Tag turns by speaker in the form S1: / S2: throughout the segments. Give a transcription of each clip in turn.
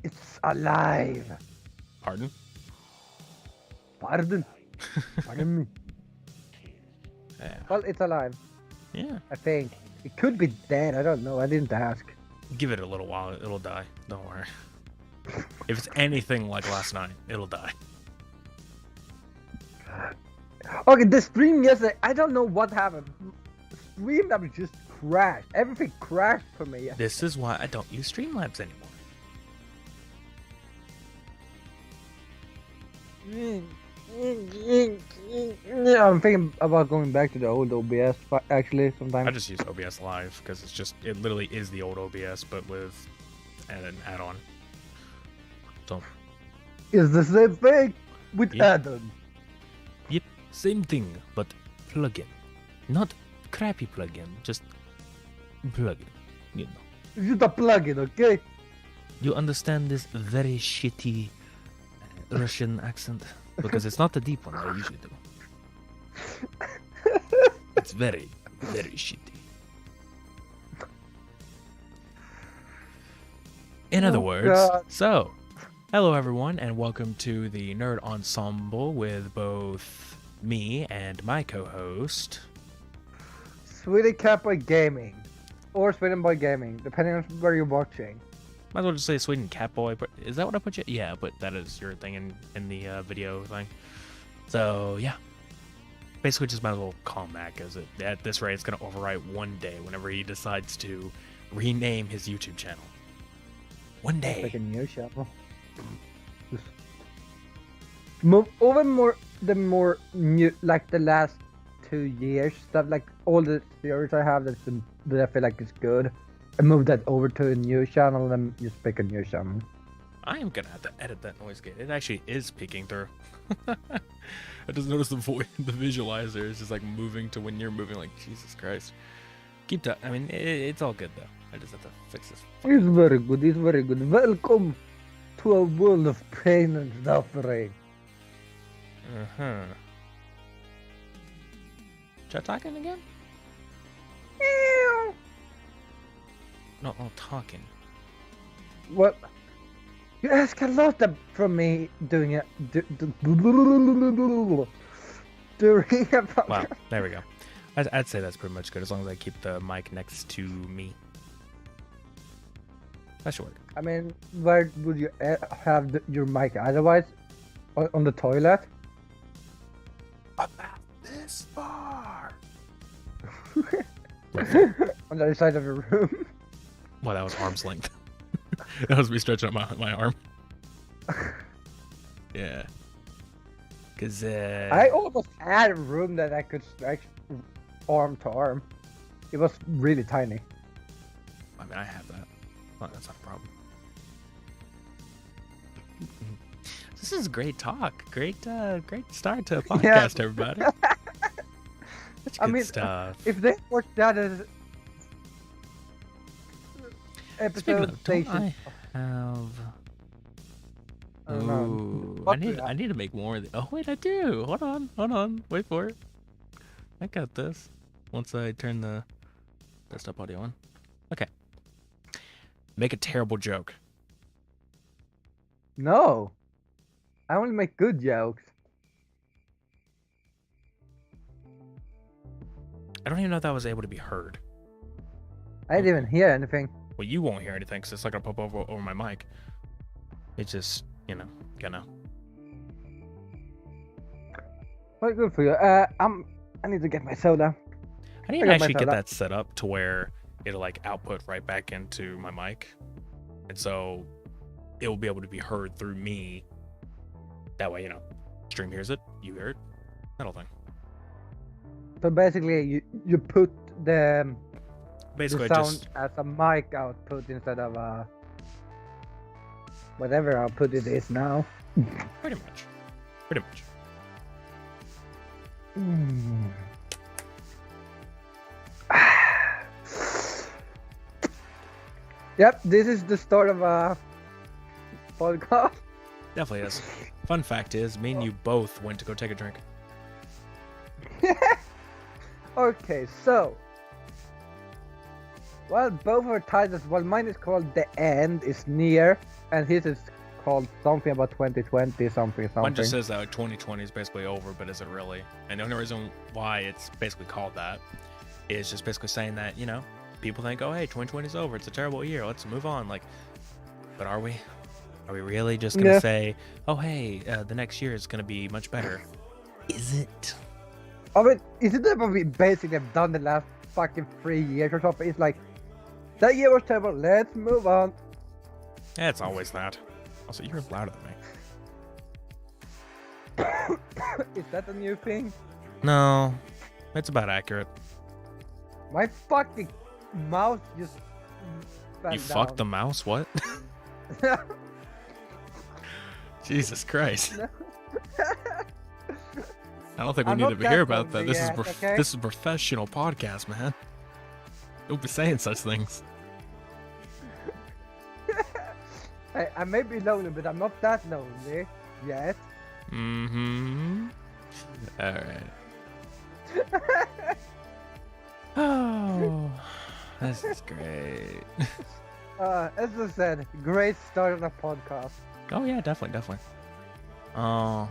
S1: It's alive.
S2: Pardon?
S1: Pardon. Pardon me.
S2: Yeah.
S1: Well, it's alive.
S2: Yeah.
S1: I think it could be dead. I don't know. I didn't ask.
S2: Give it a little while. It'll die. Don't worry. If it's anything like last night, it'll die.
S1: Okay, the stream yesterday. I don't know what happened. Stream that just crashed. Everything crashed for me. Yesterday.
S2: This is why I don't use Streamlabs anymore.
S1: Yeah, I'm thinking about going back to the old OBS actually sometimes.
S2: I just use OBS Live because it literally is the old OBS but with an add-on. So
S1: It's the same thing with
S2: Yep.
S1: add-on.
S2: Yep, same thing but plugin, not crappy plugin, just plugin. You know,
S1: It's just a plugin, okay?
S2: you understand this very shitty Russian accent because it's not the deep one that I usually do. It's very, very shitty. In other
S1: Oh,
S2: words,
S1: God.
S2: so, hello everyone and welcome to the Nerd Ensemble with both me and my co-host.
S1: Sweden Catboy Gaming. Or Sweden Boy Gaming, depending on where you're watching.
S2: Might as well just say Sweden Catboy, but is that what I put you? Yeah, but that is your thing in the video thing. So, yeah. Basically just might as well call him that, because at this rate it's going to overwrite one day whenever he decides to rename his YouTube channel. One day.
S1: Like a new channel. Move over the more new, like the last 2 years stuff, like all the series I have that I feel like is good. I move that over to a new channel and just pick a new channel.
S2: I am gonna have to edit that noise gate. It actually is peeking through. I just noticed the visualizer is just like moving to when you're moving. Like Jesus Christ. Keep that. I mean, it's all good though. I just have to fix this.
S1: It's very good. It's very good. Welcome to a world of pain and suffering.
S2: Try talking again? No, talking.
S1: What? You ask a lot from me doing it. During a podcast.
S2: Wow, there we go. I'd say that's pretty much good as long as I keep the mic next to me. That should work.
S1: I mean, where would you have your mic otherwise? On the toilet?
S2: About this far.
S1: On the other side of the room?
S2: Well, that was arm's length. That was me stretching out my arm. Yeah. Cause
S1: I almost had a room that I could stretch arm to arm. It was really tiny.
S2: I mean, I have that. Well, that's not a problem. This is great talk. Great start to a podcast, everybody. That's good stuff.
S1: If they watch that as episode
S2: Speaking of, don't I have? Ooh, I need to make more. Oh wait, I do. Hold on. Wait for it. I got this. Once I turn the desktop audio on. Okay. Make a terrible joke.
S1: No. I only make good jokes.
S2: I don't even know if that was able to be heard.
S1: I didn't even hear anything.
S2: Well, you won't hear anything because it's not gonna pop over my mic. It's just, gonna.
S1: Well, good for you. I need to get my soda.
S2: I need to actually get that set up to where it'll like output right back into my mic, and so it will be able to be heard through me. That way, stream hears it, you hear it, that whole thing.
S1: So basically, you put the
S2: Basically,
S1: sound as a mic output instead of whatever output it is now.
S2: Pretty much.
S1: Yep, this is the start of a podcast.
S2: Definitely is. Fun fact is, me and you both went to go take a drink.
S1: Okay, so Well, both are titles. Well, mine is called The End is Near, and his is called something about 2020, something.
S2: Mine just says that 2020 is basically over, but is it really? And the only reason why it's basically called that is just basically saying that, you know, people think, oh, hey, 2020 is over. It's a terrible year. Let's move on. Like, but are we? Are we really just going to say, oh, hey, the next year is going to be much better? Is it?
S1: I mean, isn't that what we basically have done the last fucking 3 years or something? It's like, that year was terrible, let's move on.
S2: Yeah, it's always that. Also, you're louder than me.
S1: Is that a new thing?
S2: No, it's about accurate.
S1: My fucking mouse just fell
S2: You
S1: down.
S2: fucked the mouse? What? Jesus Christ. I don't think we need to hear about that. This is a professional podcast, man. Don't be saying such things.
S1: I may be lonely, but I'm not that lonely yet.
S2: Mm-hmm. All right. Oh, this is great.
S1: As I said, great start on a podcast.
S2: Oh yeah, definitely. Oh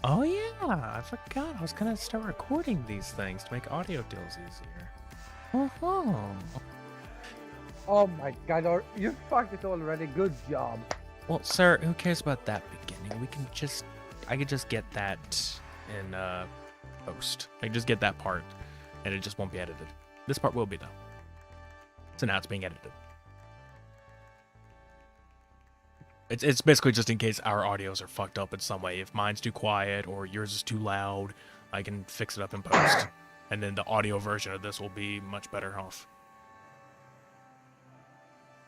S2: yeah, I forgot. I was gonna start recording these things to make audio deals easier.
S1: Oh my god, you fucked it already. Good job.
S2: Well, sir, who cares about that beginning? I could just get that in post. I can just get that part, and it just won't be edited. This part will be though. So now it's being edited. It's basically just in case our audios are fucked up in some way. If mine's too quiet or yours is too loud, I can fix it up in post. And then the audio version of this will be much better off.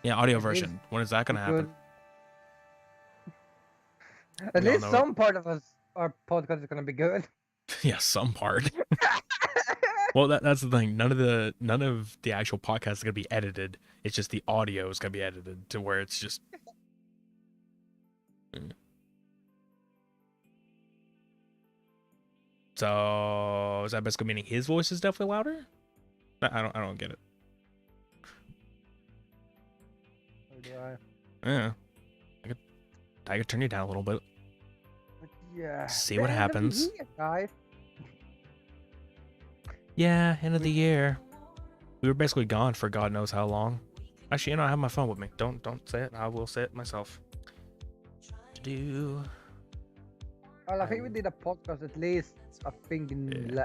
S2: Yeah, audio version. When is that going to happen?
S1: At least some part of our podcast is going to be good.
S2: Yeah, some part. Well, that's the thing. None of the actual podcast is going to be edited. It's just the audio is going to be edited to where it's just... So is that basically meaning his voice is definitely louder? I don't get it.
S1: Or do I?
S2: Yeah, I could turn you down a little bit.
S1: But yeah.
S2: See what happens.
S1: Year, guys.
S2: Yeah, end of the year. We were basically gone for God knows how long. Actually, you know, I have my phone with me. Don't say it. I will say it myself.
S1: Well, I think we did a podcast at least, I think in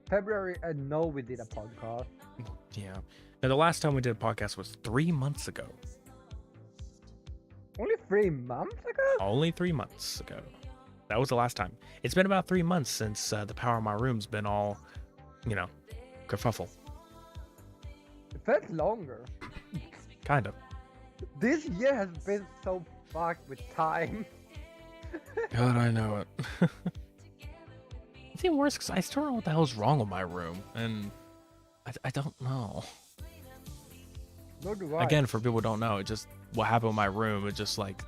S1: February. I know we did a podcast.
S2: Yeah. Now, the last time we did a podcast was 3 months ago.
S1: Only 3 months ago?
S2: Only 3 months ago. That was the last time. It's been about 3 months since the power in my room's been all, you know, kerfuffle.
S1: It felt longer.
S2: Kind of.
S1: This year has been so fucked with time.
S2: God, I know it. It's even worse because I still don't know what the hell's wrong with my room, and I don't know.
S1: Nor do I.
S2: Again, for people who don't know, it just what happened with my room. It's just like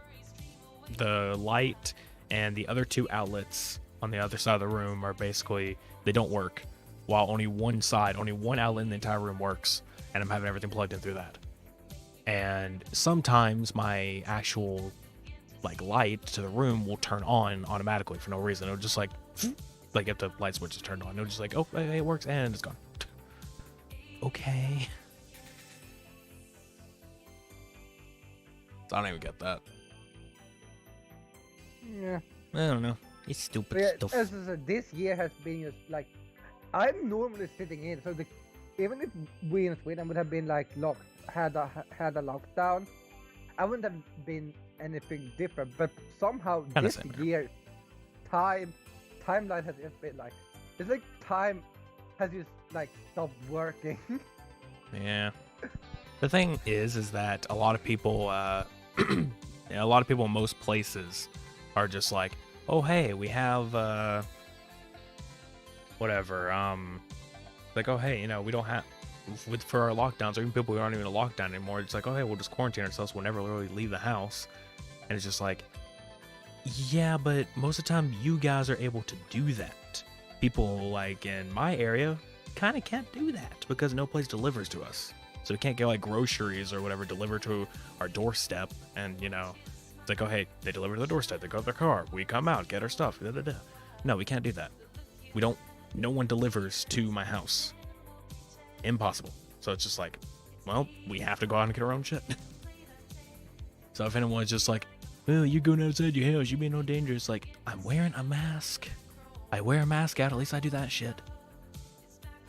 S2: the light and the other two outlets on the other side of the room are basically they don't work, while only one outlet in the entire room works, and I'm having everything plugged in through that. And sometimes my actual like light to the room will turn on automatically for no reason. It'll just like if the light switch is turned on, it'll just like, oh, hey, it works, and it's gone. Okay. So I don't even get that.
S1: Yeah.
S2: I don't know. It's stupid stuff.
S1: As I said, this year has been just like, I'm normally sitting in, so even if we in Sweden would have been like had a lockdown, I wouldn't have been anything different. But somehow this year, timeline has just been like, it's like time has just like stopped working.
S2: Yeah. The thing is that a lot of people, in most places are just like, oh, hey, we have, whatever, like, oh, hey, you know, we don't have, for our lockdowns, or even people who aren't even in a lockdown anymore, it's like, oh, hey, we'll just quarantine ourselves, we'll never really leave the house. And it's just like, yeah, but most of the time you guys are able to do that. People like in my area kind of can't do that because no place delivers to us. So we can't get like groceries or whatever delivered to our doorstep. And, you know, it's like, oh, hey, they deliver to the doorstep. They go to their car. We come out, get our stuff. Da, da, da. No, we can't do that. No one delivers to my house. Impossible. So it's just like, well, we have to go out and get our own shit. So if anyone's just like, well, you're going outside your house, you being no danger. It's like, I'm wearing a mask. I wear a mask out. At least I do that shit.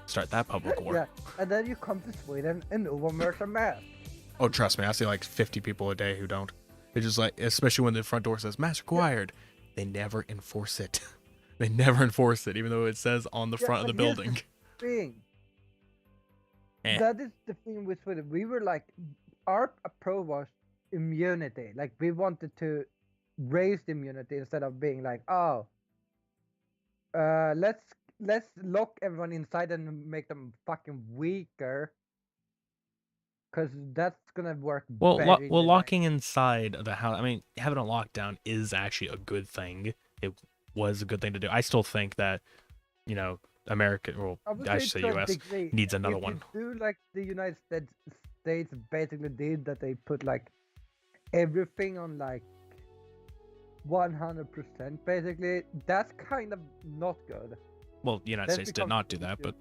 S2: Start that public war.
S1: Yeah, and then you come to Sweden and no one wears a mask.
S2: Oh, trust me, I see like 50 people a day who don't. They're just like, especially when the front door says mask required, they never enforce it. They never enforce it, even though it says on the front of the building.
S1: Thing. That is the thing with Sweden. We were like, our approach was immunity. Like we wanted to raise the immunity instead of being like, oh, let's lock everyone inside and make them fucking weaker. Because that's gonna work.
S2: Well, locking inside of the house. I mean, having a lockdown is actually a good thing. It was a good thing to do. I still think that, you know, America, well, I should say U.S. needs another one.
S1: Do like the United States basically did, that they put like everything on like 100% basically. That's kind of not good.
S2: Well, the United States did not do that, but.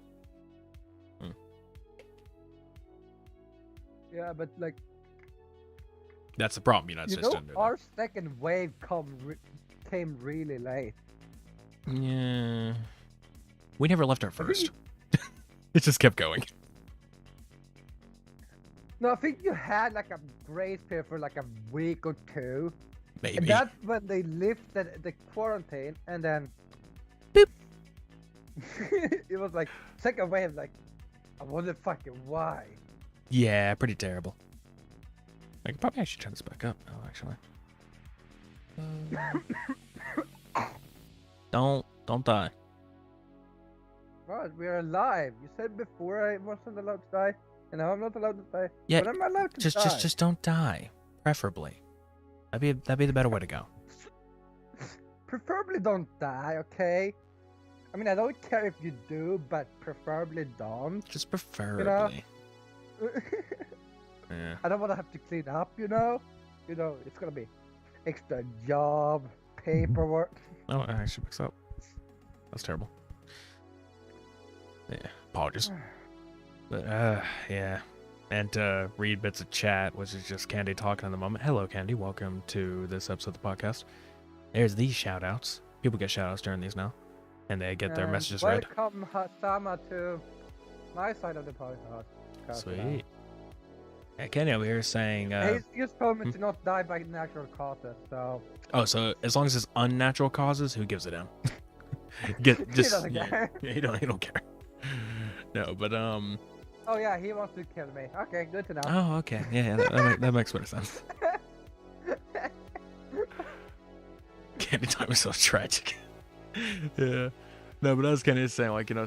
S1: Yeah, but like.
S2: That's the problem. United States didn't do that.
S1: Our second wave came really late.
S2: Yeah. We never left our first. It just kept going.
S1: No, I think you had like a grace period for like a week or two.
S2: Maybe.
S1: And that's when they lifted the quarantine, and then
S2: boop.
S1: It was like second wave. Like, I wonder fucking why.
S2: Yeah, pretty terrible. I could probably actually turn this back up now, actually. Don't die.
S1: Right, we're alive. You said before I wasn't allowed to die, and now I'm not allowed to die.
S2: Yeah,
S1: but I'm allowed to die.
S2: Just don't die, preferably. That'd be the better way to go.
S1: Preferably don't die, okay? I mean, I don't care if you do, but preferably don't.
S2: Just preferably.
S1: You know?
S2: Yeah.
S1: I don't want to have to clean up, you know? You know, it's gonna be extra job, paperwork.
S2: Oh, it actually picks up. That's terrible. Yeah, apologies. But, yeah. And to read bits of chat, which is just Candy talking in the moment. Hello, Candy. Welcome to this episode of the podcast. There's these shout-outs. People get shout-outs during these now. And they get their messages read.
S1: Welcome, Hasama, to my side of the podcast.
S2: Sweet. Yeah, Kenny over here is saying...
S1: he just told me to not die by natural causes, so...
S2: Oh, so as long as it's unnatural causes, who gives a damn?
S1: He doesn't care.
S2: Yeah, he don't care. No, but
S1: Oh yeah, he wants to kill me. Okay, good to know.
S2: Oh, okay. Yeah, that makes more sense. Candy time is so tragic. Yeah. No, but I was kind of saying, like, you know,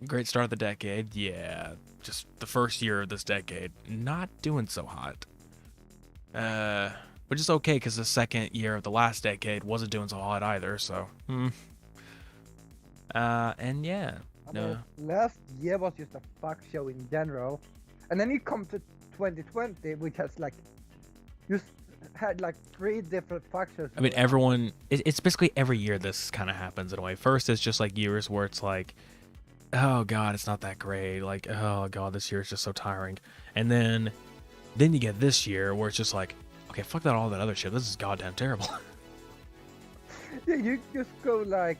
S2: great start of the decade. Yeah, just the first year of this decade, not doing so hot. Which is okay, because the second year of the last decade wasn't doing so hot either, so. And yeah.
S1: I mean, last year was just a fuck show in general. And then you come to 2020, which has like, just had like 3 different fuck shows.
S2: I mean, everyone, it's basically every year this kind of happens in a way. First, it's just like years where it's like, oh god, it's not that great. Like, oh god, this year is just so tiring. And then you get this year where it's just like, okay, fuck all that other shit. This is goddamn terrible.
S1: Yeah, you just go like,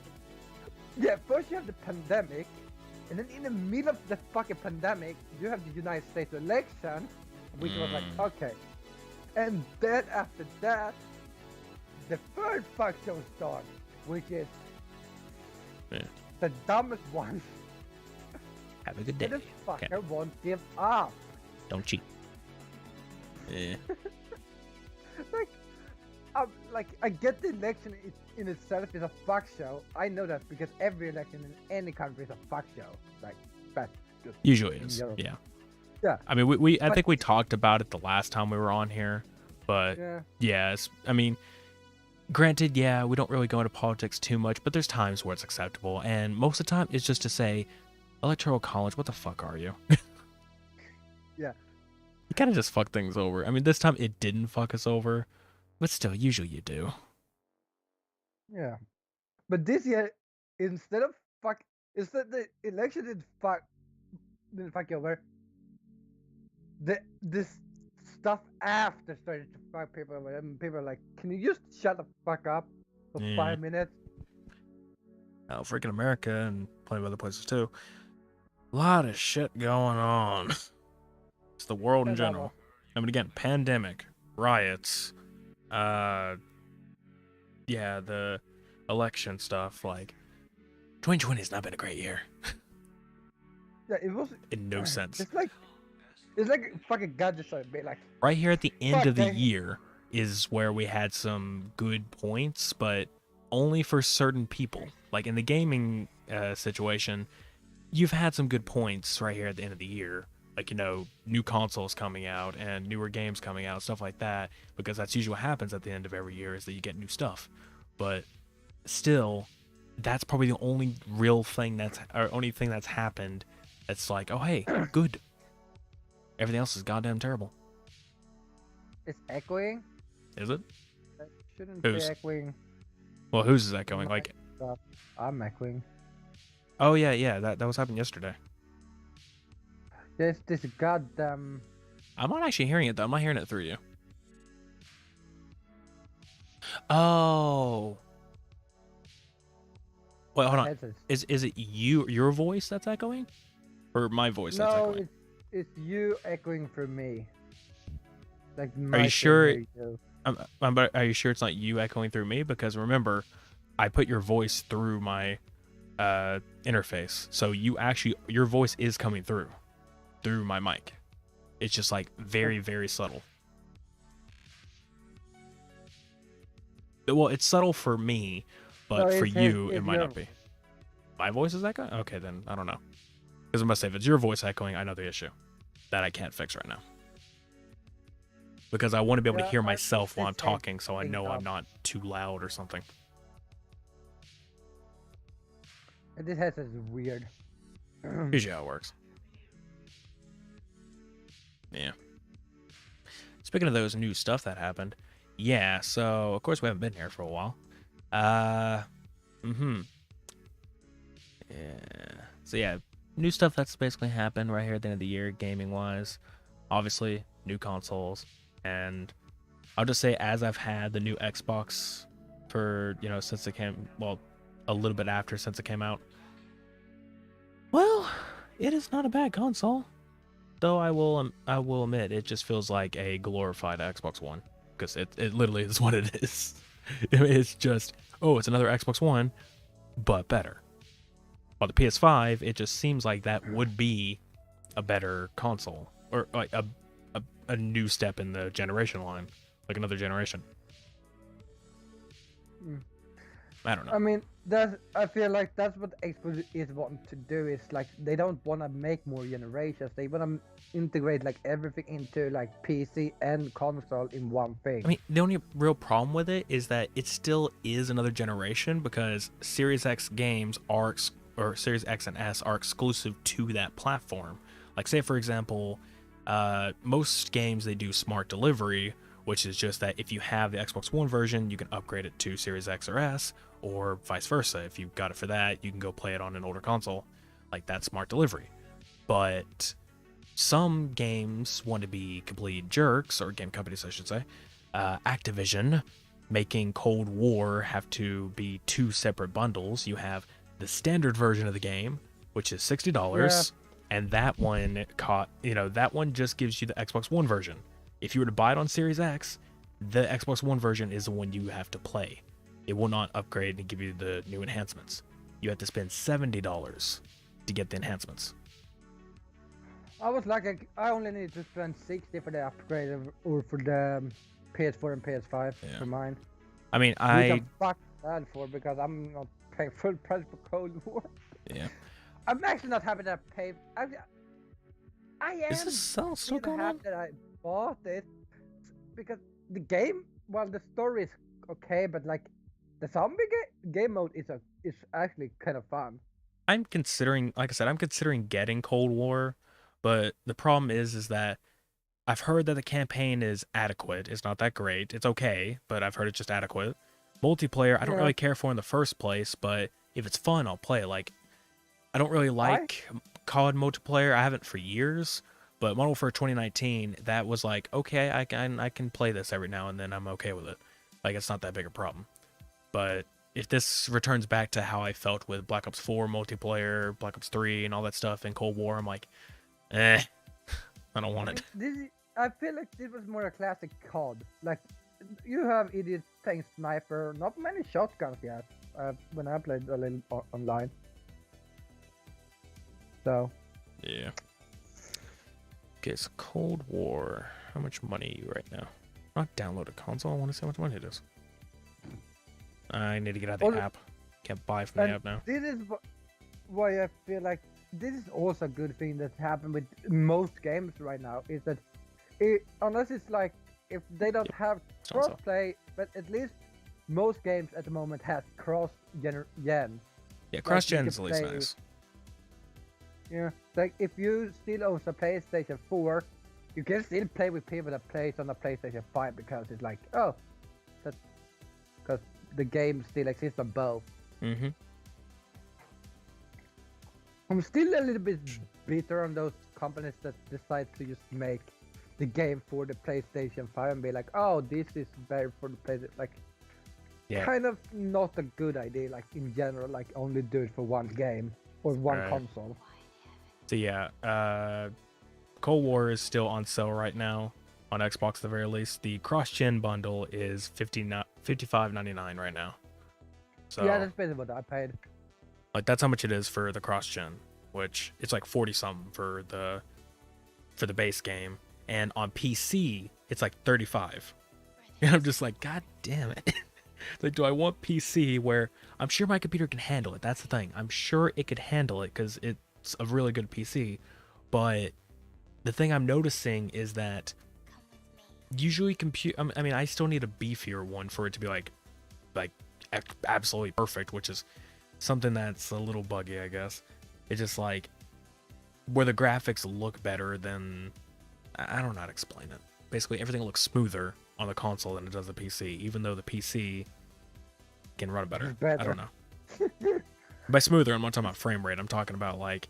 S1: yeah, first you have the pandemic, and then in the middle of the fucking pandemic, you have the United States election, which was like, okay. And then after that, the third fuck show starts, which is the dumbest one.
S2: Have a good day.
S1: And this fucker won't give up.
S2: Don't cheat. Yeah.
S1: Like, I get the election in itself is a fuck show. I know that because every election in any country is a fuck show. Like, that's just
S2: usually is. Yeah.
S1: Yeah.
S2: I mean, I think we talked about it the last time we were on here, but yes, I mean, granted, yeah, we don't really go into politics too much, but there's times where it's acceptable, and most of the time it's just to say, Electoral College, what the fuck are you?
S1: Yeah.
S2: You kind of just fuck things over. I mean, this time it didn't fuck us over, but still, usually you do.
S1: Yeah. But this year, instead of instead the election didn't fuck you over. This stuff after started to fuck people over, and people are like, "Can you just shut the fuck up for
S2: Yeah.
S1: 5 minutes?"
S2: Oh, freaking America and plenty of other places too. A lot of shit going on. It's the world in general. I mean, again, pandemic, riots, yeah, the election stuff. Like, 2020 has not been a great year.
S1: Yeah, it was
S2: In no sense.
S1: It's like fucking God just started being like,
S2: right here at the end of the year is where we had some good points, but only for certain people. Like in the gaming situation, you've had some good points right here at the end of the year. Like, you know, new consoles coming out and newer games coming out, stuff like that, because that's usually what happens at the end of every year is that you get new stuff. But still, that's probably the only real thing only thing that's happened that's like, oh, hey, good. Everything else is goddamn terrible.
S1: it's echoing.
S2: Is it?
S1: That shouldn't
S2: Who's?
S1: be echoing.
S2: Well, whose is echoing? Like,
S1: I'm echoing.
S2: oh yeah, that was happening yesterday.
S1: There's this goddamn.
S2: I'm not actually hearing it though. I'm not hearing it through you. Oh. Wait, hold on. Is it your voice that's echoing, or my voice that's echoing?
S1: No, it's you echoing for me. Like,
S2: are you sure? But are you sure it's not you echoing through me? Because remember, I put your voice through my interface, so your voice is coming through my mic. It's just like very, very subtle. Well, it's subtle for me, but for you, it might not be. My voice is echoing? Okay, then I don't know. Because I must say, if it's your voice echoing, I know the issue that I can't fix right now. Because I want to be able to hear myself while I'm talking, so I know I'm not too loud or something.
S1: And this headset is weird.
S2: Usually how it works. Yeah. Speaking of those new stuff that happened, yeah, so of course we haven't been here for a while. Yeah. So yeah, new stuff that's basically happened right here at the end of the year, gaming wise. Obviously, new consoles, and I'll just say as I've had the new Xbox for, you know, since it came, well, a little bit after since it came out. Well, it is not a bad console. Though I will admit, it just feels like a glorified Xbox One, because it literally is what it is. It's just, oh, it's another Xbox One, but better. While the PS5, it just seems like that would be a better console, or like a new step in the generation line, like another generation. I don't know.
S1: I mean, I feel like that's what Xbox is wanting to do. Is like they don't want to make more generations. They want to integrate like everything into like PC and console in one thing.
S2: I mean, the only real problem with it is that it still is another generation, because Series X games or Series X and S are exclusive to that platform. Like, say for example, most games, they do smart delivery, which is just that if you have the Xbox One version, you can upgrade it to Series X or S, or vice versa. If you've got it for that, you can go play it on an older console. Like, that's smart delivery. But some games want to be complete jerks, or game companies I should say. Activision, making Cold War have to be two separate bundles. You have the standard version of the game, which is $60, and that one that one just gives you the Xbox One version. If you were to buy it on Series X, the Xbox One version is the one you have to play. It will not upgrade and give you the new enhancements. You have to spend $70 to get the enhancements.
S1: I was like, I only need to spend $60 for the upgrade, or for the PS4 and PS5 for mine.
S2: I mean,
S1: Which I'm fucked bad for, because I'm not paying full price for Cold War.
S2: Yeah.
S1: I'm actually not happy that I paid. I am.
S2: Is this still going on?
S1: That I bought it, because the game, well, the story is okay, but like the zombie game mode is actually kind of fun.
S2: I'm considering, like I said, I'm considering getting Cold War, But the problem is that I've heard that the campaign is adequate. It's not that great. It's okay, but I've heard it's just adequate. Multiplayer, I don't
S1: Yeah.
S2: really care for in the first place, but if it's fun, I'll play. Like, I don't really like COD multiplayer. I haven't for years, but Modern Warfare 2019, that was like, okay, I can play this every now and then. I'm okay with it. Like, it's not that big a problem. But if this returns back to how I felt with Black Ops 4 multiplayer, Black Ops 3, and all that stuff in Cold War, I'm like, I don't want it.
S1: I feel like this was more a classic COD. Like, you have idiots playing sniper, not many shotguns yet. When I played a little online. So.
S2: Yeah. Okay, so Cold War. How much money are you right now? Not download a console. I want to see how much money it is. I need to get out of the app. Can't buy from the app now.
S1: This is why I feel like this is also a good thing that happened with most games right now. Is that unless it's like if they don't have cross-play, but at least most games at the moment have cross-gen.
S2: Yeah, cross-gen is at least nice.
S1: Yeah, like if you still own a PlayStation 4, you can still play with people that plays on a PlayStation 5 because it's like, oh, that's because the game still exists on both.
S2: Mm-hmm.
S1: I'm still a little bit bitter on those companies that decide to just make the game for the PlayStation 5 and be like, oh, this is better for the PlayStation. Like, kind of not a good idea. Like in general, like only do it for one game or one console.
S2: So yeah, Cold War is still on sale right now on Xbox at the very least. The cross-gen bundle is $55.99 right now. So
S1: yeah, that's basically what I paid.
S2: Like that's how much it is for the cross-gen, which it's like 40 something for the base game, and on PC it's like 35. And I'm just like, god damn it. Like, do I want PC where I'm sure my computer can handle it? That's the thing. I'm sure it could handle it because it's a really good PC. But the thing I'm noticing is that usually I mean, I still need a beefier one for it to be like absolutely perfect, which is something that's a little buggy, I guess. It's just like where the graphics look better than, I don't know how to explain it. Basically, everything looks smoother on the console than it does the PC, even though the PC can run better. I don't know. By smoother, I'm not talking about frame rate. I'm talking about like,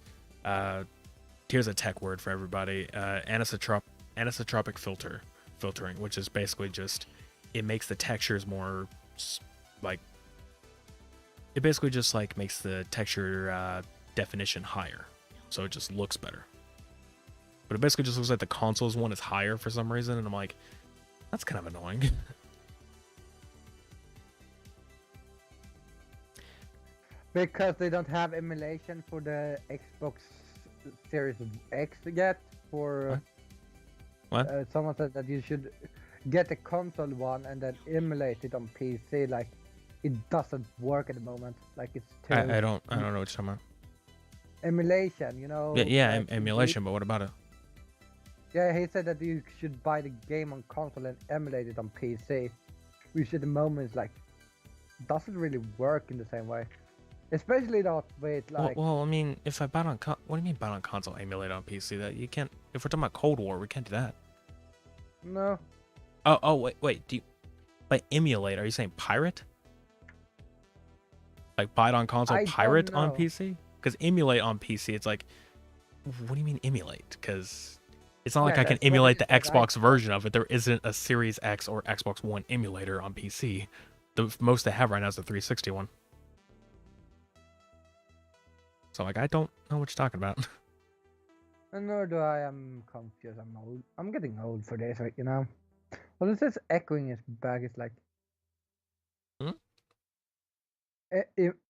S2: here's a tech word for everybody: anisotropic filtering, which is basically just it makes the textures more like. It basically just like makes the texture definition higher, so it just looks better. But it basically just looks like the console's one is higher for some reason, and I'm like, that's kind of annoying.
S1: Because they don't have emulation for the Xbox Series X yet. For
S2: what?
S1: Someone said that you should get a console one and then emulate it on PC. Like, it doesn't work at the moment. Like, it's too.
S2: I don't know what you're talking about.
S1: Emulation, you know.
S2: Yeah,
S1: like
S2: emulation. But what about it?
S1: Yeah, he said that you should buy the game on console and emulate it on PC, which at the moment is like doesn't really work in the same way, especially not with like.
S2: Well, I mean, if I buy it on what do you mean buy it on console, emulate on PC? That you can't. If we're talking about Cold War, we can't do that.
S1: No.
S2: Oh, wait. Do you by emulate? Are you saying pirate? Like buy it on console, pirate on PC? Because emulate on PC, it's like, what do you mean emulate? Because it's not like I can emulate the Xbox version of it. There isn't a Series X or Xbox One emulator on PC. The most they have right now is the 360 one. So like, I don't know what you're talking about.
S1: Nor do I. I'm confused. I'm old. I'm getting old for this, right? You know. Well, it says echoing is back. It's like.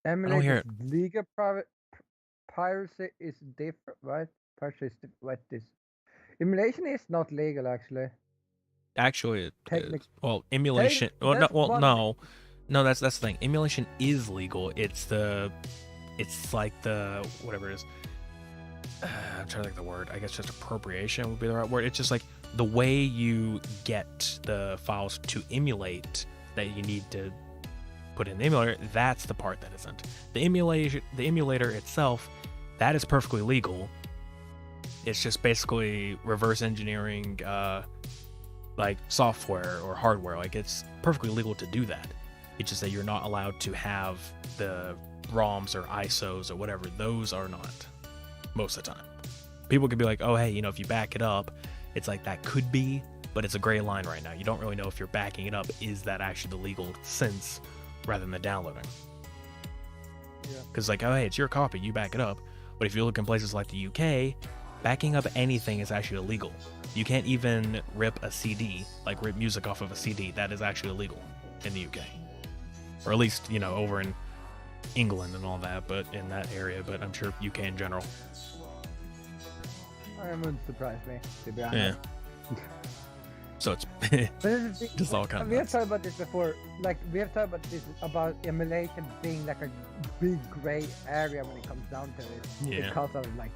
S1: Emulate legal private piracy is different, right? Piracy is what this. Emulation is not legal, actually.
S2: Actually, it is. Well, emulation. No, that's the thing. Emulation is legal. It's like the whatever it is. I'm trying to think of the word. I guess just appropriation would be the right word. It's just like the way you get the files to emulate that you need to put in the emulator. That's the part that isn't. The emulator itself, that is perfectly legal. It's just basically reverse engineering like software or hardware. Like it's perfectly legal to do that. It's just that you're not allowed to have the ROMs or ISOs or whatever. Those are not most of the time. People could be like, oh, hey, you know, if you back it up, it's like that could be, but it's a gray line right now. You don't really know if you're backing it up. Is that actually the legal sense rather than the downloading?
S1: Yeah.
S2: Because like, oh, hey, it's your copy. You back it up. But if you look in places like the UK, backing up anything is actually illegal. You can't even rip a CD, like rip music off of a CD. That is actually illegal in the UK. Or at least, you know, over in England and all that, but in that area, but I'm sure UK in general.
S1: It wouldn't surprise me, to be honest.
S2: Yeah. So it's just all kind of
S1: We have talked about this before. Like, we have talked about this about emulation being like a big gray area when it comes down to it.
S2: Yeah.
S1: Because of like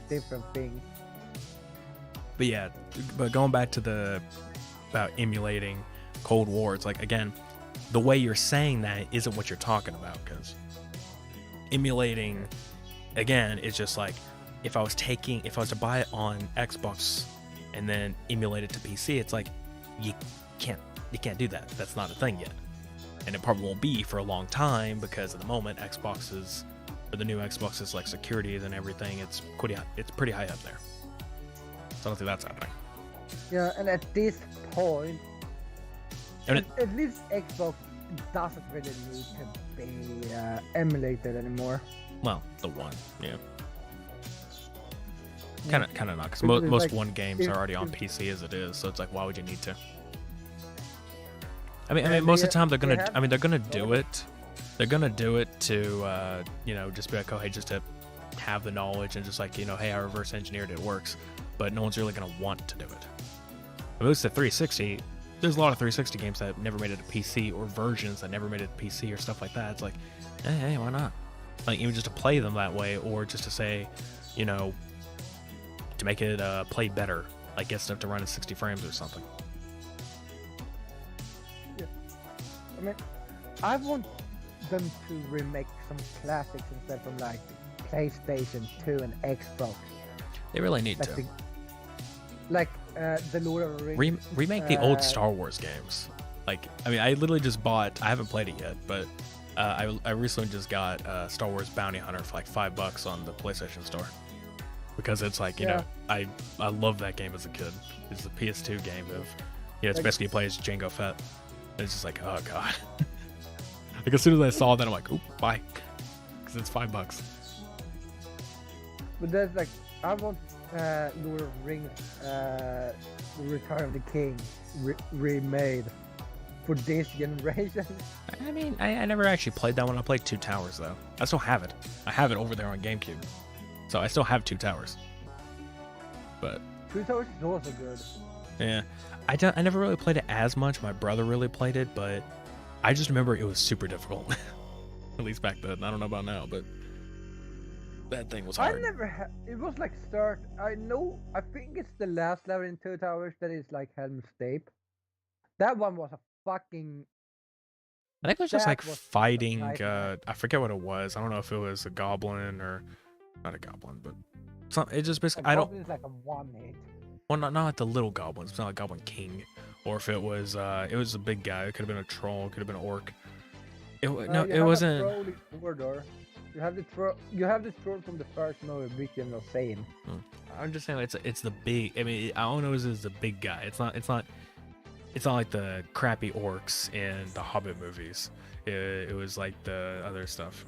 S1: different things.
S2: But yeah, but going back to the about emulating Cold War, it's like, again, the way you're saying that isn't what you're talking about, because emulating, again, is just like if I was to buy it on Xbox and then emulate it to PC, it's like you can't do that. That's not a thing yet, and it probably won't be for a long time, because at the moment Xboxes, or the new Xboxes, like securities and everything, it's pretty high up there. So I don't think that's happening.
S1: Yeah, and at this point,
S2: And
S1: at least Xbox doesn't really need to be emulated anymore.
S2: well, the one, yeah. Kind of not, because
S1: It's
S2: most
S1: like,
S2: one games are already on PC as it is, so it's like, why would you need to? I mean, most of the time they're gonna do it. They're gonna do it to, you know, just be like, oh, hey, just to have the knowledge and just like, you know, hey, I reverse engineered it, works. But no one's really gonna want to do it. At least the 360, there's a lot of 360 games that never made it to PC, or versions that never made it to PC or stuff like that. It's like, hey, why not? Like, even just to play them that way, or just to say, you know, to make it play better, like get stuff to run at 60 frames or something.
S1: Yeah. I mean, I want them to remake some classics instead from like PlayStation 2 and Xbox.
S2: They really need
S1: Like
S2: to.
S1: The Lord of the Rings.
S2: Remake the old Star Wars games. Like, I mean, I literally just bought, I haven't played it yet, but I recently just got Star Wars Bounty Hunter for like $5 on the PlayStation Store. Because it's like, you know, I love that game as a kid. It's the PS2 game of, you know, it's basically you play as Jango Fett. And it's just like, oh god. Like, as soon as I saw that, I'm like, oop, bye. Because it's $5.
S1: But there's like, I want Lord of the Rings, The Return of the King remade for this generation.
S2: I mean, I never actually played that one. I played Two Towers, though. I still have it. I have it over there on GameCube. So I still have Two Towers. But
S1: Two Towers is also good.
S2: yeah, I never really played it as much. My brother really played it, but I just remember it was super difficult. At least back then. I don't know about now, but that thing was hard.
S1: I never had. It was like start. I think it's the last level in Two Towers that is like Helm's Deep. That one was a fucking.
S2: I think it was just like
S1: was
S2: fighting.
S1: nightmare.
S2: I forget what it was. I don't know if it was a goblin or not a goblin, but it just basically. I don't.
S1: It's like a one hit.
S2: Well, not like the little goblins. It's not like Goblin King, or if it was a big guy. It could have been a troll. It could have been an orc. It wasn't.
S1: You have the troll from the first movie, which you're not saying.
S2: I'm just saying it's the big. I mean, all I know is the big guy. It's not like the crappy orcs in the Hobbit movies. It was like the other stuff.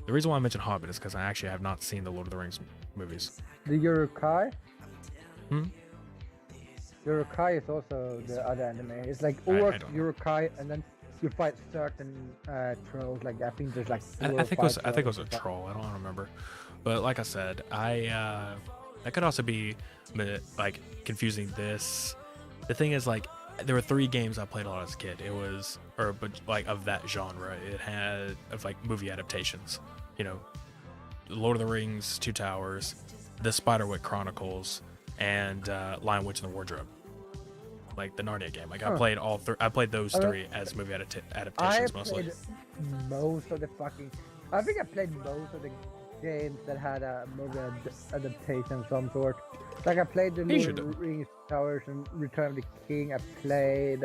S2: The reason why I mentioned Hobbit is because I actually have not seen the Lord of the Rings movies.
S1: The Uruk-hai?
S2: Hmm?
S1: Uruk-hai is also the other anime. It's like orcs, Uruk-hai, and then you fight certain trolls. Like, I think there's like
S2: I think it was a troll. I don't remember. But like I said, that could also be like confusing this. The thing is, like, there were 3 games I played a lot as a kid. But like of that genre, it had of like movie adaptations. You know, Lord of the Rings, Two Towers, The Spiderwick Chronicles, and Lion, Witch, and the Wardrobe. Like the Narnia game. Like I played all 3. I played those 3 as movie adaptations mostly.
S1: Most of the fucking. I think I played most of the games that had a movie adaptation of some sort. Like I played the Lord of the Rings Towers and Return of the King. I played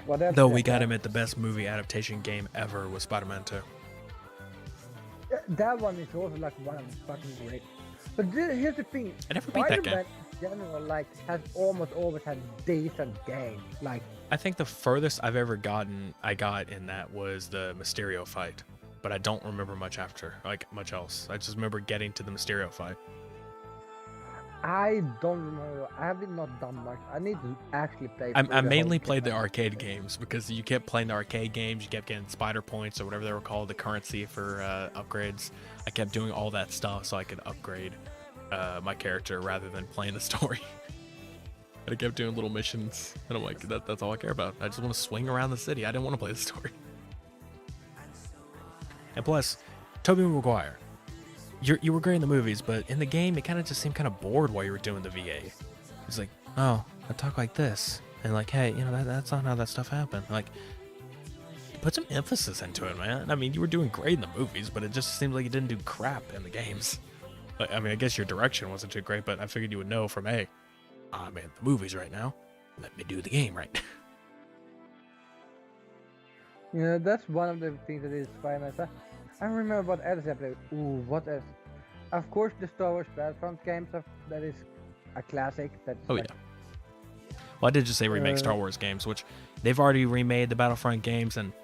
S1: what else?
S2: Though we got him at the best movie adaptation game ever with Spider-Man 2.
S1: That one is also like one of the fucking great. But here's the thing.
S2: I never beat that game.
S1: Spider-Man in general, like, has almost always had decent games. Like,
S2: I think the furthest I've ever I got in that was the Mysterio fight. But I don't remember much after, like much else. I just remember getting to the Mysterio fight.
S1: I don't remember. I have not done much. I need to actually play.
S2: I mainly played the arcade games because you kept playing the arcade games. You kept getting spider points or whatever they were called, the currency for upgrades. I kept doing all that stuff so I could upgrade my character rather than playing the story. And I kept doing little missions, and I'm like, that's all I care about. I just want to swing around the city. I didn't want to play the story. And plus, Tobey Maguire. You were great in the movies, but in the game, it kind of just seemed kind of bored while you were doing the VA. It's like, oh, I talk like this. And like, hey, you know, that's not how that stuff happened. Like, put some emphasis into it, man. I mean, you were doing great in the movies, but it just seemed like you didn't do crap in the games. Like, I mean, I guess your direction wasn't too great, but I figured you would know from, hey, I'm in the movies right now. Let me do the game right.
S1: Yeah, that's one of the things that is fine. I remember what else I played. Ooh, what else? Of course, the Star Wars Battlefront games. That is a classic. That's
S2: oh, yeah. Well, I did just say remake Star Wars games, which they've already remade the Battlefront games, and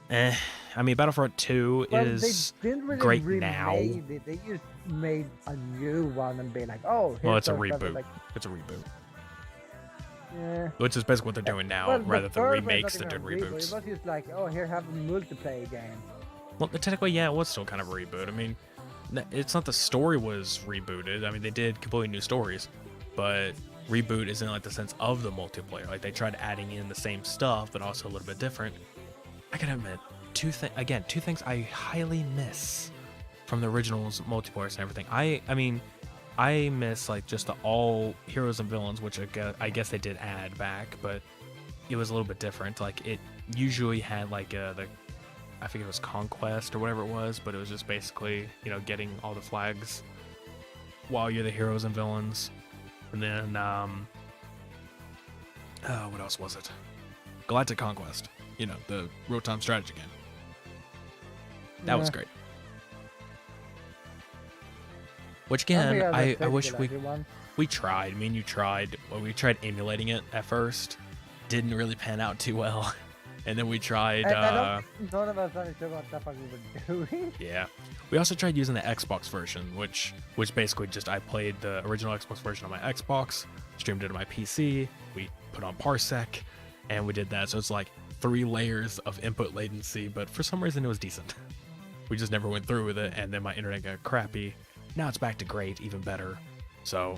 S2: I mean, Battlefront 2 is
S1: they didn't really
S2: great now.
S1: They just made a new one and be like, oh,
S2: well, it's a reboot. Like, it's a reboot.
S1: Yeah.
S2: Which is basically what they're doing now, rather than remakes that did reboots.
S1: It was just like, oh, here, have a multiplayer game.
S2: Well, technically, yeah, it was still kind of a reboot. I mean, it's not the story was rebooted. I mean, they did completely new stories, but reboot is in like the sense of the multiplayer. Like they tried adding in the same stuff, but also a little bit different. I gotta admit, two things I highly miss from the original's multiplayer and everything. I mean, I miss like just the all heroes and villains, which I guess they did add back, but it was a little bit different. Like it usually had like I think it was Conquest or whatever it was, but it was just basically, you know, getting all the flags while you're the heroes and villains. And then, what else was it? Galactic Conquest, you know, the real-time strategy game. That was great. Which again, I wish we tried. Me and you tried. Well, we tried emulating it at first. Didn't really pan out too well. And then we tried.
S1: None of us understood what the fuck we were doing.
S2: Yeah, we also tried using the Xbox version, which basically just I played the original Xbox version on my Xbox, streamed it to my PC. We put on Parsec, and we did that. So it's like 3 layers of input latency, but for some reason it was decent. We just never went through with it, and then my internet got crappy. Now it's back to great, even better. So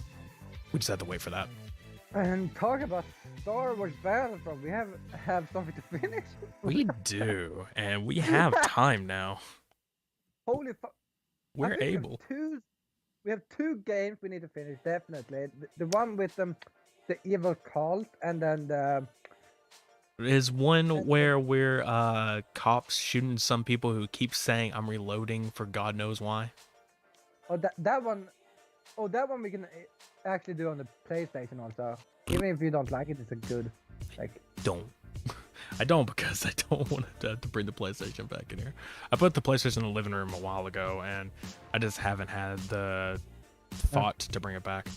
S2: we just had to wait for that.
S1: And talk about Star Wars Battlefront, we have something to finish.
S2: We do, and we have time now.
S1: Holy fuck!
S2: We're able.
S1: We have 2 games we need to finish, definitely. The one with the evil cult, and then
S2: There's one where we're cops shooting some people who keep saying I'm reloading for God knows why.
S1: Oh, that one. Oh, that one we can actually do on the PlayStation also. Even if you don't like it, it's a good, like...
S2: I don't because I don't want to have to bring the PlayStation back in here. I put the PlayStation in the living room a while ago, and I just haven't had the thought to bring it back.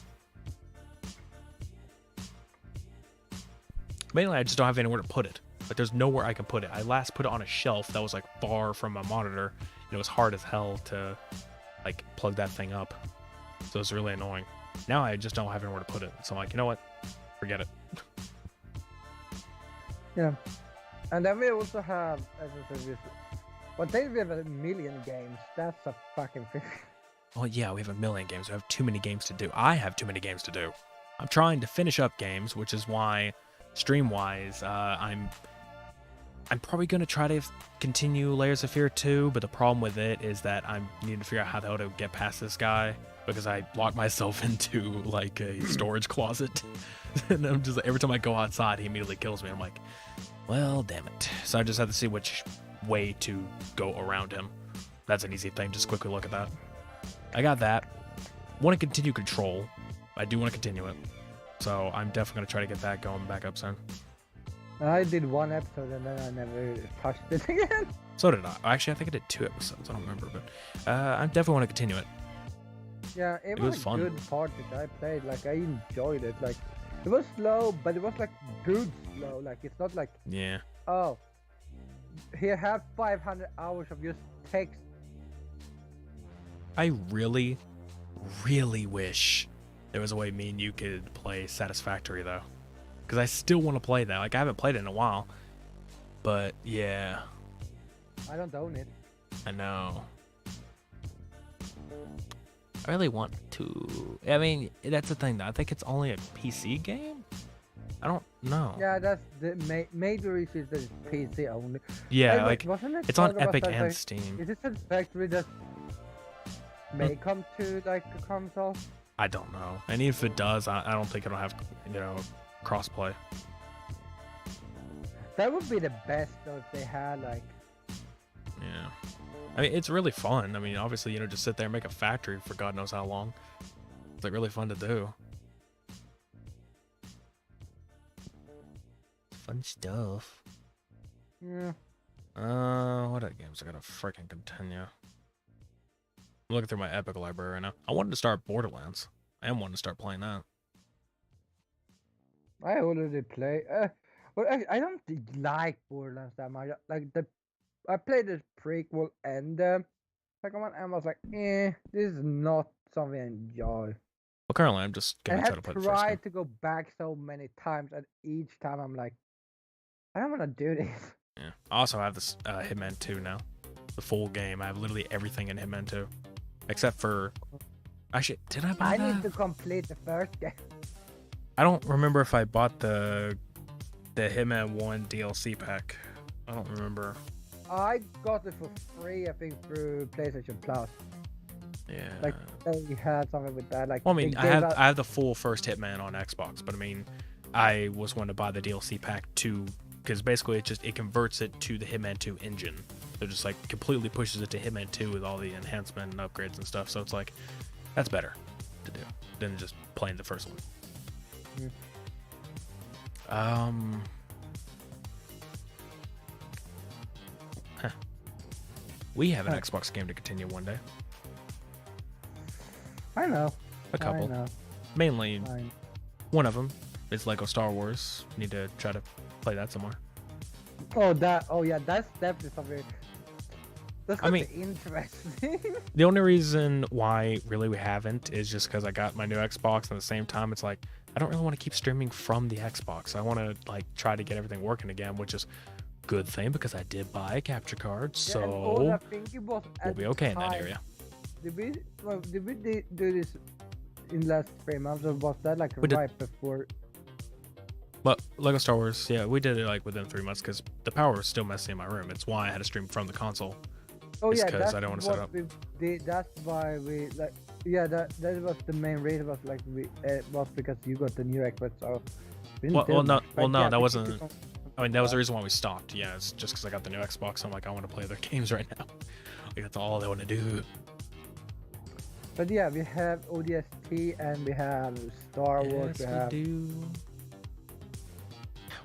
S2: Mainly, I just don't have anywhere to put it. Like, there's nowhere I can put it. I last put it on a shelf that was, like, far from a monitor, and it was hard as hell to, like, plug that thing up. So it's really annoying. Now I just don't have anywhere to put it. So I'm like, you know what? Forget it.
S1: Yeah. And then we also have, as I said, well, then we have 1 million games. That's a fucking thing.
S2: Oh yeah, we have 1 million games. We have too many games to do. I have too many games to do. I'm trying to finish up games, which is why, stream-wise, I'm probably going to try to continue Layers of Fear 2, but the problem with it is that I need to figure out how the hell to get past this guy, because I locked myself into, like, a storage closet. And I'm just, every time I go outside, he immediately kills me. I'm like, well, damn it. So I just have to see which way to go around him. That's an easy thing. Just quickly look at that. I got that. Want to continue Control. I do want to continue it. So I'm definitely going to try to get that going back up soon.
S1: I did 1 episode and then I never touched it again.
S2: So did I. Actually, I think I did 2 episodes. I don't remember, but I definitely want to continue it.
S1: Yeah, it was a
S2: fun.
S1: good part that I played. Like, I enjoyed it. Like, it was slow, but it was like good slow. Like, it's not like,
S2: Yeah.
S1: oh, here have 500 hours of just text.
S2: I really, really wish there was a way me and you could play Satisfactory, though. Because I still want to play that. Like, I haven't played it in a while. But, yeah.
S1: I don't own it.
S2: I know. I really want to. I mean, that's the thing, though. I think it's only a PC game? I don't know.
S1: Yeah, that's the major issue that it's PC only.
S2: Yeah,
S1: Hey,
S2: like,
S1: wasn't it
S2: it's on
S1: talk about
S2: Epic
S1: that,
S2: and
S1: like,
S2: Steam.
S1: Is it Satisfactory that may come to, like, a console?
S2: I don't know. And if it does, I don't think it'll have, you know, crossplay.
S1: That would be the best, though, if they had, like...
S2: Yeah. I mean, it's really fun. I mean, obviously, you know, just sit there and make a factory for God knows how long. It's, like, really fun to do. Fun stuff.
S1: Yeah.
S2: What other games I gotta freaking continue? I'm looking through my Epic library right now. I wanted to start Borderlands. I am wanting to start playing that.
S1: I already play. Well, I don't like Borderlands that much. Like I played the prequel and the second one, and I was like, this is not something I enjoy.
S2: Well, currently I'm just
S1: And
S2: gonna
S1: I
S2: try
S1: have
S2: to play the first game.
S1: tried to go back so many times, and each time I'm like, I don't want to do this.
S2: Yeah. I also have this Hitman 2 now. The full game. I have literally everything in Hitman 2. Except for... Actually, did I buy that?
S1: I need to complete the first game.
S2: I don't remember if I bought the Hitman 1 DLC pack. I don't remember.
S1: I got it for free, I think, through PlayStation Plus.
S2: Yeah.
S1: Like, they had something with that. Like,
S2: well, I mean,
S1: they
S2: I have the full first Hitman on Xbox, but I mean, I was wanting to buy the DLC pack too, because basically it converts it to the Hitman 2 engine. So it just like completely pushes it to Hitman 2 with all the enhancement and upgrades and stuff. So it's like, that's better to do than just playing the first one. We have an Xbox game to continue one day.
S1: I know.
S2: A couple.
S1: I know.
S2: Mainly,
S1: Fine.
S2: one of them is Lego Star Wars. Need to try to play that somewhere.
S1: Oh yeah, that's definitely something. That's
S2: I mean,
S1: interesting.
S2: The only reason why really we haven't is just because I got my new Xbox, and at the same time, it's like I don't really want to keep streaming from the Xbox. I want to like try to get everything working again, which is a good thing because I did buy a capture card, so
S1: I think it was
S2: we'll be okay in that
S1: time.
S2: area.
S1: Did we do this in last 3 months, or was that like right before?
S2: But Lego Star Wars, yeah, we did it like within 3 months because the power was still messy in my room. It's why I had to stream from the console.
S1: Oh yeah,
S2: because I don't want to set up.
S1: That's why we like. Yeah, that was the main reason. Was like was because you got the new Xbox. So
S2: well, no, that wasn't. I mean, that was the reason why we stopped. Yeah, it's just because I got the new Xbox. I'm like, I want to play their games right now. Like that's all I want to do.
S1: But yeah, we have ODST and we have Star Wars.
S2: Yes, we do.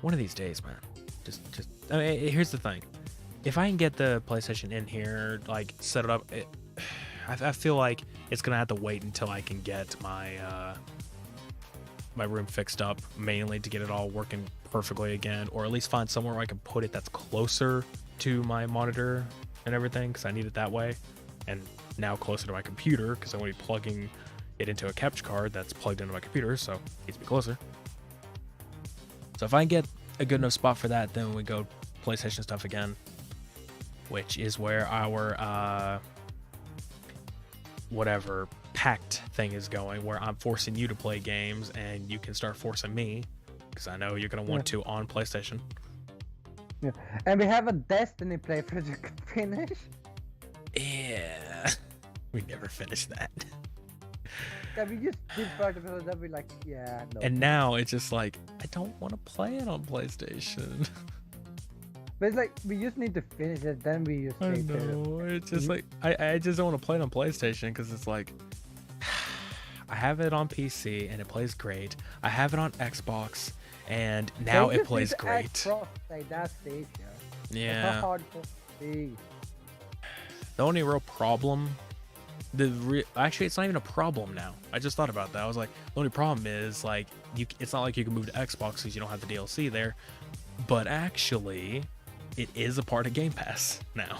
S2: One of these days, man. Just. I mean, here's the thing. If I can get the PlayStation in here, like set it up, I feel like it's gonna have to wait until I can get my my room fixed up, mainly to get it all working perfectly again, or at least find somewhere where I can put it that's closer to my monitor and everything, because I need it that way, and now closer to my computer because I'm gonna be plugging it into a capture card that's plugged into my computer, so it needs to be closer. So if I can get a good enough spot for that, then we go PlayStation stuff again, which is where our whatever pact thing is going, where I'm forcing you to play games and you can start forcing me, because I know you're going to want to on PlayStation.
S1: Yeah, and we have a Destiny playthrough you can finish.
S2: Yeah, we never finished that.
S1: Yeah, we just did part of it, then we like, yeah, no.
S2: And now it's just like, I don't want to play it on PlayStation.
S1: But it's like we just need to finish it, then we just
S2: I
S1: say to
S2: know. It's just like I just don't want to play it on PlayStation because it's like I have it on PC and it plays great. I have it on Xbox and now it plays great.
S1: Like that's the issue.
S2: Yeah.
S1: It's hard to see.
S2: The only real problem, actually, it's not even a problem now. I just thought about that. I was like, the only problem is like it's not like you can move to Xbox because you don't have the DLC there. But actually, it is a part of Game Pass now.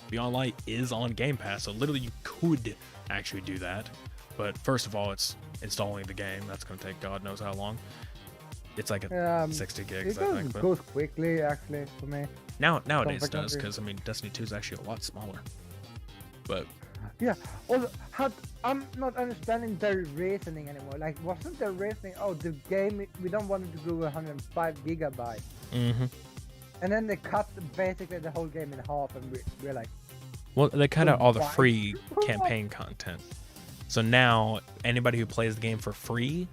S2: Beyond Light is on Game Pass, so literally you could actually do that. But first of all, it's installing the game. That's going to take God knows how long. It's like a 60 gigs, I think.
S1: It goes quickly, actually, for me.
S2: Nowadays it does, because I mean, Destiny 2 is actually a lot smaller. But
S1: yeah, also, I'm not understanding their reasoning anymore. Like, wasn't their reasoning? Oh, the game we don't want it to go 105 gigabytes.
S2: Mm-hmm.
S1: And then they cut basically the whole game in half, and we're like,
S2: well, they cut out all the free campaign content. So now anybody who plays the game for free,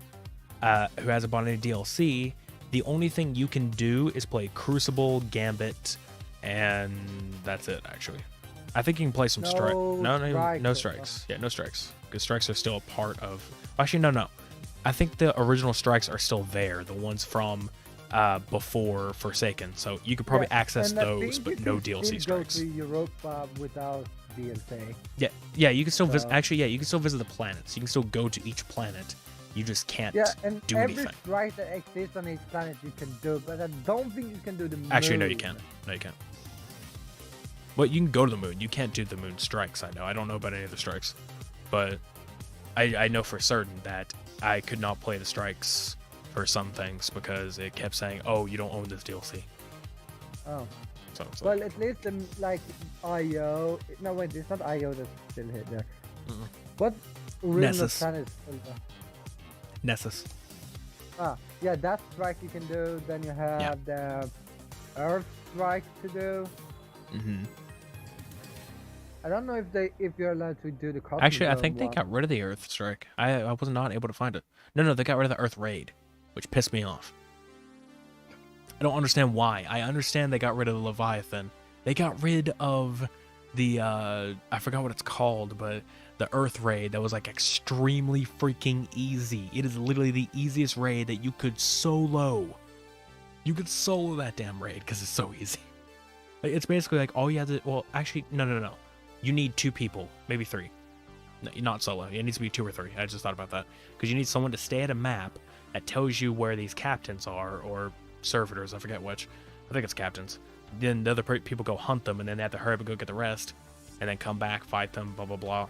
S2: who hasn't bought any DLC, the only thing you can do is play Crucible, Gambit, and that's it. Actually, I think you can play some strikes. No strikes. Yeah, no strikes. Because strikes are still a part of. Actually, no. I think the original strikes are still there. The ones from before Forsaken. So you could probably access those, but no DLC strikes.
S1: Go to Europa without DLC.
S2: Yeah. You can still visit. Actually, yeah, you can still visit the planets. You can still go to each planet. You just can't do anything.
S1: Every strike that exists on each planet you can do, but I don't think you can do the moon.
S2: Actually, no, you can't. No, you can't. Well, you can go to the moon. You can't do the moon strikes, I know. I don't know about any of the strikes. But I know for certain that I could not play the strikes for some things because it kept saying, oh, you don't own this DLC.
S1: Oh.
S2: So it's
S1: well, at least like IO. No, wait, it's not IO that's still hit there. What original planet is still there?
S2: Nessus.
S1: Yeah, that strike you can do. Then you have the Earth strike to do. I don't know if you're allowed to do the cosmic.
S2: Actually, I think they got rid of the Earth strike. I was not able to find it. No, they got rid of the Earth raid, which pissed me off. I don't understand why. I understand they got rid of the Leviathan. They got rid of the I forgot what it's called, but the Earth raid that was like extremely freaking easy. It is literally the easiest raid that you could solo. You could solo that damn raid because it's so easy. Like, it's basically like all you have to. Well, actually, no. You need 2 people, maybe 3. No, not solo. It needs to be 2 or 3. I just thought about that because you need someone to stay at a map that tells you where these captains are or servitors. I forget which. I think it's captains. Then the other people go hunt them, and then they have to hurry up and go get the rest, and then come back, fight them, blah blah blah.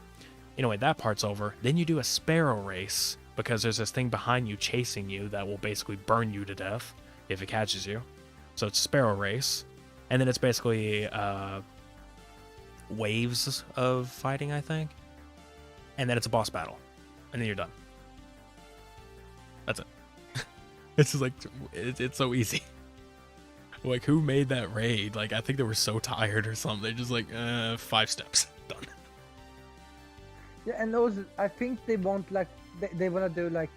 S2: Anyway, that part's over. Then you do a sparrow race because there's this thing behind you chasing you that will basically burn you to death if it catches you. So it's sparrow race, and then it's basically waves of fighting, I think, and then it's a boss battle, and then you're done. That's it. It's just like it's so easy. Like, who made that raid? Like, I think they were so tired or something. They're just like 5 steps done.
S1: Yeah, and those, I think they want, like, they want to do, like,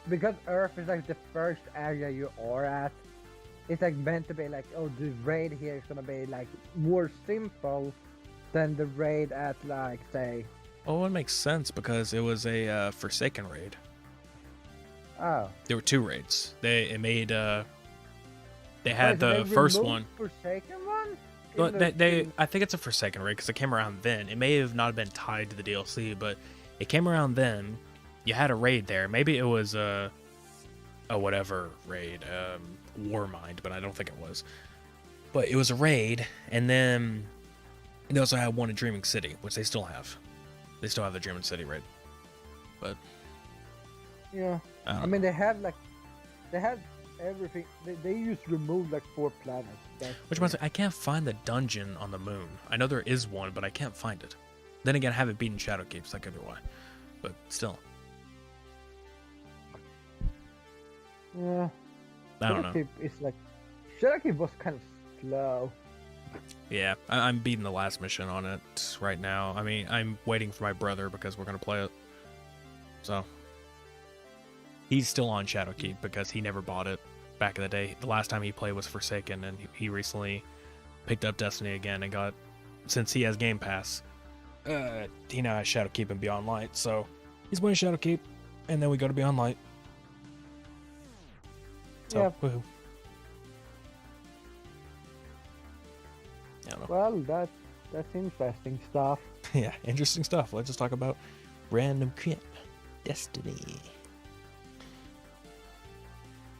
S1: because Earth is, like, the first area you are at, it's, like, meant to be, like, oh, the raid here is going to be, like, more simple than the raid at, like, say...
S2: Oh, it makes sense, because it was a Forsaken raid.
S1: Oh.
S2: There were 2 raids. They had the first one.
S1: Forsaken one?
S2: But I think it's a Forsaken raid because it came around then. It may have not been tied to the DLC, but it came around then. You had a raid there. Maybe it was a whatever raid, Warmind, but I don't think it was. But it was a raid, and then they also had one in Dreaming City, which they still have. They still have the Dreaming City raid. But
S1: yeah, I mean they have everything. They used to remove like 4 planets.
S2: Which means I can't find the dungeon on the moon. I know there is one, but I can't find it. Then again, I haven't beaten Shadowkeep, so that could be why. But still.
S1: Yeah.
S2: I don't know.
S1: Shadowkeep was kind of slow.
S2: Yeah, I'm beating the last mission on it right now. I mean, I'm waiting for my brother because we're going to play it. So. He's still on Shadowkeep because he never bought it. back in the day. The last time he played was Forsaken, and he recently picked up Destiny again and got, since he has Game Pass, he now has Shadowkeep and Beyond Light, so he's playing Shadowkeep, and then we go to Beyond Light. So,
S1: Yeah.
S2: woohoo. I don't know.
S1: Well, that's interesting stuff.
S2: Yeah, interesting stuff. Let's just talk about random crap. Destiny.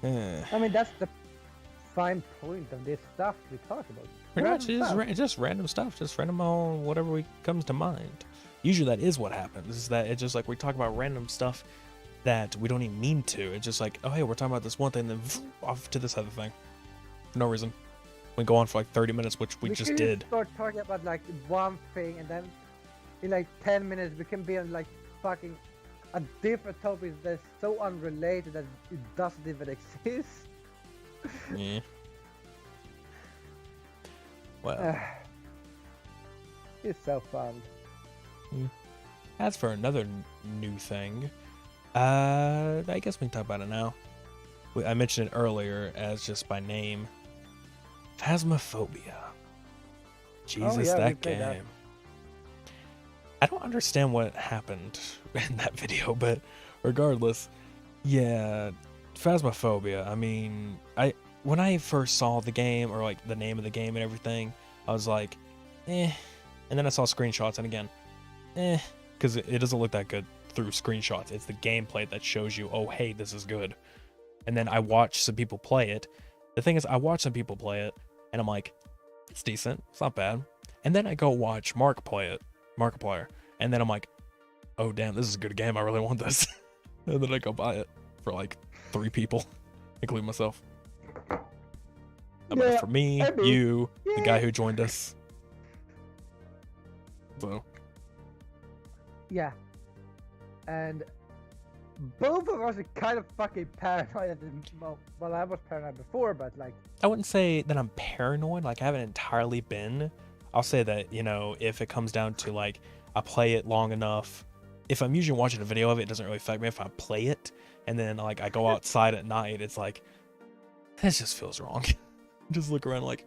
S1: I mean, that's the fine point of this stuff we talk about.
S2: Pretty much,
S1: Random
S2: it's just random stuff, just random on whatever comes to mind. Usually that is what happens, is that it's just like we talk about random stuff that we don't even mean to. It's just like, oh hey, we're talking about this one thing, then off to this other thing. For no reason. We go on for like 30 minutes, which we just did.
S1: Start talking about like one thing, and then in like 10 minutes we can be on like fucking a different topic that's so unrelated that it doesn't even exist.
S2: Yeah. Well.
S1: It's so fun.
S2: As for another new thing, I guess we can talk about it now. I mentioned it earlier as just by name. Phasmophobia. Jesus,
S1: yeah,
S2: that game. I don't understand what happened in that video, but regardless, yeah, Phasmophobia. I mean, when I first saw the game, or like the name of the game and everything, I was like, eh. And then I saw screenshots, and again, eh, because it doesn't look that good through screenshots. It's the gameplay that shows you, oh, hey, this is good. And then I watched some people play it. The thing is, I watched some people play it, and I'm like, it's decent, it's not bad. And then I go watch Mark play it, Markiplier, and then I'm like, oh damn, this is a good game, I really want this. And then I go buy it for like 3 people, including myself. I bought it for me, you, the guy who joined us. So.
S1: Yeah. And both of us are kind of fucking paranoid at the moment. Well, I was paranoid before, but like...
S2: I wouldn't say that I'm paranoid, like I haven't entirely been. I'll say that, you know, if it comes down to like, I play it long enough, if I'm usually watching a video of it, it doesn't really affect me. If I play it, and then like I go outside at night, it's like, this just feels wrong. Just look around like,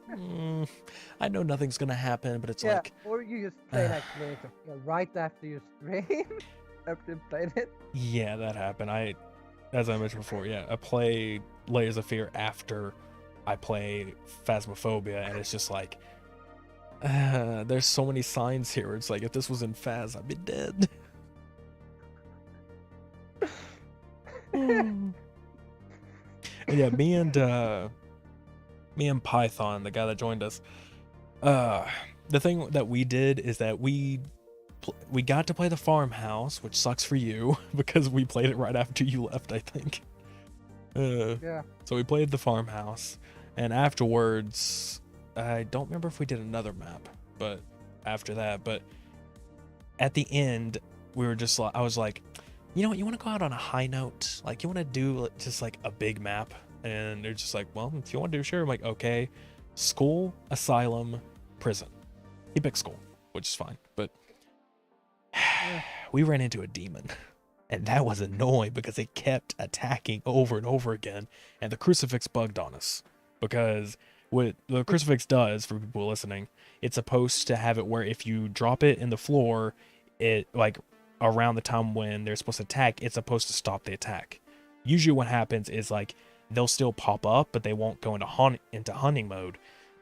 S2: I know nothing's gonna happen, but it's like...
S1: Or you just play like later, right after you stream, after you played it.
S2: Yeah, that happened. As I mentioned before, yeah, I play Layers of Fear after I play Phasmophobia, and it's just like, there's so many signs here. It's like, if this was in Phas, I'd be dead. And yeah, me and Python, the guy that joined us, the thing that we did is that we got to play the farmhouse, which sucks for you because we played it right after you left, I think.
S1: Yeah.
S2: So we played the farmhouse, and afterwards, I don't remember if we did another map, but after that, but at the end, we were just like, I was like, you know what, you want to go out on a high note? Like, you want to do just like a big map? And they're just like, well, if you want to do, sure. I'm like, okay, school, asylum, prison. He picked school, which is fine, but we ran into a demon, and that was annoying because it kept attacking over and over again, and the crucifix bugged on us, because what the crucifix does, for people listening, it's supposed to have it where if you drop it in the floor, it, like, around the time when they're supposed to attack, it's supposed to stop the attack. Usually what happens is, like, they'll still pop up, but they won't go into hunting mode.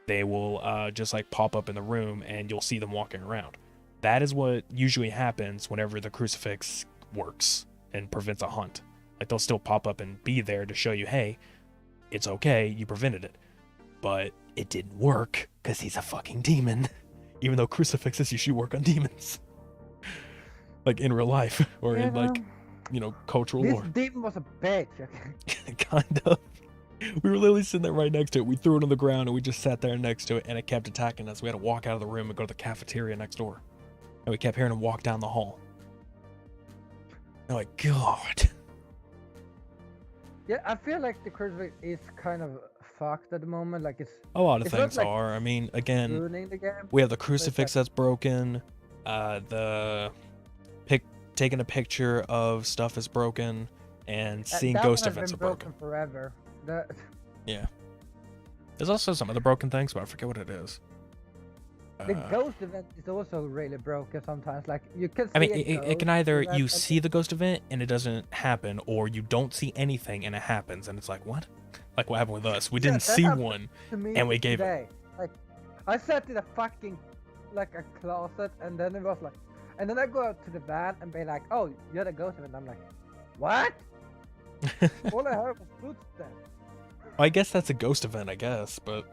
S2: They will just like pop up in the room, and you'll see them walking around. That is what usually happens whenever the crucifix works and prevents a hunt. Like, they'll still pop up and be there to show you, hey, it's okay, you prevented it. But it didn't work because he's a fucking demon. Even though crucifixes usually work on demons. Like in real life, or in like, you know, cultural lore.
S1: This demon was a bitch. Okay?
S2: Kind of. We were literally sitting there right next to it. We threw it on the ground and we just sat there next to it, and it kept attacking us. We had to walk out of the room and go to the cafeteria next door. And we kept hearing him walk down the hall. I'm like, God.
S1: Yeah, I feel like the crucifix is kind of fucked at the moment. Like, it's
S2: a lot of
S1: it's
S2: things
S1: not, like,
S2: are. I mean, again,
S1: ruining the game.
S2: we have the crucifix that's broken. Taking a picture of stuff is broken, and seeing
S1: That
S2: ghost
S1: has
S2: events
S1: been
S2: are broken.
S1: forever.
S2: Yeah. There's also some other broken things, but I forget what it is.
S1: The ghost event is also really broken sometimes. Like you can see
S2: I mean,
S1: a
S2: it can
S1: ghost
S2: either
S1: event
S2: you
S1: and
S2: see the ghost event and it doesn't happen, or you don't see anything and it happens, and it's like, what? Like what happened with us? We didn't
S1: that
S2: see
S1: happened
S2: one,
S1: to me
S2: and we gave it.
S1: today. Like I sat in a fucking like a closet, and then it was like, and then I go out to the van and be like, oh, you're the ghost event. I'm like, what? All I heard was footsteps.
S2: I guess that's a ghost event, I guess, but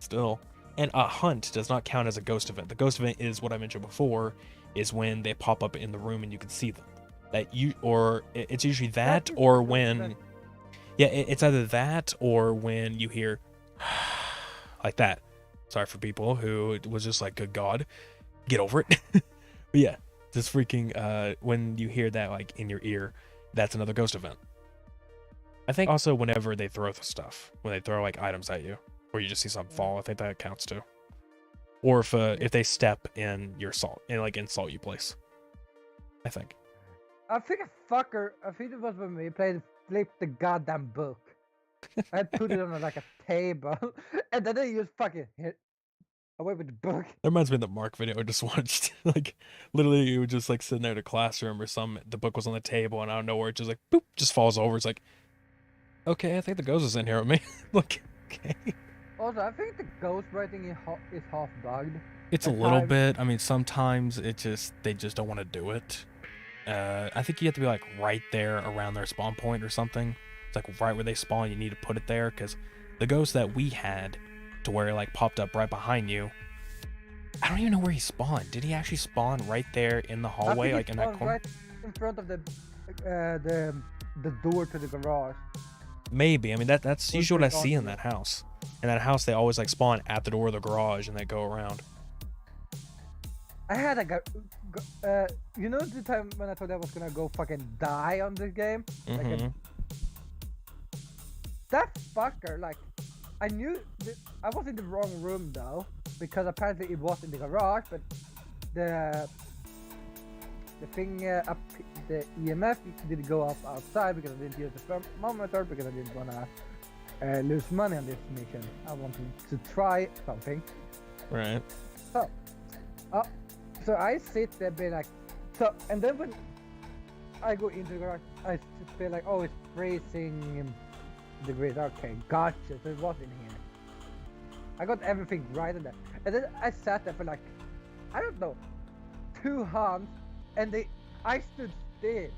S2: still. And a hunt does not count as a ghost event. The ghost event is what I mentioned before, is when they pop up in the room and you can see them. It's usually that, or when, yeah, it's either that or when you hear like that. Sorry for people who it was just like, good God, get over it. But yeah, just freaking when you hear that like in your ear, that's another ghost event. I think also whenever they throw the stuff, when they throw like items at you, or you just see something fall, I think that counts too. Or if they step in your salt, insult you place. I think.
S1: I think I think it was when we flipped the goddamn book. I put it on like a table, and then they just fucking hit away with the book.
S2: That reminds me of the Mark video I just watched. Like, literally, you were just like sitting there in a classroom or something. The book was on the table, and out of nowhere, it just like boop, just falls over. It's like, okay, I think the ghost is in here with me. Look, okay.
S1: Also, I think the ghost writing is half bugged.
S2: It's a little bit. I mean, sometimes they just don't want to do it. I think you have to be like right there around their spawn point or something. It's like right where they spawn, you need to put it there, because the ghost that we had, to where it like popped up right behind you, I don't even know where he spawned. Did he actually spawn right there in the hallway, like in that corner?
S1: Right in front of the door to the garage.
S2: Maybe. I mean, that's usually what I see in that house. In that house, they always like spawn at the door of the garage and they go around.
S1: I had you know the time when I thought I was gonna go fucking die on this game?
S2: Mm-hmm.
S1: That fucker, like, I knew I was in the wrong room though, because apparently it was in the garage, but the thing up, the EMF didn't go up outside because I didn't use the thermometer, because I didn't wanna lose money on this mission. I wanted to try something.
S2: Right.
S1: So I sit there and be like, and then when I go into the garage, I just feel like, oh, it's freezing degrees. Okay, gotcha. So it was in here. I got everything right in there. And then I sat there for like, I don't know, 2 hunts, and I stood still,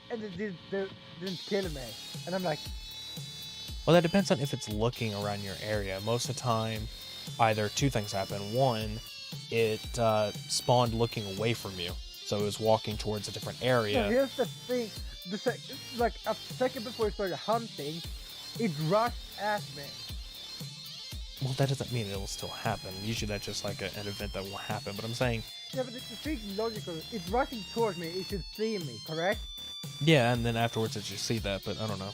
S1: and they didn't kill me. And I'm like,
S2: well, that depends on if it's looking around your area. Most of the time, either 2 things happen. One, it spawned looking away from you, so it was walking towards a different area.
S1: So here's the thing: like a second before it started hunting, it rushed at me.
S2: Well, that doesn't mean it'll still happen. Usually, that's just like an event that will happen. But I'm saying,
S1: yeah, but it's the thing logical. It's rushing towards me. It should see me, correct?
S2: Yeah, and then afterwards it should see that, but I don't know.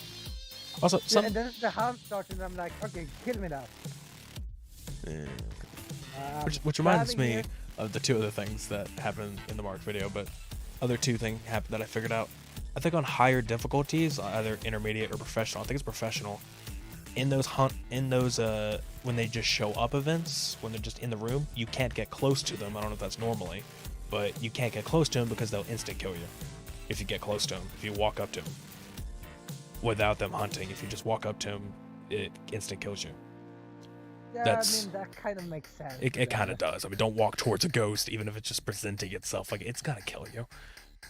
S2: Also,
S1: and then the hunt starts, and I'm like, okay, kill me now.
S2: Which reminds me of the 2 other things that happened in the Mark video, but other 2 things happened that I figured out. I think on higher difficulties, either intermediate or professional, I think it's professional, in those when they just show up events, when they're just in the room, you can't get close to them. I don't know if that's normally, but you can't get close to them because they'll instant kill you if you get close to them, if you walk up to them. Without them hunting, if you just walk up to them, it instant kills you.
S1: Yeah, I mean, that kind of makes sense.
S2: It kind of does. I mean, don't walk towards a ghost, even if it's just presenting itself. Like, it's gonna kill you.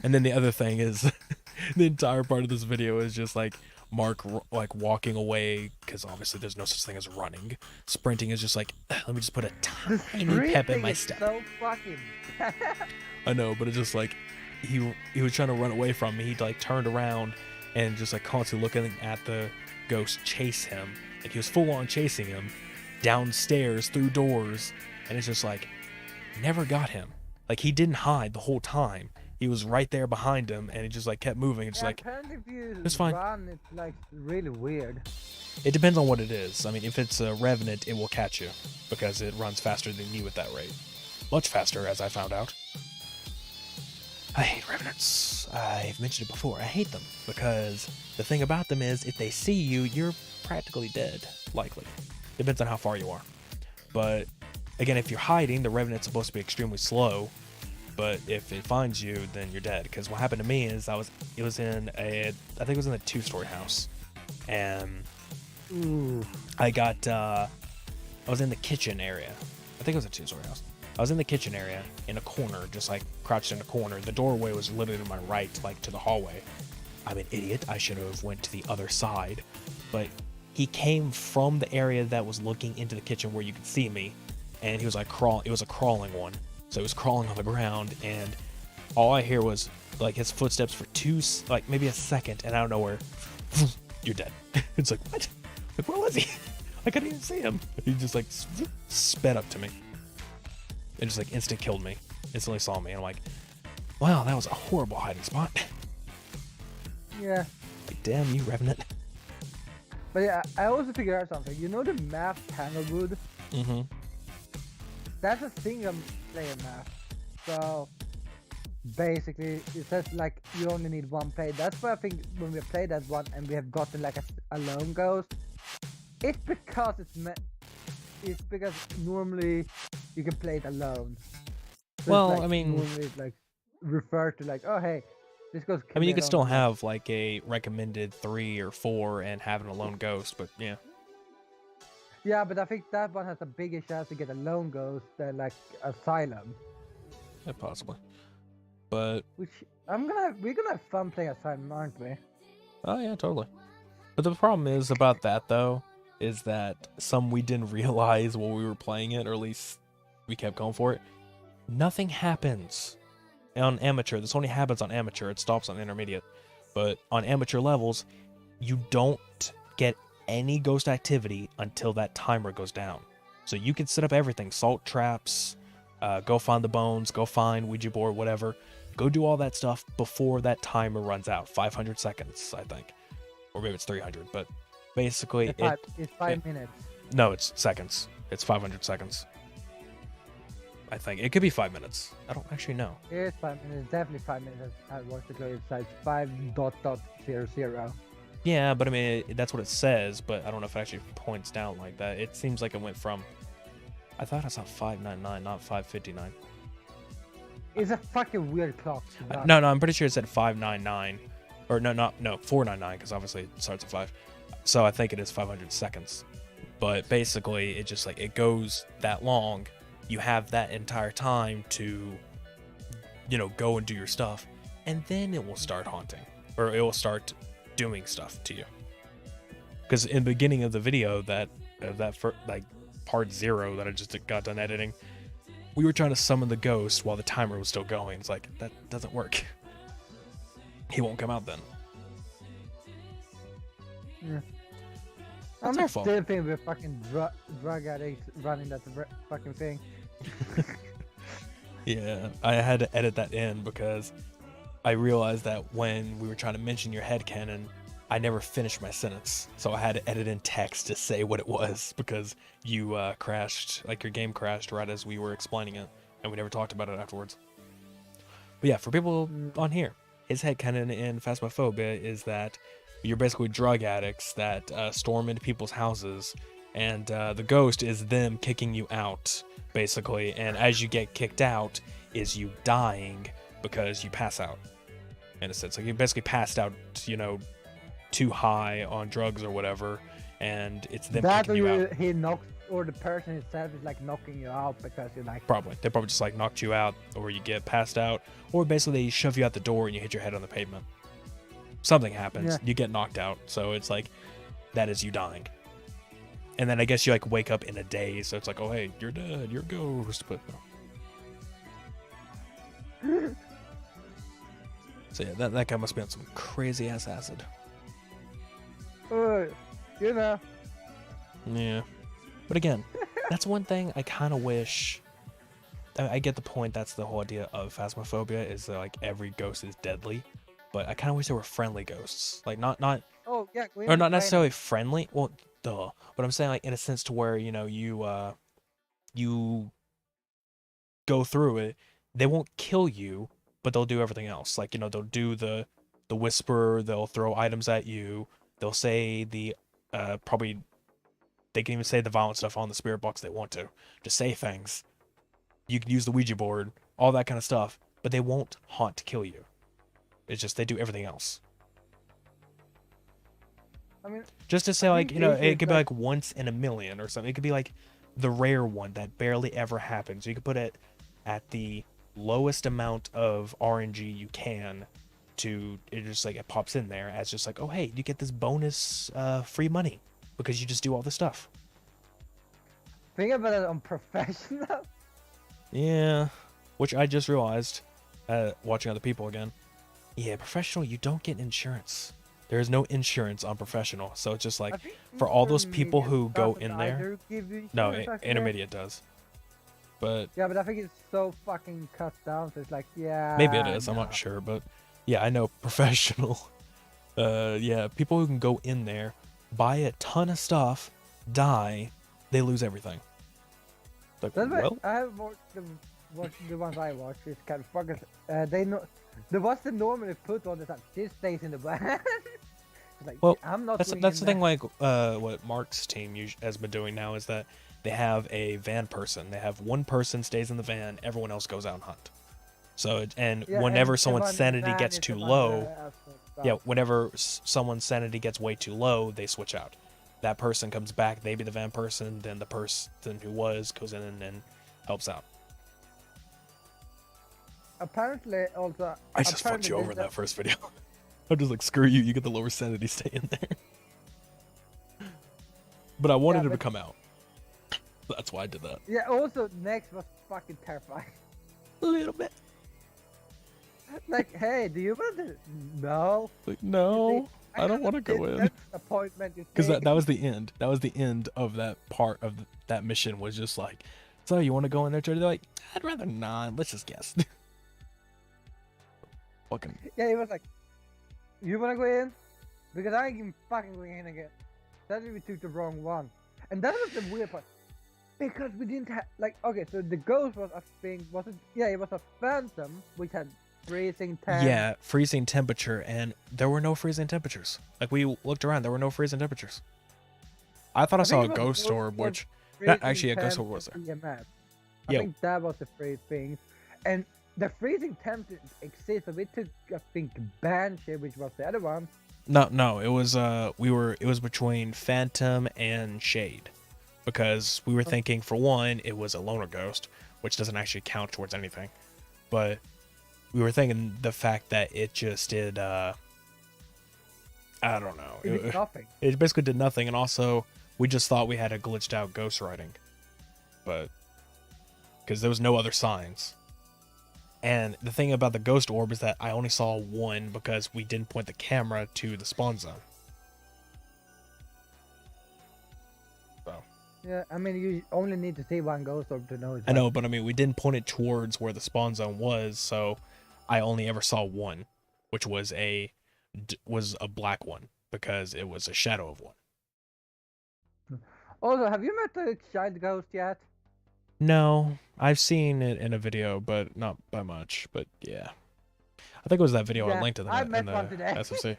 S2: And then the other thing is, the entire part of this video is just like Mark like walking away, because obviously there's no such thing as running. Sprinting is just like, let me just put a tiny pep in my step.
S1: So fucking
S2: I know, but it's just like he was trying to run away from me. He like turned around and just like constantly looking at the ghost chase him. Like he was full on chasing him downstairs through doors, and it's just like never got him. Like he didn't hide the whole time. He was right there behind him, and it just like kept moving. It's like, it's fine.
S1: It's like really weird.
S2: It depends on what it is. I mean, if it's a revenant, it will catch you because it runs faster than you at that rate. Much faster, as I found out. I hate revenants. I've mentioned it before. I hate them because the thing about them is if they see you, you're practically dead. Likely. Depends on how far you are. But again, if you're hiding, the revenant's supposed to be extremely slow. But if it finds you, then you're dead. Because what happened to me is I think it was in a 2-story house, and I was in the kitchen area. I think it was a 2-story house. I was in the kitchen area in a corner, just like crouched in a corner. The doorway was literally to my right, like to the hallway. I'm an idiot. I should have went to the other side, but he came from the area that was looking into the kitchen where you could see me, and he was like it was a crawling one. So he was crawling on the ground, and all I hear was like his footsteps for maybe a second, and out of nowhere, you're dead. It's like, what? Like, where was he? I couldn't even see him. He just like sped up to me. It just like instant killed me. Instantly saw me, and I'm like, wow, that was a horrible hiding spot.
S1: Yeah.
S2: Like, damn you, Revenant.
S1: But yeah, I also figured out something. You know the map Tanglewood?
S2: Mm-hmm.
S1: That's a single player map. So basically it says like you only need one play. That's why I think when we played that one and we have gotten like a lone ghost, it's because it's because normally you can play it alone. So
S2: Well,
S1: like,
S2: I mean,
S1: normally it's like referred to like, oh hey, this goes.
S2: I mean, you could still have like a recommended 3 or 4 and having a lone ghost, but yeah.
S1: Yeah, but I think that one has a bigger chance to get a lone ghost than like Asylum.
S2: Yeah, possibly. But
S1: Which we're gonna have fun playing Asylum, aren't we?
S2: oh yeah, totally. But the problem is about that though, is that we didn't realize while we were playing it, or at least we kept going for it. Nothing happens on amateur. This only happens on amateur. It stops on intermediate. But on amateur levels, you don't get any ghost activity until that timer goes down. So you can set up everything, salt traps, go find the bones, go find Ouija board, whatever. Go do all that stuff before that timer runs out. 500 seconds, I think. Or maybe it's 300, but basically
S1: it's 5 minutes.
S2: No, it's seconds. It's 500 seconds. I think it could be 5 minutes. I don't actually know.
S1: It is 5 minutes. Definitely 5 minutes. I watched the clear site. 5.00.
S2: Yeah, but I mean, that's what it says, but I don't know if it actually points down like that. It seems like it went from, I thought I saw 599, not 559.
S1: It's a fucking weird clock.
S2: No, I'm pretty sure it said 599. Or no, 499, because obviously it starts at 5. So I think it is 500 seconds. But basically, it just like, it goes that long. You have that entire time to, go and do your stuff. And then it will start haunting. Or it will start doing stuff to you. Because in the beginning of the video, part 0 that I just got done editing, we were trying to summon the ghost while the timer was still going. It's like, that doesn't work. He won't come out then.
S1: Yeah.
S2: That's
S1: I'm
S2: our fault.
S1: still thinking we're fucking drug addicts running that fucking thing.
S2: Yeah, I had to edit that in because I realized that when we were trying to mention your headcanon, I never finished my sentence. So I had to edit in text to say what it was because you crashed, like your game crashed right as we were explaining it, and we never talked about it afterwards. But yeah, for people on here, his headcanon in Phasmophobia is that you're basically drug addicts that storm into people's houses, and the ghost is them kicking you out, basically. And as you get kicked out, is you dying because you pass out. In a sense, like you basically passed out, too high on drugs or whatever, and it's them kicking you out.
S1: He knocks, or the person itself is like knocking you out because you're like.
S2: They probably just like knocked you out, or you get passed out, or basically they shove you out the door and you hit your head on the pavement. Something happens, you get knocked out, so it's like that is you dying. And then I guess you like wake up in a daze, so it's like, oh hey, you're dead, you're a ghost, but no. So yeah, that guy must be on some crazy ass acid.
S1: Yeah.
S2: But again, that's one thing I kind of wish. I get the point. That's the whole idea of Phasmophobia, is that like every ghost is deadly. But I kind of wish there were friendly ghosts, like not.
S1: Oh yeah.
S2: Or not necessarily friendly. Well, duh. But I'm saying like in a sense to where you go through it, they won't kill you, but they'll do everything else. Like, you know, they'll do the whisper, they'll throw items at you, they'll say the probably they can even say the violent stuff on the spirit box they want to say things. You can use the Ouija board, all that kind of stuff, but they won't haunt to kill you. It's just they do everything else.
S1: I mean,
S2: just to say, like, you know, it could be like once in a million or something. It could be like the rare one that barely ever happens. You could put it at the lowest amount of RNG you can to, it just like, it pops in there as just like, oh, hey, you get this bonus free money because you just do all this stuff.
S1: Think about it on professional.
S2: Yeah, which I just realized watching other people again. Yeah, professional, you don't get insurance. There is no insurance on professional, so it's just like for all those people who go in there. No, intermediate does. But
S1: yeah, but I think it's so fucking cut down. So it's like, yeah.
S2: Maybe it is. I'm not sure, but yeah, I know professional. Yeah, people who can go in there, buy a ton of stuff, die, they lose everything. Like, well,
S1: I have watched the ones I watched. It's kind of fuckers. They know. What's the normally put on the side? This stays in the van. Like,
S2: well,
S1: I'm not
S2: that's the thing. Like, what Mark's team has been doing now is that they have a van person. They have one person stays in the van. Everyone else goes out and hunt. So, and whenever someone's sanity gets too low, whenever someone's sanity gets way too low, they switch out. That person comes back. They be the van person. Then the person who goes in and helps out.
S1: Apparently, also.
S2: I just fucked you over in that first video. I'm just like, screw you. You get the lower sanity. Stay in there. But I wanted him to come out. That's why I did that.
S1: Yeah. Also, next was fucking terrifying.
S2: A little bit.
S1: Like, hey, do you want to? No.
S2: Like, no. I don't want to go in.
S1: Appointment.
S2: Because that was the end. That was the end of that part of that mission. Was just like, so you want to go in there? They're like, I'd rather not. Let's just guess. Fucking.
S1: Yeah, he was like, you want to go in? Because I ain't even fucking going in again. That we took the wrong one, and that was the weird part. Because we didn't have okay. So the ghost was a thing. Was it? Yeah, it was a phantom which had freezing temp.
S2: Yeah, freezing temperature, and there were no freezing temperatures. Like, we looked around, there were no freezing temperatures. I thought I saw a ghost orb, which actually a ghost orb was there.
S1: I think that was the freezing, and the freezing temp exists. So we took, I think, Banshee, which was the other one.
S2: No, it was it was between Phantom and Shade, because we were thinking, for one, it was a loner ghost, which doesn't actually count towards anything, but we were thinking the fact that it just did, I don't know.
S1: It did nothing.
S2: It basically did nothing, and also, we just thought we had a glitched out ghost writing. But, because there was no other signs. And the thing about the ghost orb is that I only saw one because we didn't point the camera to the spawn zone. So.
S1: Yeah, I mean, you only need to see one ghost orb to know.
S2: I know, but I mean, we didn't point it towards where the spawn zone was, so I only ever saw one, which was a black one, because it was a shadow of one.
S1: Also, have you met the giant ghost yet?
S2: No, I've seen it in a video, but not by much. But yeah, I think it was that video I linked in the SFC.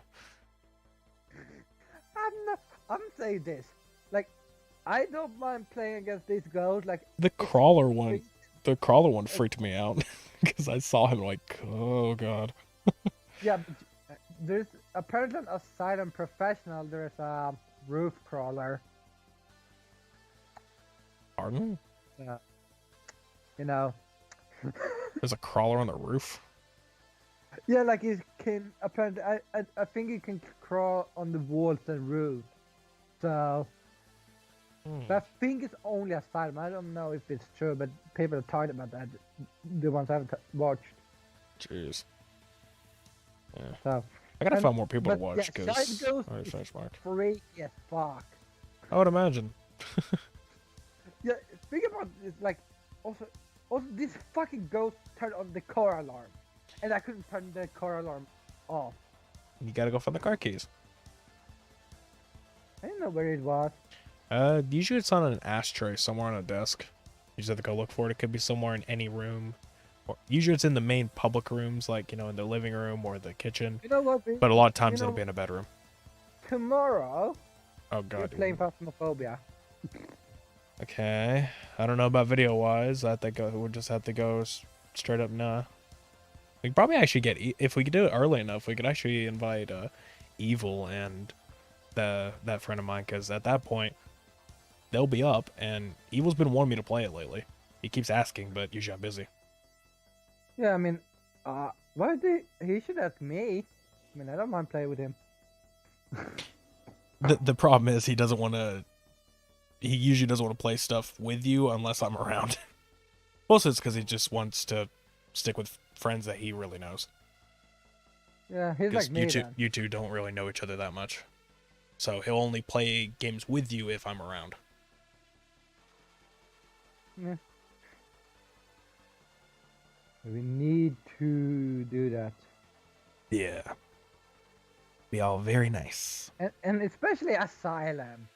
S1: I'm saying this, like, I don't mind playing against these ghosts. Like,
S2: the crawler one, freaked me out because I saw him like, oh god.
S1: Yeah, there's apparently aside on professional, there's a roof crawler.
S2: Pardon?
S1: You know.
S2: There's a crawler on the roof?
S1: Yeah, like it can apparently. I think it can crawl on the walls and roof. So. But I think it's only a side. I don't know if it's true, but people are talking about that. The ones I haven't watched.
S2: Jeez. Yeah.
S1: So.
S2: I gotta find more people to watch
S1: because.
S2: Yeah,
S1: freaky as fuck.
S2: I would imagine.
S1: Yeah, think about it, like, also this fucking ghost turned on the car alarm, and I couldn't turn the car alarm off.
S2: You gotta go find the car keys.
S1: I didn't know where it was.
S2: Usually it's on an ashtray somewhere on a desk. You just have to go look for it. It could be somewhere in any room. Or usually it's in the main public rooms, like, in the living room or the kitchen.
S1: You know what?
S2: But a lot of times it'll be in a bedroom.
S1: Tomorrow,
S2: Oh,
S1: we're
S2: God.
S1: playing Phasmophobia.
S2: Okay. I don't know about video-wise. I think we'll just have to go straight up nah. We could probably actually get... If we could do it early enough, we could actually invite Evil and that friend of mine, because at that point, they'll be up, and Evil's been wanting me to play it lately. He keeps asking, but usually I'm busy.
S1: Yeah, I mean, why did he should ask me? I mean, I don't mind playing with him.
S2: The problem is he doesn't want to... He usually doesn't want to play stuff with you unless I'm around. Mostly it's because he just wants to stick with friends that he really knows.
S1: Yeah, he's like me then.
S2: You two don't really know each other that much. So he'll only play games with you if I'm around.
S1: Yeah. We need to do that.
S2: Yeah. Be all very nice.
S1: And especially Asylum.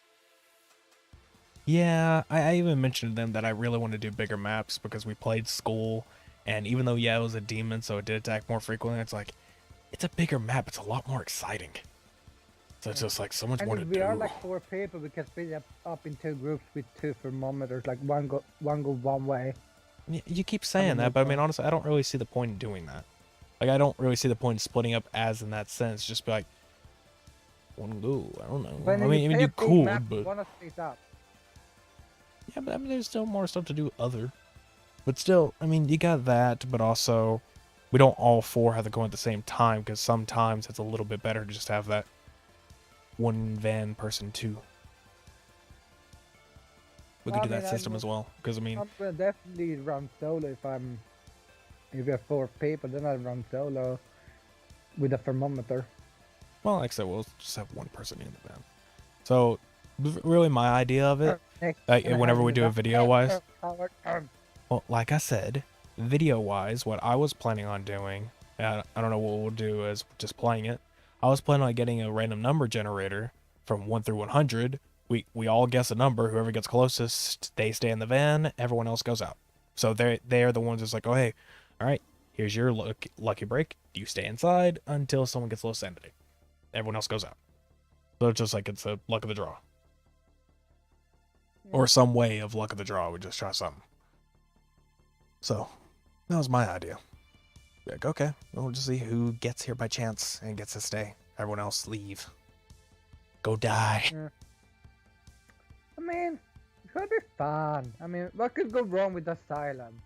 S2: Yeah, I even mentioned to them that I really want to do bigger maps because we played School, and even though, yeah, it was a demon, so it did attack more frequently, it's like, it's a bigger map, it's a lot more exciting. So it's just like so much more to do.
S1: We are like 4 people, we can split up in 2 groups with 2 thermometers, like one go one way.
S2: You keep saying that, but I mean, honestly, I don't really see the point in doing that. Like, I don't really see the point in splitting up as in that sense. Just be like, one go. I don't know. I mean, you could, but
S1: Wanna split up.
S2: Yeah, but I mean, there's still more stuff to do other. But still, I mean, you got that, but also, we don't all 4 have to go at the same time because sometimes it's a little bit better to just have that one van person too. We could do that system as well, because I mean,
S1: I'm gonna definitely run solo if we have 4 people, then I'll run solo with a thermometer.
S2: Well, like I said, we'll just have one person in the van. So, really my idea of it, whenever we do a video-wise, well, like I said, video-wise, what I was planning on doing, I don't know what we'll do as just playing it, I was planning on getting a random number generator from 1 through 100. We all guess a number. Whoever gets closest, they stay in the van. Everyone else goes out. So they're the ones that's like, oh, hey, all right, here's your lucky break. You stay inside until someone gets low sanity. Everyone else goes out. So it's just like it's a luck of the draw. Yeah. Or some way of luck of the draw. We just try something. So that was my idea. Like, okay, we'll just see who gets here by chance and gets to stay. Everyone else leave. Go die.
S1: Yeah. I mean, it's gonna be fun. I mean, what could go wrong with Asylum?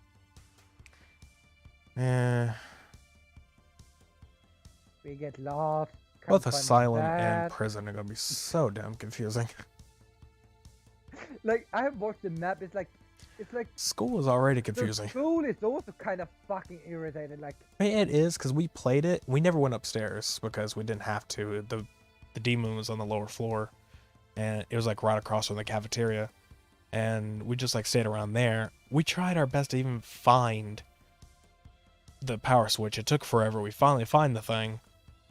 S2: Yeah.
S1: We get lost.
S2: Both Asylum and Prison are gonna be so damn confusing.
S1: Like, I have watched the map. It's like
S2: School is already confusing.
S1: School is also kind of fucking irritating. Like,
S2: I mean, it is because we played it. We never went upstairs because we didn't have to. The demon was on the lower floor, and it was like right across from the cafeteria, and we just like stayed around there. We tried our best to even find the power switch. It took forever. We finally find the thing.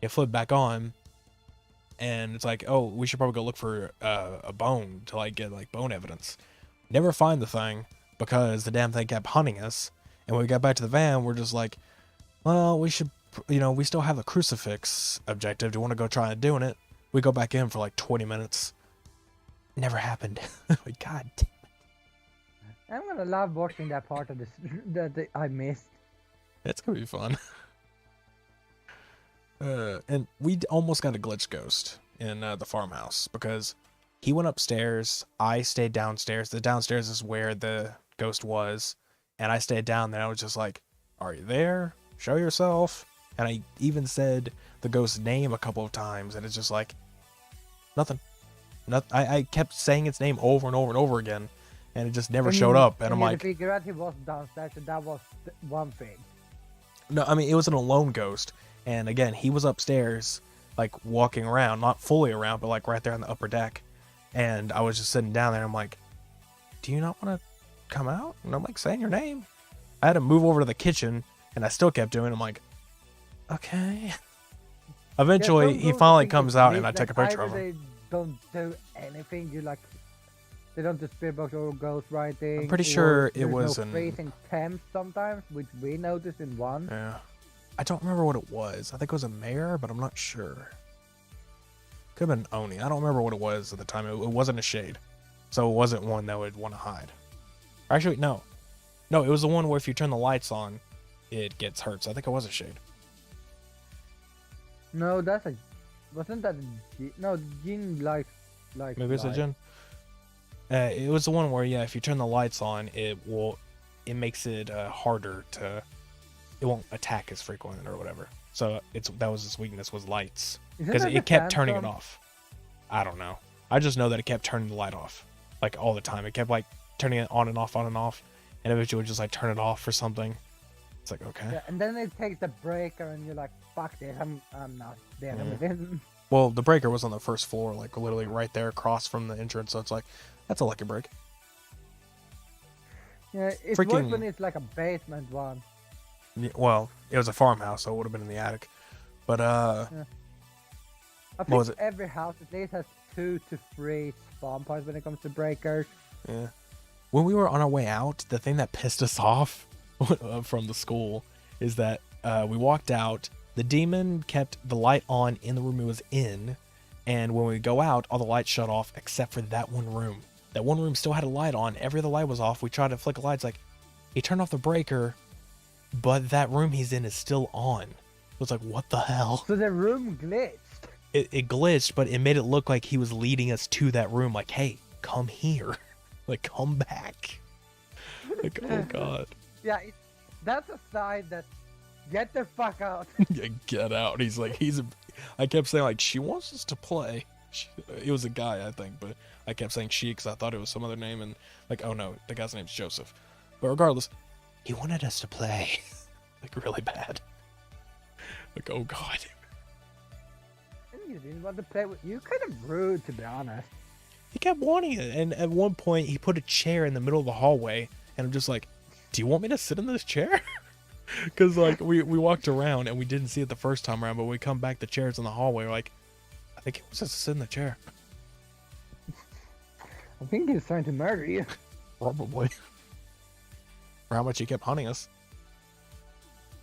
S2: It flipped back on, and it's like, oh, we should probably go look for a bone to like get like bone evidence. Never find the thing because the damn thing kept hunting us. And when we got back to the van, we're just like, well, we should, we still have the crucifix objective. Do you want to go try and doing it? We go back in for like 20 minutes. Never happened. God damn it.
S1: I'm gonna love watching that part of this that I missed.
S2: It's gonna be fun. And we almost got a glitch ghost in the farmhouse because he went upstairs. I stayed downstairs. The downstairs is where the ghost was. And I stayed down there. I was just like, are you there? Show yourself. And I even said the ghost's name a couple of times. And it's just like, nothing. I kept saying its name over and over and over again. And it just never showed up. And I'm like,
S1: figure out he was downstairs. And that was one thing.
S2: No, I mean, it was an alone ghost. And again, he was upstairs, like walking around. Not fully around, but like right there on the upper deck. And I was just sitting down there, and I'm like, do you not want to come out? And I'm like saying your name. I had to move over to the kitchen, and I still kept doing it. I'm like, okay. Eventually, he finally comes out, and I take a picture of him.
S1: They don't do anything. You like, They don't do spirit box or ghost writing.
S2: I'm pretty sure it
S1: there's
S2: was
S1: no
S2: an...
S1: freezing temps sometimes, which we noticed in one.
S2: Yeah. I don't remember what it was. I think it was a mayor, but I'm not sure. Could have been Oni. I don't remember what it was at the time. It wasn't a shade. So it wasn't one that would want to hide. Actually, no. No, it was the one where if you turn the lights on, it gets hurt. So I think it was a shade.
S1: No, that's a... Wasn't that a... No, Jin like
S2: Maybe it's a Jin. It was the one where, yeah, if you turn the lights on, it makes it harder to... It won't attack as frequent or whatever. So that was its weakness, was lights. Because it kept turning it off. I don't know. I just know that it kept turning the light off. Like, all the time. It kept, like, turning it on and off, on and off. And eventually it would just, like, turn it off or something. It's like, okay.
S1: Yeah, and then it takes the breaker and you're like, fuck this, I'm not dealing with it.
S2: Well, the breaker was on the first floor, like, literally right there across from the entrance. So it's like, that's a lucky break.
S1: Yeah, it's worse when it's like a basement one.
S2: Yeah, well, it was a farmhouse, so it would have been in the attic. But,
S1: yeah. I
S2: what was
S1: think
S2: it?
S1: every house at least has 2 to 3 spawn points when it comes to breakers.
S2: Yeah. When we were on our way out, the thing that pissed us off from the school is that we walked out, the demon kept the light on in the room it was in, and when we go out, all the lights shut off except for that one room. That one room still had a light on. Every other light was off. We tried to flick a light. It's like, he turned off the breaker, but that room he's in is still on. It was like, what the hell?
S1: So the room glitched.
S2: It glitched, but it made it look like he was leading us to that room. Like, hey, come here. Like, come back. Like, oh god.
S1: Yeah, that's a sign that get the fuck out.
S2: Yeah, get out. He's like, I kept saying, like, she wants us to play. It was a guy, I think, but I kept saying she because I thought it was some other name, and like, oh no, the guy's name's Joseph. But regardless, he wanted us to play. Like, really bad. Like, oh god.
S1: And you didn't want to play with you. Kind of rude, to be honest.
S2: He kept wanting it, and at one point, he put a chair in the middle of the hallway, and I'm just like, do you want me to sit in this chair? Because, like, we walked around, and we didn't see it the first time around, but we come back, the chair's in the hallway, we're like, I think he wants us to sit in the chair.
S1: I think he's trying to murder you.
S2: Probably. For how much he kept hunting us.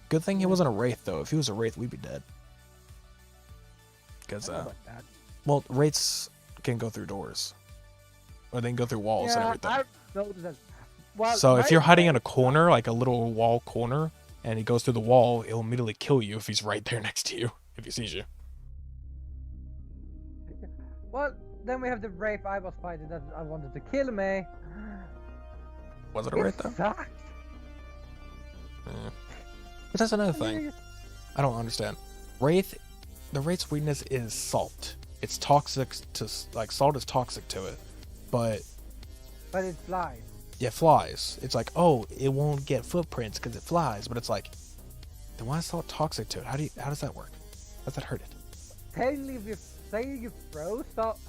S2: Good thing he wasn't a wraith, though. If he was a wraith, we'd be dead. Because, well, wraiths can go through doors. Or they can go through walls and everything.
S1: I noticed that. Well,
S2: so if you're hiding in a corner, like a little wall corner, and he goes through the wall, he'll immediately kill you if he's right there next to you, if he sees you.
S1: Well, then we have the wraith I was fighting that I wanted to kill me.
S2: Was it a wraith, though?
S1: Sucks.
S2: Yeah. But that's another thing. I don't understand. Wraith, the wraith's weakness is salt. It's toxic to, like, salt is toxic to it. But
S1: it flies.
S2: Yeah, flies. It's like, oh, it won't get footprints because it flies. But it's like, then why is salt toxic to it? How does that work? How does that hurt it?
S1: Technically, if you say you throw salt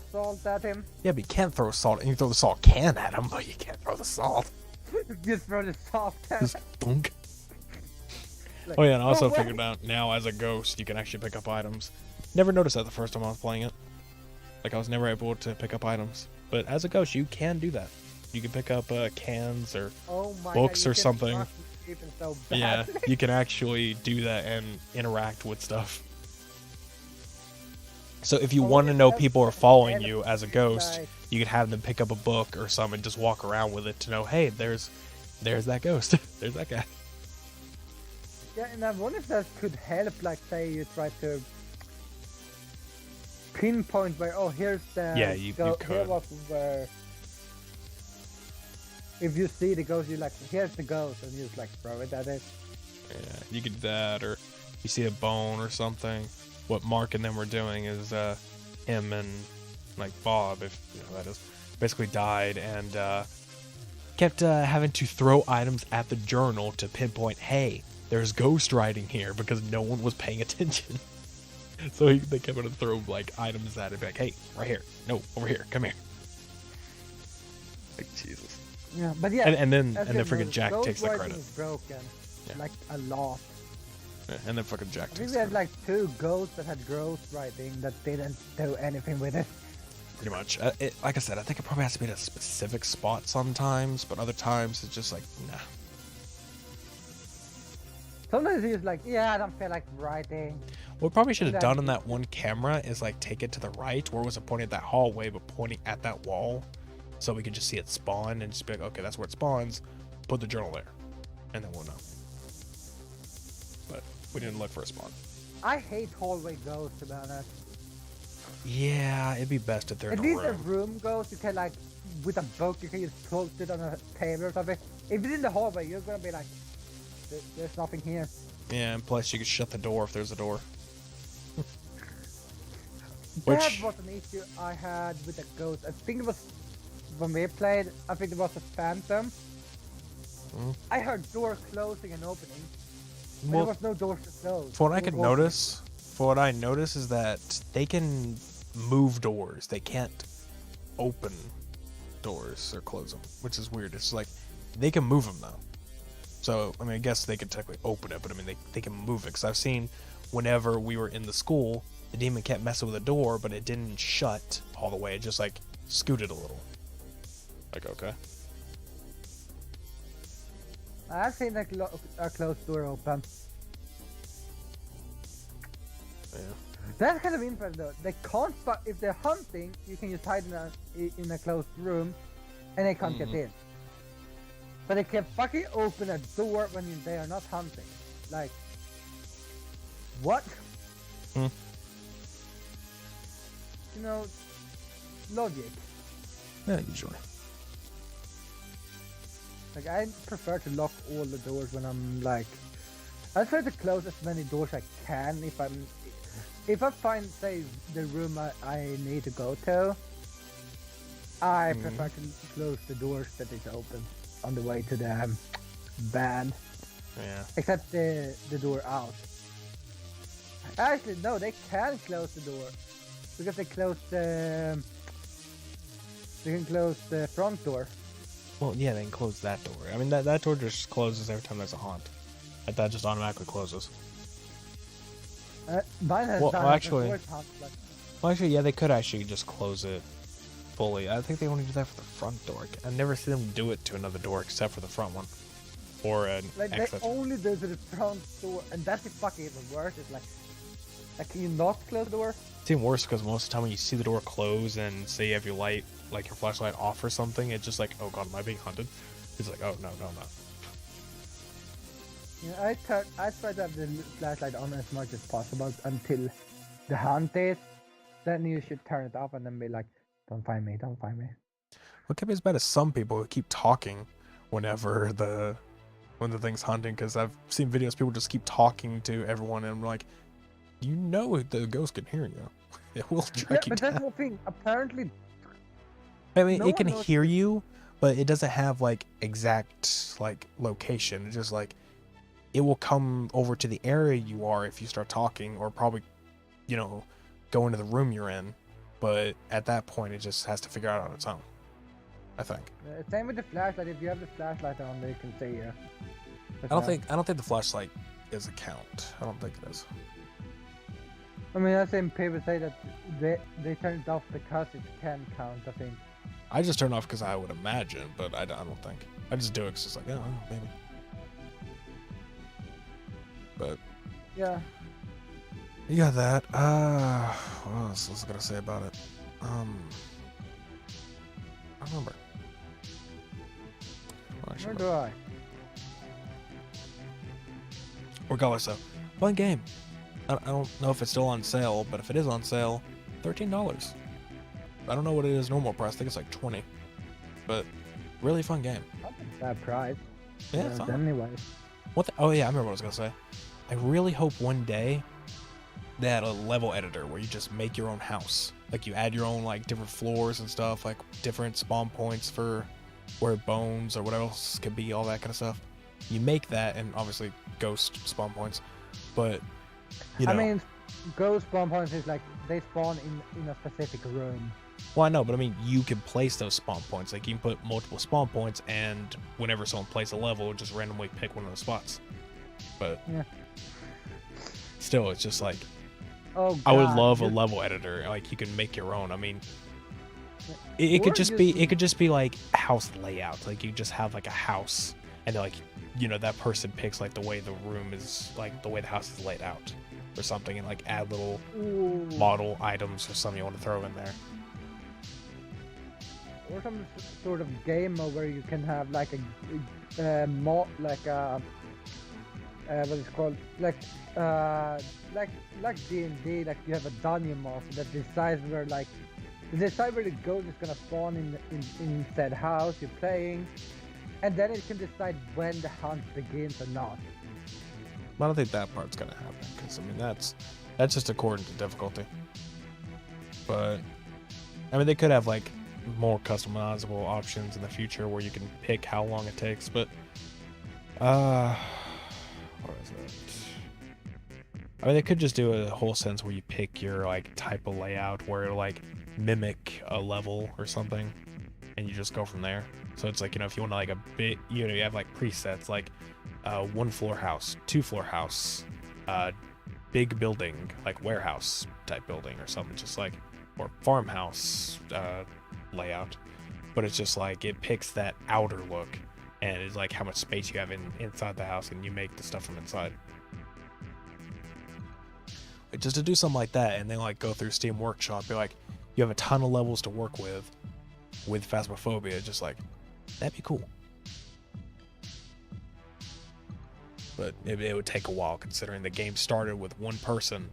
S1: at him.
S2: Yeah, but you can't throw salt. And you throw the salt can at him, but you can't throw the salt.
S1: Just throw the salt at him.
S2: Just boonk.
S1: Like,
S2: Oh yeah, and I also figured out now as a ghost, you can actually pick up items. Never noticed that the first time I was playing it. Like, I was never able to pick up items. But as a ghost, you can do that. You can pick up cans or books or something.
S1: So
S2: yeah, you can actually do that and interact with stuff. So if you want to know people are following you as a ghost, you could have them pick up a book or something and just walk around with it to know, hey, there's that ghost. There's that guy.
S1: Yeah, and I wonder if that could help, like, say you try to pinpoint where, oh, here's the...
S2: Yeah, you could.
S1: Here was where... If you see the ghost, you're like, here's the ghost, and you just, like, throw it at it.
S2: Yeah, you could do that, or you see a bone or something. What Mark and them were doing is him and, like, Bob, if you know that is, basically died and kept having to throw items at the journal to pinpoint, hey, there's ghost writing here, because no one was paying attention. So they kept on throw, like, items at it, like, hey, right here, no, over here, come here. Like, Jesus.
S1: Yeah, but yeah,
S2: and then freaking Jack takes the credit.
S1: Is broken, like, a lot.
S2: Yeah, and then fucking Jack
S1: I
S2: takes
S1: think
S2: the
S1: we had
S2: credit.
S1: like 2 ghosts that had ghost writing that didn't do anything with it.
S2: pretty much. Like I said, I think it probably has to be at a specific spot sometimes, but other times it's just like, nah.
S1: Sometimes he's like, yeah, I don't feel like writing.
S2: What we probably should have done on that one camera is like take it to the right, where it wasn't pointing at that hallway, but pointing at that wall, so we could just see it spawn and just be like, okay, that's where it spawns. Put the journal there, and then we'll know. But we didn't look for a spawn.
S1: I hate hallway ghosts, to be honest.
S2: Yeah, it'd be best if they're in a room.
S1: At least a room ghost, you can like, with a book, you can just close it on a table or something. If it's in the hallway, you're gonna be like, there's nothing here.
S2: Yeah, and plus you can shut the door if there's a door.
S1: That was an issue I had with the ghost. I think it was when we played. I think it was a phantom. I heard door closing and opening. But there was no doors to close.
S2: For what I notice is that they can move doors. They can't open doors or close them, which is weird. It's like they can move them though. So I mean, I guess they could technically open it, but I mean they can move it. Because I've seen whenever we were in the school, the demon kept messing with the door, but it didn't shut all the way. It just like scooted a little. Like, okay.
S1: I've seen a closed door open.
S2: Yeah.
S1: That's kind of interesting though. They can't, if they're hunting, you can just hide in a closed room, and they can't get in. But they can fucking open a door when they are not hunting. Like, what? You know, logic.
S2: Yeah, usually.
S1: Like, I prefer to lock all the doors when I'm like, I try to close as many doors I can if I find, say, the room I need to go to, I prefer to close the doors that is open on the way to the band.
S2: Yeah.
S1: Except the door out. Actually, no, they can close the door because they can close the front door.
S2: Well, yeah, they can close that door. I mean, that door just closes every time there's a haunt. Like, that just automatically closes.
S1: Mine has
S2: actually, yeah, they could actually just close it fully. I think they only do that for the front door. I've never seen them do it to another door except for the front one. Or an exit.
S1: They only do it to the front door, and that's the fucking even worse. It's like, can you not close the door?
S2: It's even worse because most of the time when you see the door close and say you have your light, like your flashlight off or something, it's just like, oh god, am I being hunted? It's like, oh no, no, no.
S1: Yeah, I try to have the flashlight on as much as possible until the hunt is. Then you should turn it off and then be like, don't find me, don't find me.
S2: What can be as bad as some people who keep talking when the thing's hunting, because I've seen videos people just keep talking to everyone and I'm like, you know the ghost can hear you. It will track you down. But
S1: that's the thing, apparently.
S2: I mean, it can hear you, but it doesn't have like exact like location. It's just like it will come over to the area you are if you start talking, or probably, you know, go into the room you're in. But at that point, it just has to figure out on its own, I think.
S1: Same with the flashlight. If you have the flashlight on, they can see you.
S2: I don't think the flashlight is a count. I don't think it is.
S1: I mean, I've seen people say that they turn it off because it can count, I think.
S2: I just turn it off because I would imagine, but I don't think. I just do it because it's like, oh, maybe. But
S1: yeah.
S2: You got that. What else was I gonna say about it? I don't remember.
S1: Nor do I.
S2: Regardless though, fun game. I don't know if it's still on sale, but if it is on sale, $13. I don't know what it is normal price. I think it's like $20. But really fun game.
S1: That price.
S2: Yeah, it's fun.
S1: Anyway.
S2: Oh yeah, I remember what I was gonna say. I really hope one day they had a level editor where you just make your own house. Like you add your own like different floors and stuff, like different spawn points for where bones or whatever else could be, all that kind of stuff. You make that, and obviously ghost spawn points, but you know.
S1: I mean, ghost spawn points is like they spawn in a specific room.
S2: Well, I know, but I mean, you can place those spawn points. Like you can put multiple spawn points, and whenever someone plays a level, just randomly pick one of those spots. But
S1: yeah.
S2: Still, it's just like,
S1: oh, God.
S2: I would love a level editor. Like you can make your own. I mean, It could
S1: Or
S2: just be
S1: just-
S2: it could just be like house layout. Like you just have like a house, and like that person picks like the way the room is, like the way the house is laid out, or something, and like add little
S1: Ooh.
S2: model items or something you want to throw in there.
S1: Or some sort of game mode where you can have like a what is it called, like D&D, like you have a dungeon master that decides where the ghost is gonna spawn in said house you're playing, and then it can decide when the hunt begins or not.
S2: I don't think that part's gonna happen, because I mean that's just according to difficulty. But I mean they could have like more customizable options in the future where you can pick how long it takes. But what is it? I mean they could just do a whole sense where you pick your like type of layout where it'll like mimic a level or something, and you just go from there. So it's like, if you want like a bit, you have like presets like 1 floor house, 2 floor house, big building, like warehouse type building or something, just like, or farmhouse layout. But it's just like it picks that outer look, and it's like how much space you have inside the house, and you make the stuff from inside. Just to do something like that, and then like go through Steam Workshop, be like, you have a ton of levels to work with Phasmophobia, just like, that'd be cool. But it would take a while, considering the game started with 1 person,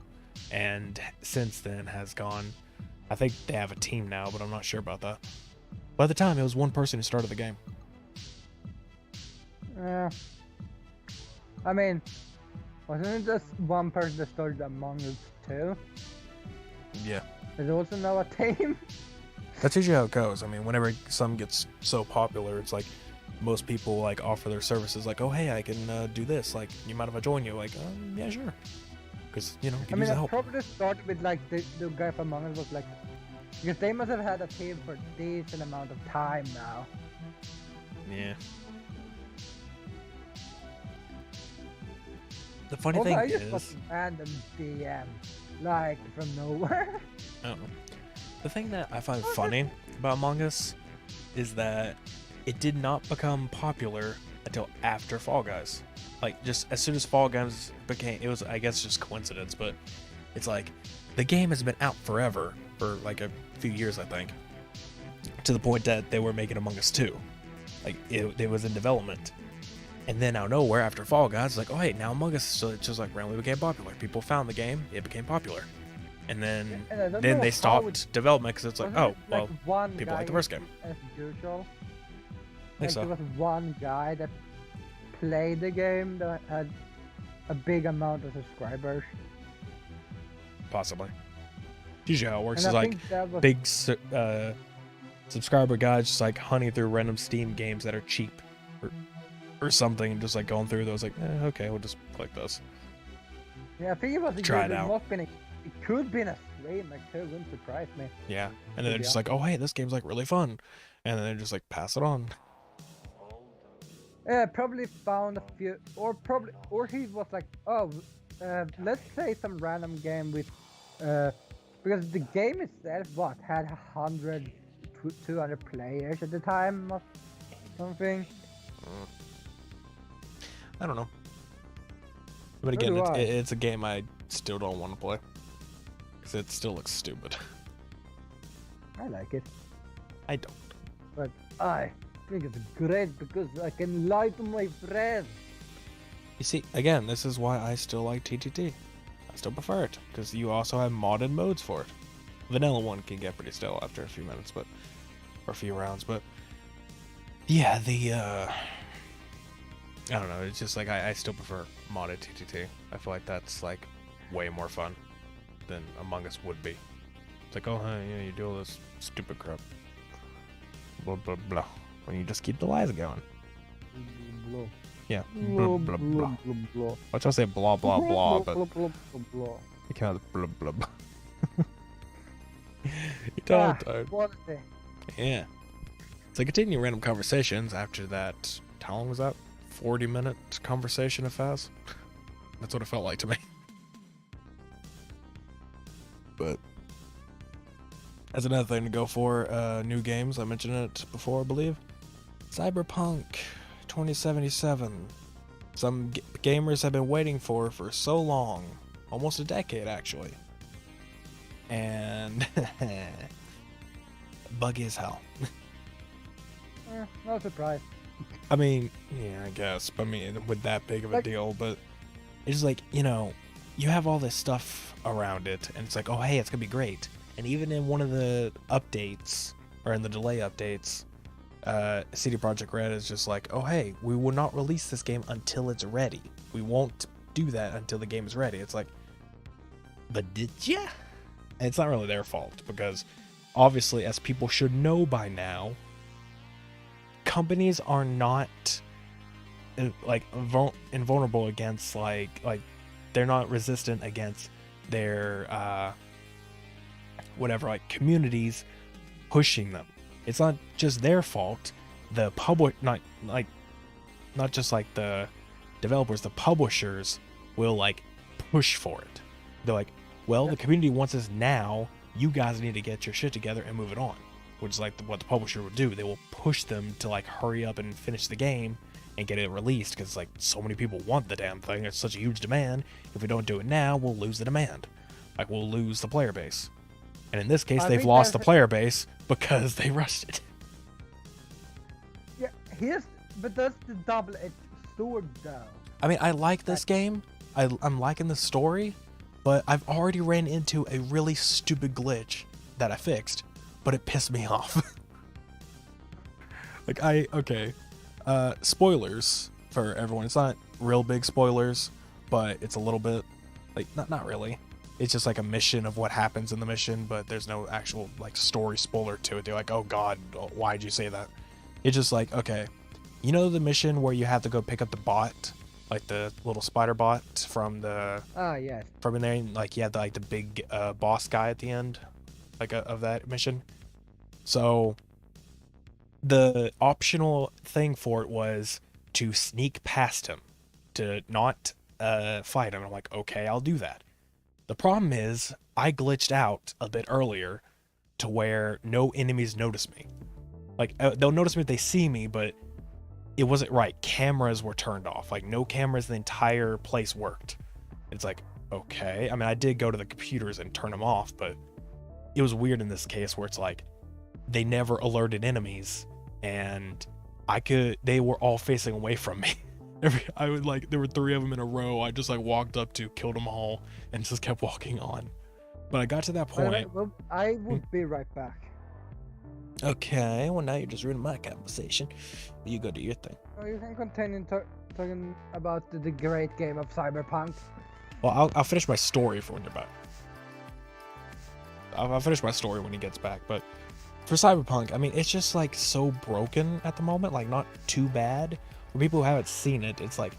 S2: and since then has gone, I think they have a team now, but I'm not sure about that. By the time, it was 1 person who started the game.
S1: I mean, wasn't it just 1 person that started Among Us too?
S2: Yeah.
S1: There's also now a team.
S2: That's usually how it goes. I mean, whenever something gets so popular, it's like most people like offer their services like, oh hey, I can do this, like, you mind if I join you? Like, yeah, sure. Because you can use the
S1: I
S2: help.
S1: probably started with like the guy from Among Us was like, because they must have had a team for a decent amount of time now.
S2: Yeah. The funny
S1: Also,
S2: thing
S1: I just
S2: is,
S1: got a random DM, like from nowhere.
S2: I don't know. The thing that I find funny about Among Us is that it did not become popular until after Fall Guys. Like, just as soon as Fall Guys became, it was, I guess, just coincidence, but it's like the game has been out forever, for like a few years, I think, to the point that they were making Among Us 2. Like, it was in development. And then out of nowhere, after Fall Guys, it's like, oh hey, now Among Us, so it just like randomly became popular. People found the game, it became popular. And then they stopped development because it's like, oh, well, people like the first game.
S1: As usual.
S2: I think so.
S1: There was 1 guy that played the game that had a big amount of subscribers.
S2: Possibly. Usually how it works
S1: And
S2: is
S1: I
S2: like
S1: think that was-
S2: big subscriber guys just like hunting through random Steam games that are cheap or something, and just like going through those, like, okay, we'll just click this.
S1: Yeah, I think it was a
S2: Try
S1: good,
S2: it out.
S1: It could be a stream, like, too, wouldn't surprise me.
S2: Yeah, and then they're just like, oh hey, this game's like really fun, and then they just like pass it on.
S1: Probably found a few, or he was like, oh, let's play some random game with, because the game itself, had 100, 200 players at the time or something.
S2: I don't know. But again, it's a game I still don't want to play, because it still looks stupid.
S1: I like it.
S2: I don't.
S1: But I think it's great because I can lie to my friends.
S2: You see, again, this is why I still like TTT. I still prefer it, because you also have modded modes for it. Vanilla one can get pretty stale after a few minutes, or a few rounds, but yeah, I don't know, it's just like, I still prefer modded TTT. I feel like that's like way more fun than Among Us would be. It's like, oh, hey, you do all this stupid crap. Blah, blah, blah. When you just keep the lies going.
S1: Blah.
S2: Yeah. Blah, blah, blah.
S1: Blah.
S2: I try to say blah, blah, blah, but
S1: blah, blah, blah.
S2: it kind of blah, blah, blah. You don't.
S1: Quality.
S2: Yeah. So continue random conversations after that. How long was that? 40-minute conversation of Faz? That's what it felt like to me. But As another thing to go for, new games, I mentioned it before, I believe. Cyberpunk 2077. Some gamers have been waiting for so long. Almost a decade, actually. And buggy as hell.
S1: No surprise.
S2: I mean, yeah, I guess. I mean, with that big of a deal, but it's like, you know, you have all this stuff around it, and it's like, oh, hey, it's gonna be great. And even in one of the updates, or in the delay updates, CD Projekt Red is just like, oh, hey, we will not release this game until it's ready. We won't do that until the game is ready. It's like, but did ya? And it's not really their fault, because obviously, as people should know by now, companies are not like invulnerable against like they're not resistant against their whatever, like, communities pushing them. It's not just their fault. The not just like the developers, the publishers will like push for it. They're like, well, the community wants this now, you guys need to get your shit together and move it on. Which is like what the publisher would do. They will push them to like hurry up and finish the game and get it released, because like so many people want the damn thing. It's such a huge demand. If we don't do it now, we'll lose the demand. Like, we'll lose the player base. And in this case, they've lost the player base because they rushed it.
S1: Yeah, but that's the double-edged sword, though.
S2: I mean, I like this game. I'm liking the story, but I've already ran into a really stupid glitch that I fixed, but it pissed me off. Like, spoilers for everyone. It's not real big spoilers, but it's a little bit, like, not really. It's just like a mission of what happens in the mission, but there's no actual like story spoiler to it. They're like, oh god, why'd you say that? It's just like, okay, you know the mission where you have to go pick up the bot, like the little spider bot from the
S1: yes,
S2: from in there, and like you have the big boss guy at the end, like of that mission. So the optional thing for it was to sneak past him, to not fight him. And I'm like, okay, I'll do that. The problem is, I glitched out a bit earlier to where no enemies notice me. Like, they'll notice me if they see me, but it wasn't right. Cameras were turned off. Like, no cameras, the entire place worked. It's like, okay. I mean, I did go to the computers and turn them off, but it was weird in this case where it's like, they never alerted enemies, and they were all facing away from me. There were 3 of them in a row. I just like walked up to, killed them all, and just kept walking on. But I got to that point.
S1: Well, I will be right back.
S2: Okay, well now you're just ruining my conversation. You go do your thing.
S1: Oh, you can continue talking about the great game of Cyberpunk.
S2: Well, I'll finish my story for when you're back. I'll finish my story when he gets back. But for Cyberpunk, I mean, it's just like so broken at the moment. Like, not too bad. For people who haven't seen it, it's like,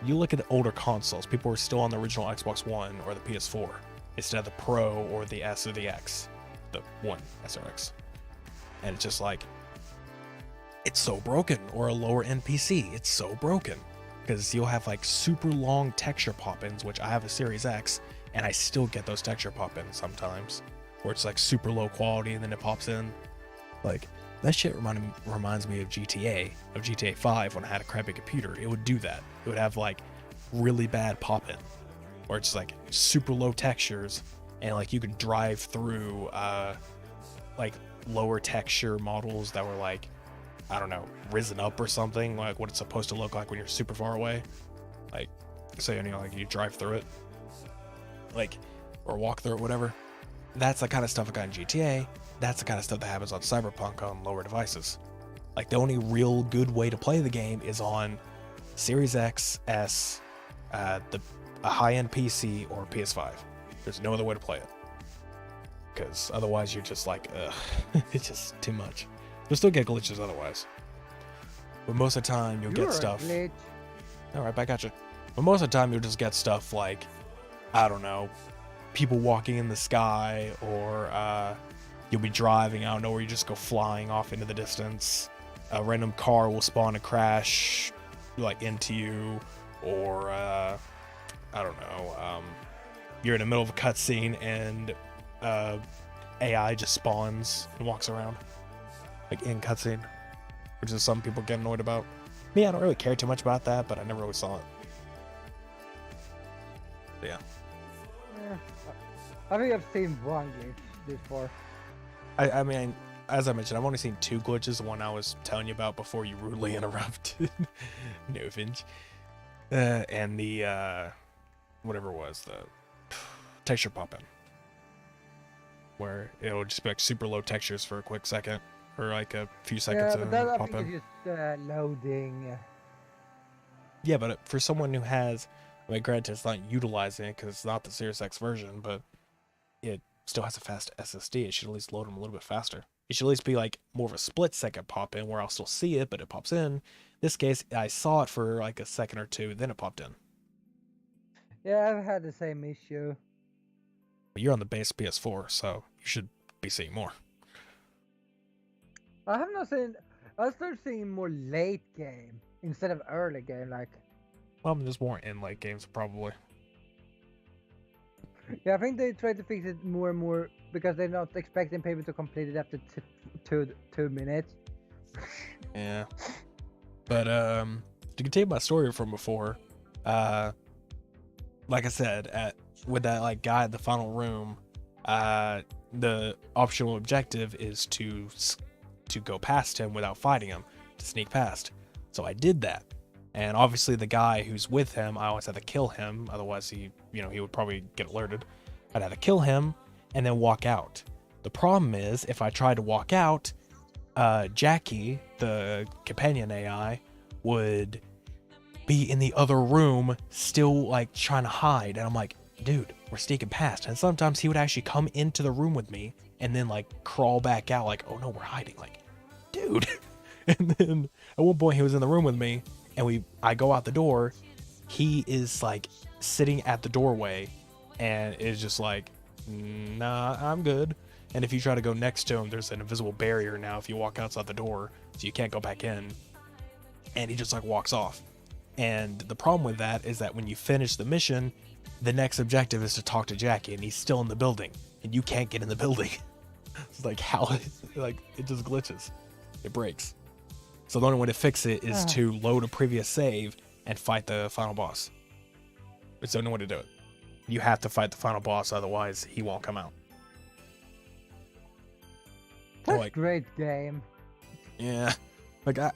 S2: you look at the older consoles, people are still on the original Xbox One or the PS4 instead of the Pro or the S or the X, the One SRX. And it's just like, it's so broken. Or a lower end PC, it's so broken. Because you'll have like super long texture pop-ins, which I have a Series X, and I still get those texture pop-ins sometimes, where it's like super low quality and then it pops in. Like, that shit reminds me of GTA 5 when I had a crappy computer. It would do that. It would have like really bad pop-in, where it's like super low textures, and like you could drive through like lower texture models that were like, I don't know, risen up or something, like what it's supposed to look like when you're super far away. Like, say, you know, like you drive through it, like, or walk through it, whatever. That's the kind of stuff I got in GTA. That's the kind of stuff that happens on Cyberpunk on lower devices. Like, the only real good way to play the game is on Series X, S, a high-end PC, or PS5. There's no other way to play it. Because otherwise you're just like, ugh, it's just too much. You'll still get glitches otherwise. But most of the time you'll get stuff. Alright, back at you. But most of the time you'll just get stuff like, I don't know, people walking in the sky, or you'll be driving out of nowhere, you just go flying off into the distance. A random car will spawn and crash like into you, or I don't know, you're in the middle of a cutscene and AI just spawns and walks around, like in cutscene, which is some people get annoyed about. Me, I don't really care too much about that, but I never really saw it. Yeah.
S1: Yeah. I think I've seen one glitch before.
S2: I mean, as I mentioned, I've only seen 2 glitches. The one I was telling you about before you rudely interrupted. No offense. And the, whatever it was, the texture pop-in. Where it'll just be like super low textures for a quick second. Or like a few seconds
S1: Yeah, but that I
S2: pop
S1: think
S2: in.
S1: is just loading.
S2: Yeah, but for someone who has, I mean, granted, it's not utilizing it because it's not the Series X version, but it still has a fast SSD. It should at least load them a little bit faster. It should at least be like more of a split second pop in where I'll still see it, but it pops in. In this case, I saw it for like a second or two, then it popped in.
S1: Yeah, I've had the same issue.
S2: But you're on the base PS4, so you should be seeing more.
S1: I have not seen. I start seeing more late game instead of early game. Like,
S2: Well, there's more in late games probably.
S1: yeah, I think they try to fix it more and more because they're not expecting people to complete it after 2 minutes.
S2: Yeah. But to continue my story from before, like I said, with that like guy at the final room, the optional objective is to go past him without fighting him, to sneak past. So I did that. And obviously the guy who's with him, I always had to kill him, otherwise he would probably get alerted. I'd have to kill him and then walk out. The problem is, if I tried to walk out, Jackie, the companion AI, would be in the other room still like trying to hide. And I'm like, dude, we're sneaking past. And sometimes he would actually come into the room with me and then like crawl back out like, oh no, we're hiding. Like, dude. And then at one point he was in the room with me and I go out the door. He is like sitting at the doorway and is just like, nah, I'm good. And if you try to go next to him, there's an invisible barrier now if you walk outside the door, so you can't go back in. And he just like walks off. And the problem with that is that when you finish the mission, the next objective is to talk to Jackie, and he's still in the building, and you can't get in the building. It's like how it just glitches, it breaks. So the only way to fix it is to load a previous save and fight the final boss. It's the only way to do it. You have to fight the final boss, otherwise he won't come out.
S1: That's
S2: like,
S1: great game.
S2: Yeah, like I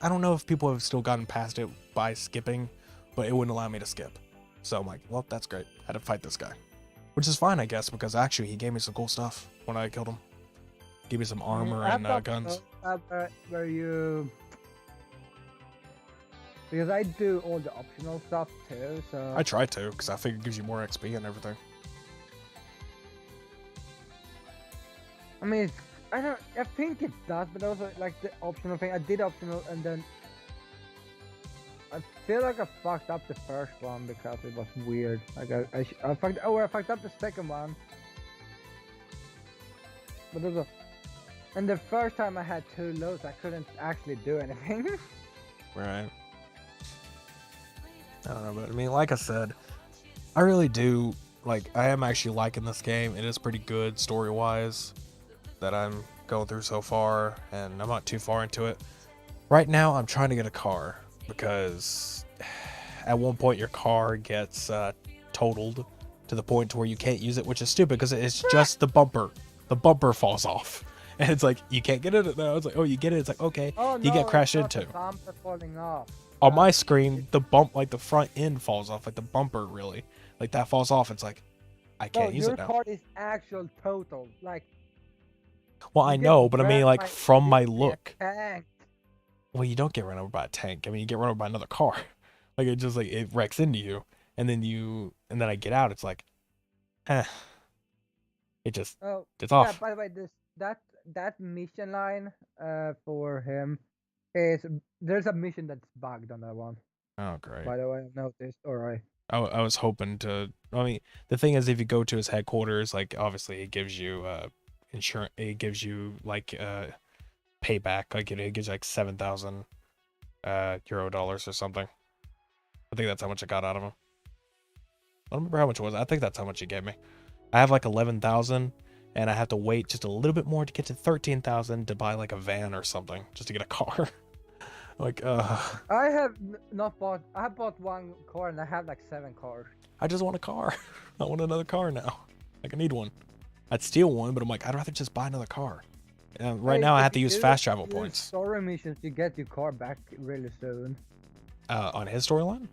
S2: don't know if people have still gotten past it by skipping, but it wouldn't allow me to skip. So I'm like, well, that's great. I had to fight this guy, which is fine, I guess, because actually he gave me some cool stuff when I killed him. Gave me some armor and guns.
S1: Where you? Because I do all the optional stuff too, so
S2: I try to, because I figure it gives you more XP and everything.
S1: I mean, I think it does, but also like the optional thing. I did optional, and then I feel like I fucked up the first one because it was weird. Like I fucked up the second one, but also, and the first time I had 2 loads, I couldn't actually do anything.
S2: Right. I don't know, but I mean, like I said, I really do, like, I am actually liking this game. It is pretty good story-wise that I'm going through so far, and I'm not too far into it. Right now, I'm trying to get a car, because at one point your car gets totaled to the point to where you can't use it, which is stupid, because it's just the bumper. The bumper falls off. And it's like, you can't get in it now. It's like, oh, you get it. It's like, okay,
S1: Oh,
S2: you
S1: no,
S2: get crashed
S1: it's not
S2: into.
S1: the bumper falling off.
S2: On my screen, the bump, like the front end falls off, like the bumper really, like that falls off. It's like, I can't use it now.
S1: Your car is actual total. Like,
S2: Well, I know, but I mean, like, from my
S1: a
S2: look.
S1: tank.
S2: Well, you don't get run over by a tank. I mean, you get run over by another car. Like, it just, like, it wrecks into you. And then I get out, it's like, it just, it's off.
S1: Yeah, by the way, that mission line for him is, there's a mission that's bugged on that one.
S2: Oh, great.
S1: By the way, I noticed. Alright.
S2: I was hoping to, I mean, the thing is, if you go to his headquarters, like, obviously, it gives you, insurance, it gives you, like, payback, like, it gives you, like, 7,000 euro dollars or something. I think that's how much I got out of him. I don't remember how much it was. I think that's how much he gave me. I have like 11,000, and I have to wait just a little bit more to get to 13,000 to buy like a van or something, just to get a car. Like,
S1: I have not bought. I have bought one car, and I have like 7 cars.
S2: I just want a car. I want another car now. Like, I need one. I'd steal one, but I'm like, I'd rather just buy another car. Right now, I have to use fast travel points.
S1: Story missions, you get your car back really soon.
S2: On his storyline?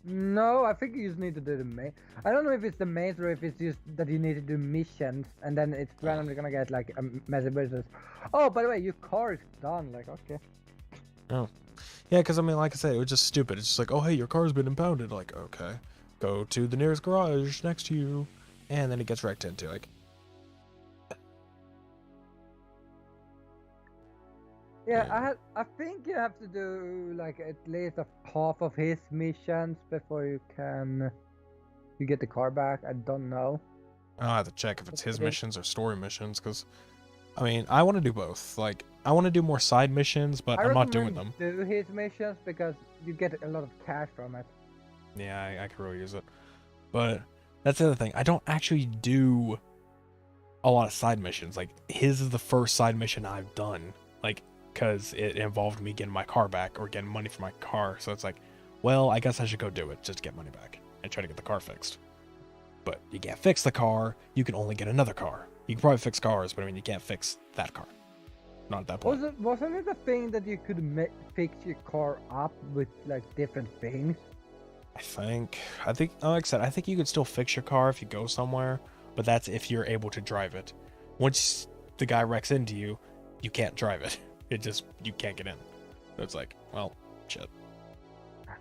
S1: No, I think you just need to do the main. I don't know if it's the main or if it's just that you need to do missions, and then it's randomly gonna get like a message that says, "Oh, by the way, your car is done." Like, okay.
S2: Oh, yeah, because I mean, like I said, it was just stupid. It's just like, oh, hey, your car's been impounded. Like, okay, go to the nearest garage next to you, and then it gets wrecked into. Like,
S1: yeah, I think you have to do like at least half of his missions before you get the car back. I don't know.
S2: I'll have to check if it's his missions or story missions, because I mean, I want to do both. Like, I want to do more side missions, but I'm not doing them.
S1: Do his missions because you get a lot of cash from it.
S2: Yeah, I could really use it. But that's the other thing. I don't actually do a lot of side missions. Like, his is the first side mission I've done. Like, because it involved me getting my car back or getting money for my car. So it's like, well, I guess I should go do it just to get money back and try to get the car fixed. But you can't fix the car. You can only get another car. You can probably fix cars, but I mean, you can't fix that car. Not at that point.
S1: Wasn't it a thing that you could fix your car up with like different things?
S2: I think, like I said, I think you could still fix your car if you go somewhere, but that's if you're able to drive it. Once the guy wrecks into you, you can't drive it. You can't get in. So it's like, well, shit.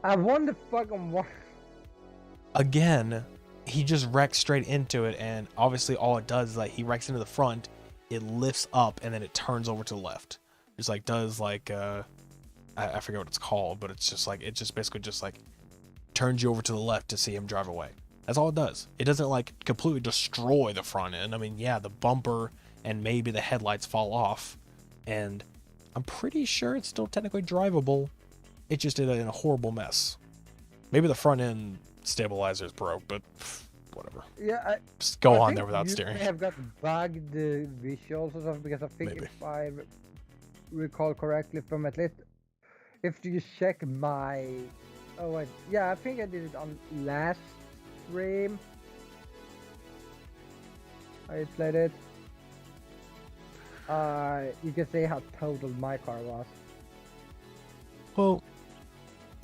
S1: I wonder fucking what.
S2: Again, he just wrecks straight into it, and obviously all it does is like he wrecks into the front, it lifts up, and then it turns over to the left. It's like does like I forget what it's called, but it's just like it just basically just like turns you over to the left to see him drive away. That's all it does. It doesn't like completely destroy the front end. I mean, yeah, the bumper and maybe the headlights fall off, and I'm pretty sure it's still technically drivable. It just did it in a horrible mess. Maybe the front end stabilizers broke, but whatever.
S1: Yeah,
S2: just go on there without steering.
S1: I have got bugged visuals or something, because I think
S2: Maybe.
S1: if I recall correctly from at least if you check my yeah, I think I did it on last stream. I played it. You can see how total my car was.
S2: Well,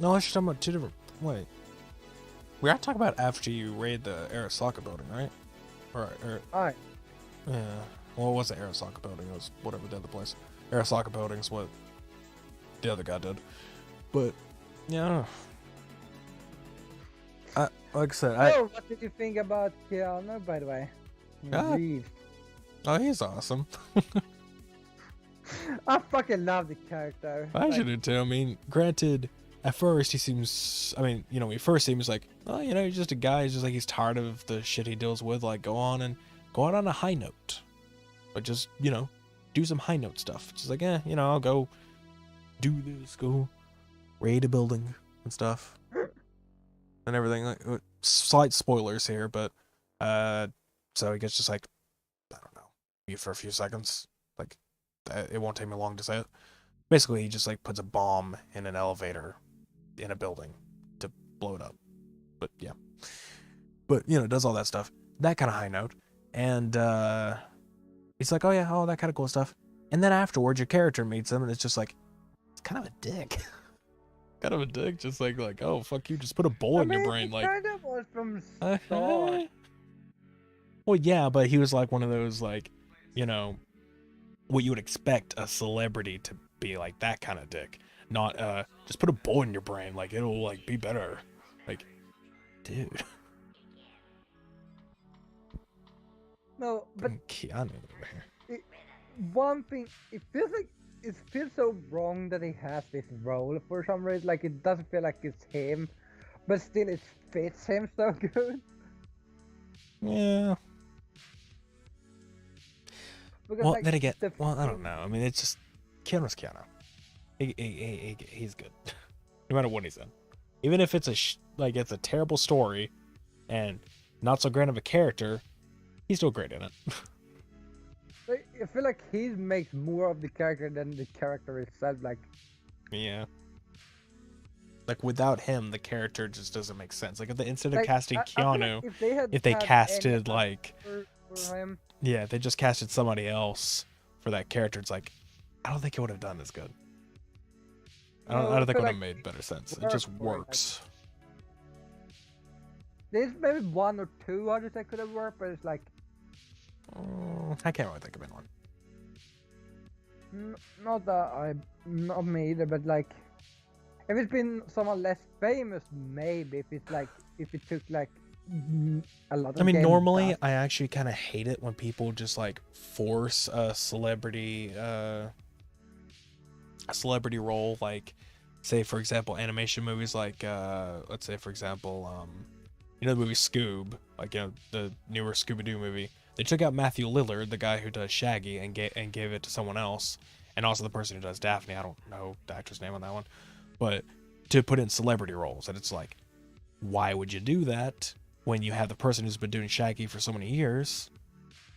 S2: no, let's talk about two different. Wait, we gotta talk about after you raid the Arasaka building, right?
S1: Alright.
S2: Yeah. Well, it wasn't Arasaka building. It was whatever the other place. Arasaka building's what the other guy did. But yeah. Like I said,
S1: Oh, what did you think about Keanu, by the way? Reeves.
S2: Oh, he's awesome.
S1: I fucking love the character.
S2: I should do too. I mean, granted, at first he seems, I mean, you know, when you first see him, he's like, oh, you know, he's just a guy. He's just like, he's tired of the shit he deals with. Like, go out on a high note. But just, you know, do some high note stuff. Just like, you know, I'll go do this, go raid a building and stuff. And everything. Like, slight spoilers here, but, so he gets just like, I don't know, mute for a few seconds. Like, it won't take me long to say it. Basically, he just like puts a bomb in an elevator in a building to blow it up. But yeah. But, you know, does all that stuff. That kind of high note. And he's like, oh yeah, oh, that kind of cool stuff. And then afterwards, your character meets him, and it's just like, it's kind of a dick. Kind of a dick, just like, oh, fuck you, just put a bullet in your brain. Like,
S1: kind of was from start.
S2: Well, yeah, but he was like one of those, like, you know, what you would expect a celebrity to be, like that kind of dick. Not, just put a bullet in your brain, like, it'll, like, be better. Like, dude.
S1: No, but
S2: Keanu over here.
S1: One thing, it feels so wrong that he has this role for some reason. Like, it doesn't feel like it's him, but still it fits him so good.
S2: Yeah.
S1: Because,
S2: well,
S1: like,
S2: then again, well, I don't know. I mean, it's just Keanu's Keanu. He's good, no matter what he's in. Even if it's it's a terrible story and not so great of a character, he's still great in it.
S1: I feel like he makes more of the character than the character itself. Like,
S2: Yeah. Like without him, the character just doesn't make sense. Like instead of
S1: like
S2: casting
S1: I feel like
S2: Keanu,
S1: if they had
S2: if they
S1: had any
S2: casted
S1: other
S2: like,
S1: for him,
S2: yeah, if they just casted somebody else for that character, it's like, I don't think it would have done as good. I don't think it would have made better sense. It just works.
S1: There's maybe one or two others that could have worked, but it's like,
S2: I can't really think of anyone.
S1: not that not me either, but like, if it's been someone less famous, maybe. If it's like, if it took like a lot of.
S2: I mean, normally I actually kind of hate it when people just like force a celebrity role. Like, say for example, animation movies like let's say for example, you know the movie Scoob, like, you know, the newer Scooby-Doo movie. They took out Matthew Lillard, the guy who does Shaggy, and gave it to someone else, and also the person who does Daphne. I don't know the actor's name on that one, but to put in celebrity roles, and it's like, why would you do that when you have the person who's been doing Shaggy for so many years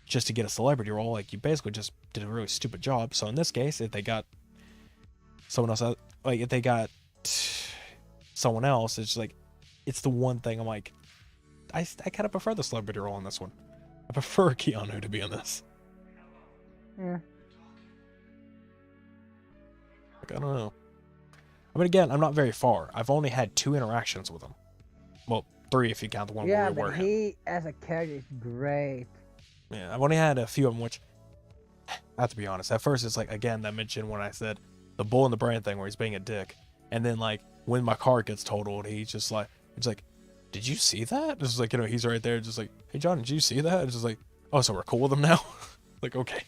S2: just to get a celebrity role? Like, you basically just did a really stupid job. So in this case, if they got someone else, like if they got someone else, it's like, it's the one thing I'm like, I kind of prefer the celebrity role in this one. I prefer Keanu to be in this.
S1: Yeah.
S2: Like, I don't know. I mean, again, I'm not very far. I've only had 2 interactions with him. Well, 3 if you count the one where we were.
S1: Yeah, but he as a character is great.
S2: Yeah, I've only had a few of them, which I have to be honest. At first, it's like, again, that mentioned when I said the bull in the brand thing where he's being a dick. And then, like, when my car gets totaled, he's just like, did you see that? It's like, you know, he's right there just like, hey, John, did you see that? It's just like, oh, so we're cool with him now? Like, okay.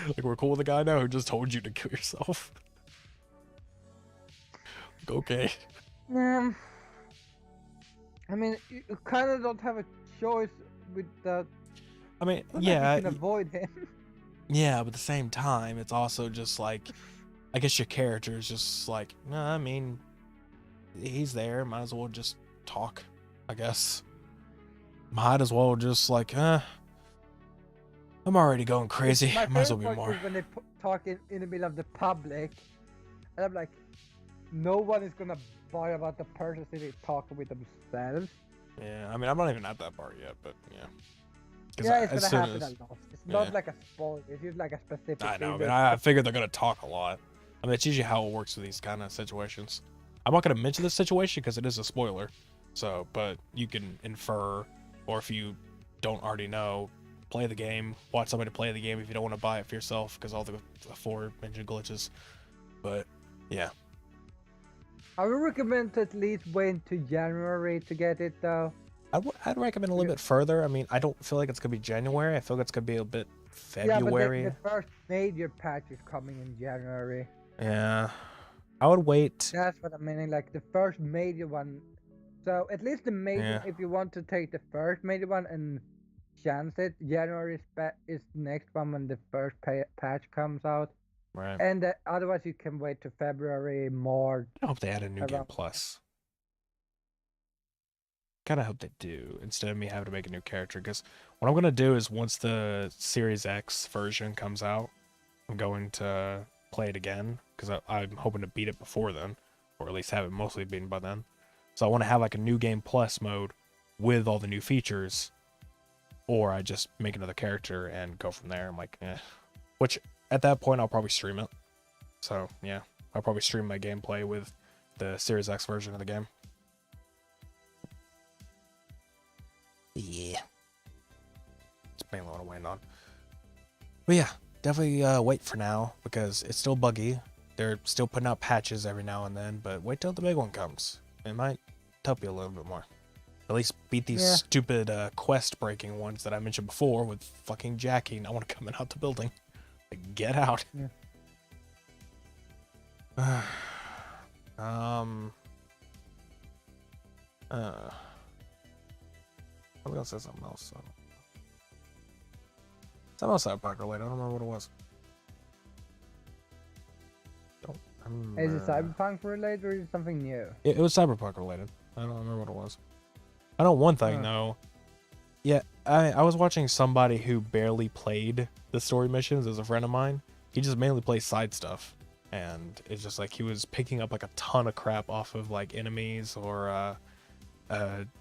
S2: Like, we're cool with the guy now who just told you to kill yourself. Like, okay.
S1: I mean, you kind of don't have a choice with that.
S2: I mean,
S1: yeah. You can avoid him.
S2: Yeah, but at the same time, it's also just like, I guess your character is just like, nah, I mean, he's there. Might as well just talk, I guess. Might as well just like, I'm already going crazy. Might as well be more.
S1: When they talk in the middle of the public, and I'm like, no one is gonna buy about the person sitting talking with themselves.
S2: Yeah, I mean, I'm not even at that part yet, but yeah.
S1: Yeah, it's gonna happen a lot. It's not like a spoiler. It's just like a specific.
S2: I know. I mean, I figured they're gonna talk a lot. I mean, it's usually how it works with these kind of situations. I'm not gonna mention this situation because it is a spoiler. So, but you can infer, or if you don't already know, play the game, watch somebody play the game if you don't want to buy it for yourself because all the aforementioned glitches. But yeah.
S1: I would recommend to at least wait to January to get it though.
S2: I'd recommend a little bit further. I mean, I don't feel like it's gonna be January. I feel like it's gonna be a bit February.
S1: Yeah, but the first major patch is coming in January.
S2: Yeah, I would wait.
S1: That's what I'm meaning. Like the first major one. So at least the major, if you want to take the first major one and chance it, January is next one when the first patch comes out.
S2: Right.
S1: And otherwise you can wait to February, March.
S2: I hope they add a new game plus. Kind of hope they do, instead of me having to make a new character. Because what I'm going to do is once the Series X version comes out, I'm going to play it again. Because I'm hoping to beat it before then. Or at least have it mostly beaten by then. So I want to have like a new game plus mode with all the new features. Or I just make another character and go from there. I'm like, eh. Which, at that point, I'll probably stream it. So, yeah. I'll probably stream my gameplay with the Series X version of the game. Yeah. It's mainly what I'm waiting on. But yeah, definitely wait for now, because it's still buggy. They're still putting out patches every now and then, but wait till the big one comes. It might help you a little bit more. At least beat these stupid quest-breaking ones that I mentioned before with fucking Jackie not want to come out the building. Like, get out.
S1: Yeah.
S2: I'm gonna say something else. So. Something else Cyberpunk related. I don't remember what it was.
S1: Is it Cyberpunk related or is it something new?
S2: It was Cyberpunk related. I don't remember what it was. I know one thing though. Yeah, I was watching somebody who barely played the story missions as a friend of mine. He just mainly plays side stuff, and it's just like he was picking up like a ton of crap off of like enemies or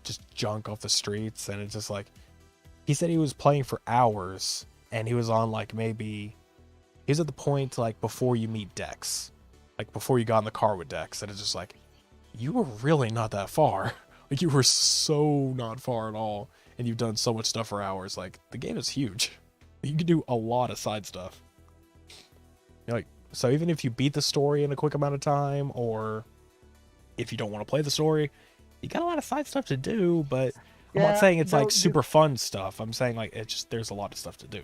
S2: just junk off the streets, and it's just like he said he was playing for hours, and he was on like maybe he was at the point like before you meet Dex, like before you got in the car with Dex, and it's just like you were really not that far. Like you were so not far at all, and you've done so much stuff for hours. Like the game is huge. You can do a lot of side stuff. Like so, even if you beat the story in a quick amount of time, or if you don't want to play the story, you got a lot of side stuff to do. But I'm not saying it's like super fun stuff. I'm saying like it's just there's a lot of stuff to do.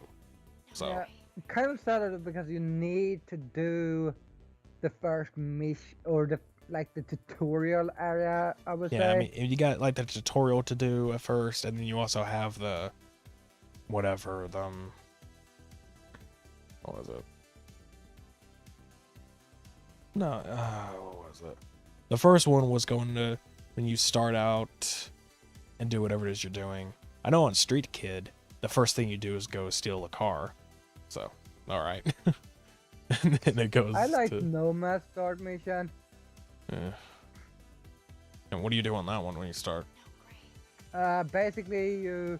S2: So
S1: yeah, kind of sad because you need to do the first mission or the tutorial area, I would say.
S2: Yeah, I mean, you got like the tutorial to do at first, and then you also have the whatever the what was it? No, what was it? The first one was going to when you start out and do whatever it is you're doing. I know on Street Kid, the first thing you do is go steal a car. So, all right. And then it goes.
S1: I like Nomad start mission.
S2: Yeah. And what do you do on that one when you start?
S1: Basically you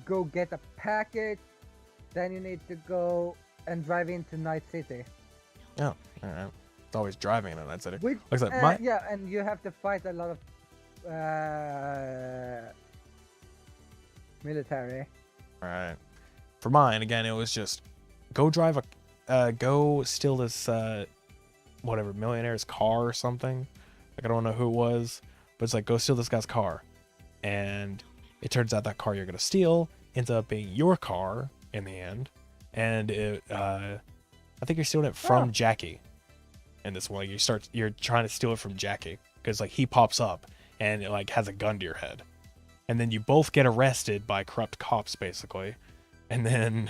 S1: go get a package, then you need to go and drive into Night City.
S2: Oh, all right. It's always driving in Night City.
S1: Which,
S2: like I said,
S1: yeah, and you have to fight a lot of military.
S2: All right. For mine, again, it was just go drive go steal this whatever millionaire's car or something. Like I don't know who it was, but it's like go steal this guy's car, and it turns out that car you're gonna steal ends up being your car in the end, and it I think you're stealing it from Jackie. In this one, you're trying to steal it from Jackie because like he pops up and it like has a gun to your head, and then you both get arrested by corrupt cops basically, and then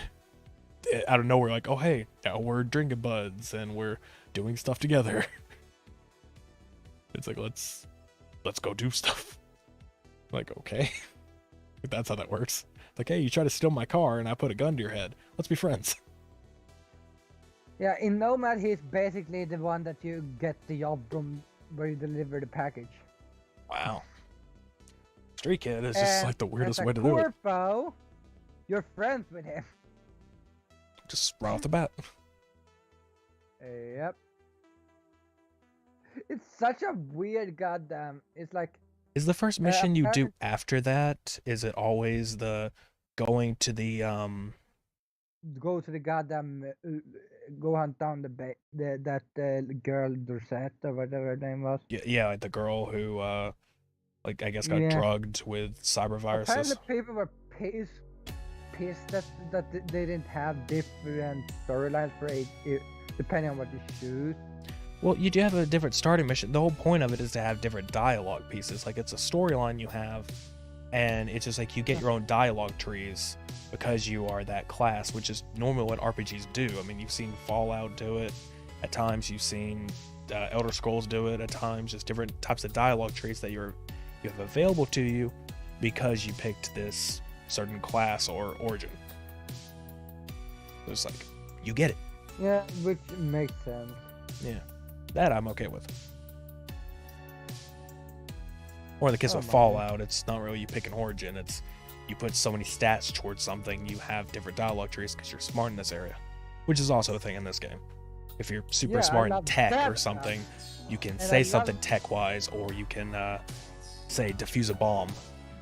S2: out of nowhere like, oh hey, now we're drinking buds and we're doing stuff together. It's like let's go do stuff. Like okay. That's how that works. Like hey, you try to steal my car and I put a gun to your head, let's be friends.
S1: Yeah, in Nomad he's basically the one that you get the job from where you deliver the package.
S2: Wow. Street Kid is just like the weirdest way to do it.
S1: Corpo, you're friends with him.
S2: Just right off the bat.
S1: Yep. It's such a weird goddamn. It's like.
S2: Is the first mission you do after that? Is it always the going to the
S1: Go to the goddamn. Go hunt down that girl Dorset or whatever her name was.
S2: Yeah, like the girl who like I guess got drugged with cyber viruses.
S1: Apparently people were pissed that they didn't have different storylines for it depending on what you choose.
S2: Well, you do have a different starting mission. The whole point of it is to have different dialogue pieces. Like it's a storyline you have, and it's just like you get your own dialogue trees because you are that class, which is normally what RPGs do. I mean, you've seen Fallout do it at times. You've seen Elder Scrolls do it at times. Just different types of dialogue trees that you have available to you because you picked this certain class or origin. It's like you get it.
S1: Yeah, which makes sense.
S2: Yeah, that I'm okay with. Or in the case of Fallout, it's not really you pick an origin. It's you put so many stats towards something, you have different dialogue trees because you're smart in this area, which is also a thing in this game. If you're super smart in tech or something, you can say something tech-wise, or you can say defuse a bomb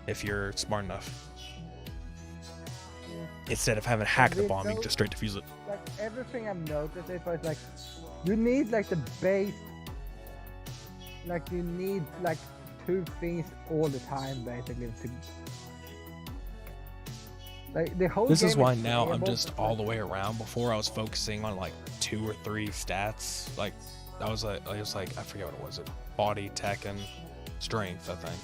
S2: if you're smart enough. Instead of having to hack the bomb, you can just straight defuse it.
S1: Like everything I've noticed, it's like you need like the base, like you need like two things all the time basically to. Like the whole
S2: this is why now I'm just all the way around. Before I was focusing on like 2 or 3 stats. Like I was like I forget what it was. Body, tech, and strength, I think.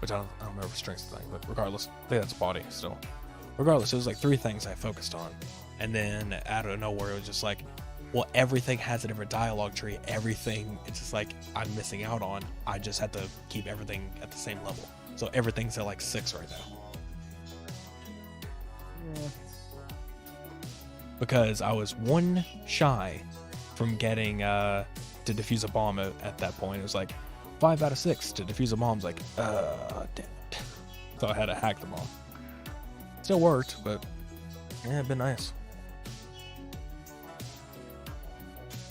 S2: Which I don't remember if strength's the thing, but regardless, I think that's body still. Regardless, it was like 3 things I focused on, and then out of nowhere it was just like, well, everything has a different dialogue tree. Everything, it's just like I'm missing out on. I just had to keep everything at the same level. So everything's at like 6 right now. Because I was one shy from getting to defuse a bomb at that point. It was like 5 out of 6 to defuse a bomb. It's like, damn it. So I had to hack the bomb. Still worked, but yeah, it'd been nice.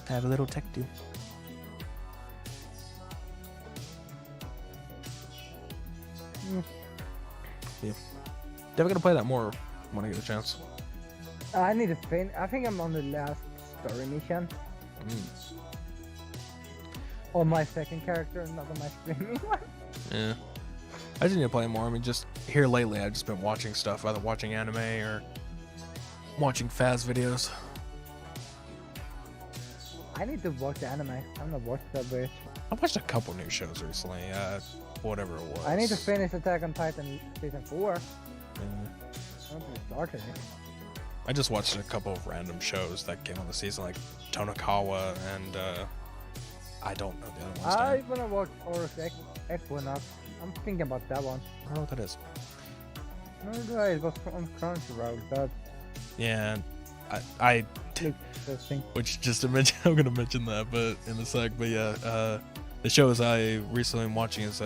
S2: Have a little tech too. Yeah. Definitely gonna play that more when I get a chance.
S1: I need to finish. I think I'm on the last story mission. On my second character, not on my streaming one.
S2: Yeah. I just need to play more. I mean, just here lately, I've just been watching stuff, either watching anime or watching Faz videos.
S1: I need to watch anime. I'm not watching that bit.
S2: I watched a couple new shows recently. Whatever it was.
S1: I need to finish Attack on Titan season 4.
S2: Yeah.
S1: I don't think it started it.
S2: I just watched a couple of random shows that came on the season, like Tonakawa and I don't know the other ones.
S1: I wanna watch Horus Equinox. I'm thinking about that one.
S2: I don't know what that is.
S1: No, it was on Crunchyroll. That
S2: Yeah, I
S1: looks interesting.
S2: which just to mention, I'm gonna mention that, but in a sec. But yeah, the shows I recently am watching is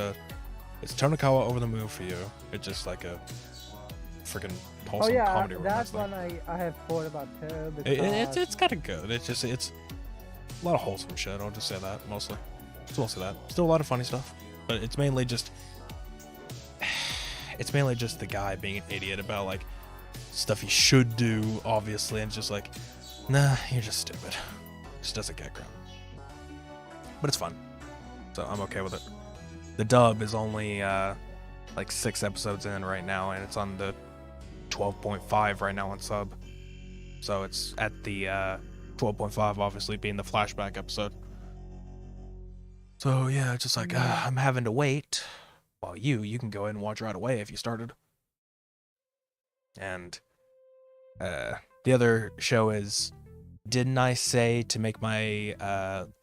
S2: it's Tonakawa Over the Moon for You. It's just like a freaking wholesome comedy romance.
S1: That one I have thought about too.
S2: It's kind of good. It's a lot of wholesome shit. I'll just say that mostly. It's mostly that. Still a lot of funny stuff, but it's mainly just the guy being an idiot about like stuff he should do, obviously, and just like, nah, you're just stupid. Just doesn't get crap. But it's fun, so I'm okay with it. The dub is only like 6 episodes in right now, and it's on the 12.5 right now on sub. So it's at the 12.5, obviously being the flashback episode. So yeah, just like I'm having to wait. While you can go ahead and watch right away if you started. And the other show is, didn't I say to make my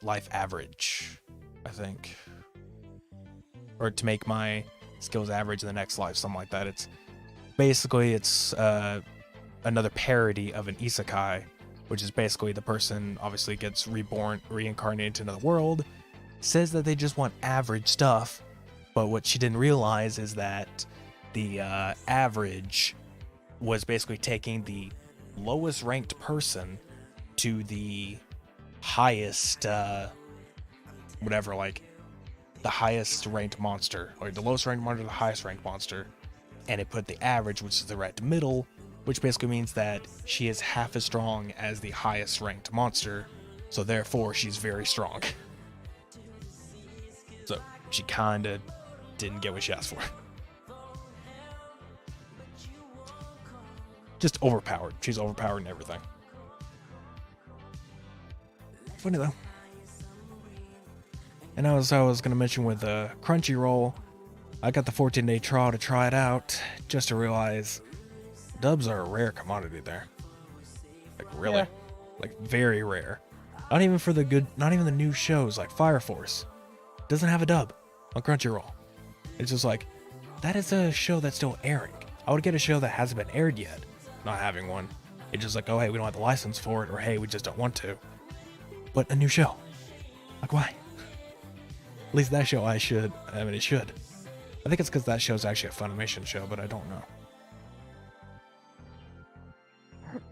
S2: life average? I think, or to make my skills average in the next life, something like that. It's basically another parody of an isekai, which is basically the person obviously gets reincarnated into another world, says that they just want average stuff, but what she didn't realize is that the average was basically taking the lowest ranked person to the highest whatever, like the highest ranked monster, or the lowest ranked monster to the highest ranked monster, and it put the average, which is the right middle, which basically means that she is half as strong as the highest ranked monster, so therefore she's very strong. So she kinda didn't get what she asked for. Just overpowered. She's overpowered in everything. Funny though. And as I was gonna mention with Crunchyroll, I got the 14-day trial to try it out, just to realize dubs are a rare commodity there. Like really, yeah. Like very rare. Not even for the good, not even the new shows like Fire Force doesn't have a dub on Crunchyroll. It's just like, that is a show that's still airing. I would get a show that hasn't been aired yet, not having one. It's just like, oh hey, we don't have the license for it, or hey, we just don't want to. But a new show, like why? At least that show it should. I think it's because that show's actually a Funimation show, but I don't know.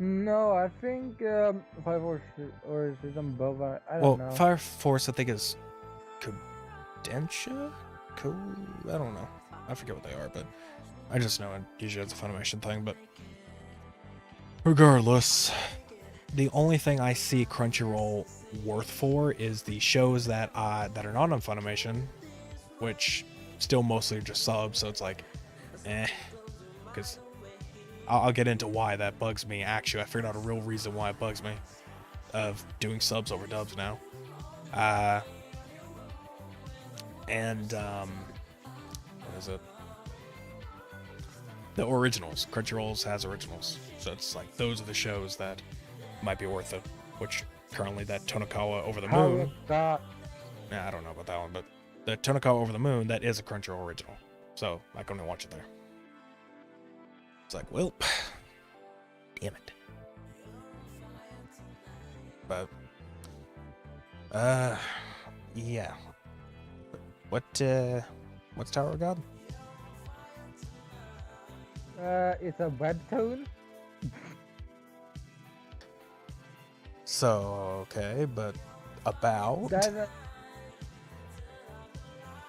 S1: No, I think Fire Force, or is it on both? I don't know.
S2: Well, Fire Force I think is Kodensha? I don't know. I forget what they are, but I just know it usually it's a Funimation thing. But regardless, the only thing I see Crunchyroll worth for is the shows that are not on Funimation, which still mostly are just subs. So it's like, because I'll get into why that bugs me. Actually, I figured out a real reason why it bugs me of doing subs over dubs now. What is it? The originals. Crunchyroll has originals, so it's like those are the shows that might be worth it. Which currently that Tonakawa Over the Moon. I don't know about that one, but the Tonakawa Over the Moon, that is a Crunchyroll original, so I can only watch it there. It's like, well, Damn it. But yeah. What's Tower of God?
S1: It's a webtoon.
S2: So okay, but about.
S1: That's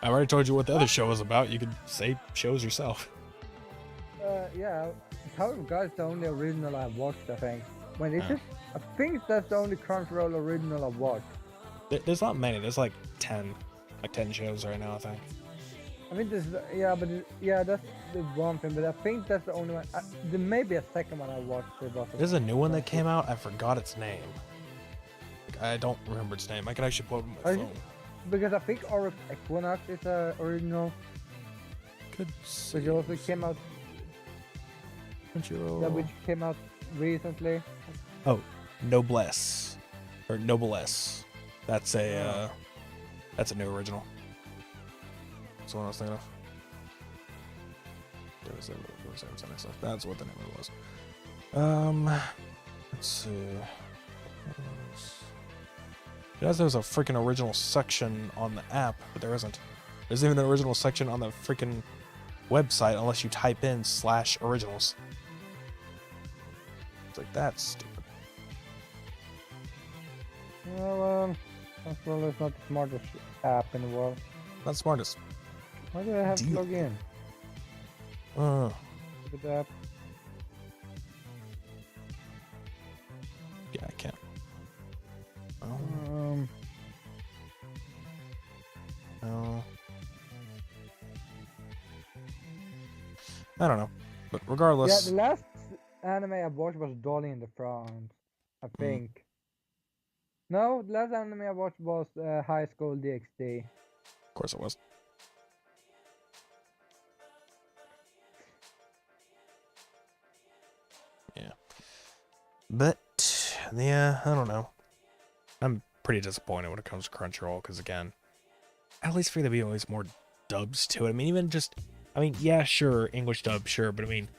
S2: I already told you what the other show was about. You could say shows yourself.
S1: yeah, Tower of God is the only original I've watched, I think. When is it? I think that's the only Crunchyroll original I've watched.
S2: There's not many. There's like 10 shows right now, I think.
S1: I mean, that's the one thing, but I think that's the only one. There may be a second one I watched.
S2: There's a new one that came out. I forgot its name. I don't remember its name. I can actually pull it on my phone.
S1: Because I think Oryx Equinox is original. Which also came out.
S2: Crunchyroll.
S1: Yeah, which came out recently.
S2: Oh, Noblesse, or Noblesse. That's a new original. That's what I was thinking of. That's what the name of it was. Let's see. Yes, there's a freaking original section on the app, but there isn't. There's even an original section on the freaking website unless you type in /originals. It's like, that's stupid.
S1: Well, that's not the smartest app in the world.
S2: Not the smartest.
S1: Why do I have to log in? With the app.
S2: Yeah, I can't. No. I don't know, but regardless.
S1: Yeah, the last anime I watched was Dolly in the France, I think. No, the last anime I watched was High School DxD.
S2: Of course it was. Yeah. But, yeah, I don't know. I'm pretty disappointed when it comes to Crunchyroll, because again, at least for there to be always more dubs to it. I mean, even just, yeah, sure, English dub, sure, but I mean,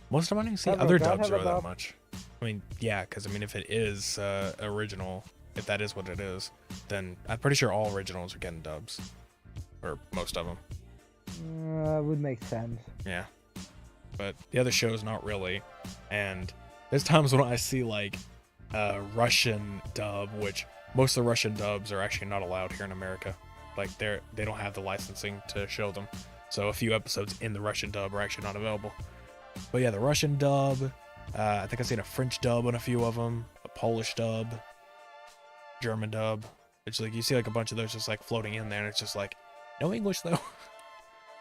S2: most of them I don't even see other dubs really that much. I mean, yeah, because I mean, if it is original, if that is what it is, then I'm pretty sure all originals are getting dubs, or most of them.
S1: Would make sense.
S2: Yeah, but the other shows not really. And there's times when I see like Russian dub, which most of the Russian dubs are actually not allowed here in America. Like they don't have the licensing to show them, so a few episodes in the Russian dub are actually not available. But yeah, the Russian dub, I think I've seen a French dub on a few of them, a Polish dub, German dub. It's like you see like a bunch of those just like floating in there, and it's just like no English though.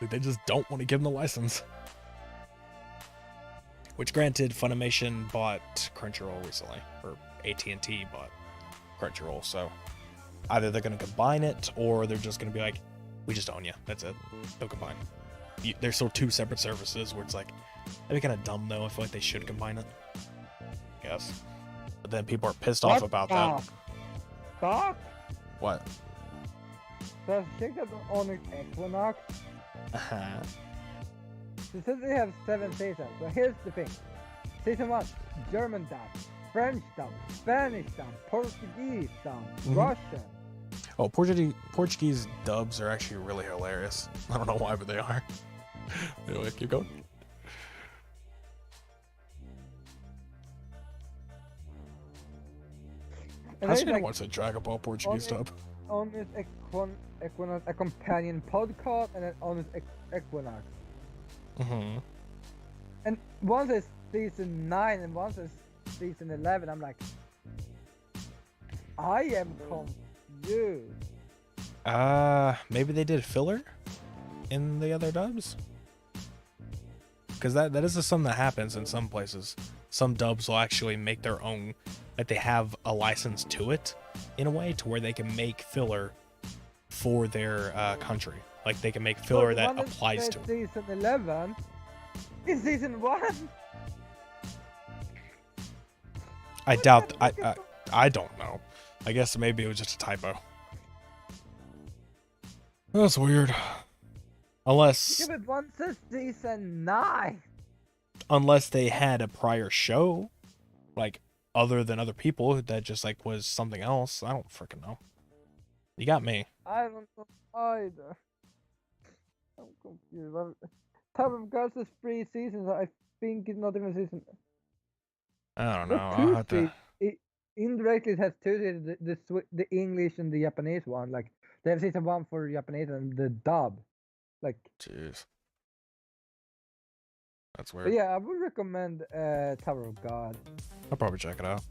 S2: Like, they just don't want to give them the license. Which, granted, Funimation bought Crunchyroll recently, or AT&T bought Crunchyroll, so either they're going to combine it, or they're just going to be like, we just own you, that's it, they'll combine. They're still two separate services, where it's like, that'd be kind of dumb though, I feel like they should combine it. Yes. But then people are pissed off about that.
S1: Stop!
S2: What?
S1: So I think that on Equinox,
S2: Uh-huh.
S1: it says they have 7 seasons, so here's the thing. Season 1, German dub, French dub, Spanish dub, Portuguese dub, Russian.
S2: Oh, Portuguese dubs are actually really hilarious. I don't know why, but they are. Anyway, keep going. I was gonna watch the Dragon Ball Portuguese dub.
S1: On this Equinox, a companion podcast, and then on this Equinox. And once it's season 9 and once it's season 11, I'm like, I am confused.
S2: Maybe they did filler in the other dubs? Because that is something that happens in some places. Some dubs will actually make their own, like they have a license to it in a way to where they can make filler for their country. Like they can make filler that applies to it.
S1: Season 11 is season 1.
S2: I doubt. I don't know. I guess maybe it was just a typo. That's weird. Unless.
S1: Yeah, but once it's season 9.
S2: Unless they had a prior show like other than other people that just like was something else. I don't freaking know. You got me.
S1: I don't know either. I'm confused. Tower of Gods is 3 seasons. I think it's not even season.
S2: I don't know.
S1: Not
S2: I'll
S1: two
S2: have to.
S1: seasons. Indirectly, it has two seasons. The English and the Japanese one. Like they have season 1 for Japanese and the dub. Like,
S2: Jeez, that's
S1: but
S2: weird.
S1: yeah, I would recommend Tower of God.
S2: I'll probably check it out.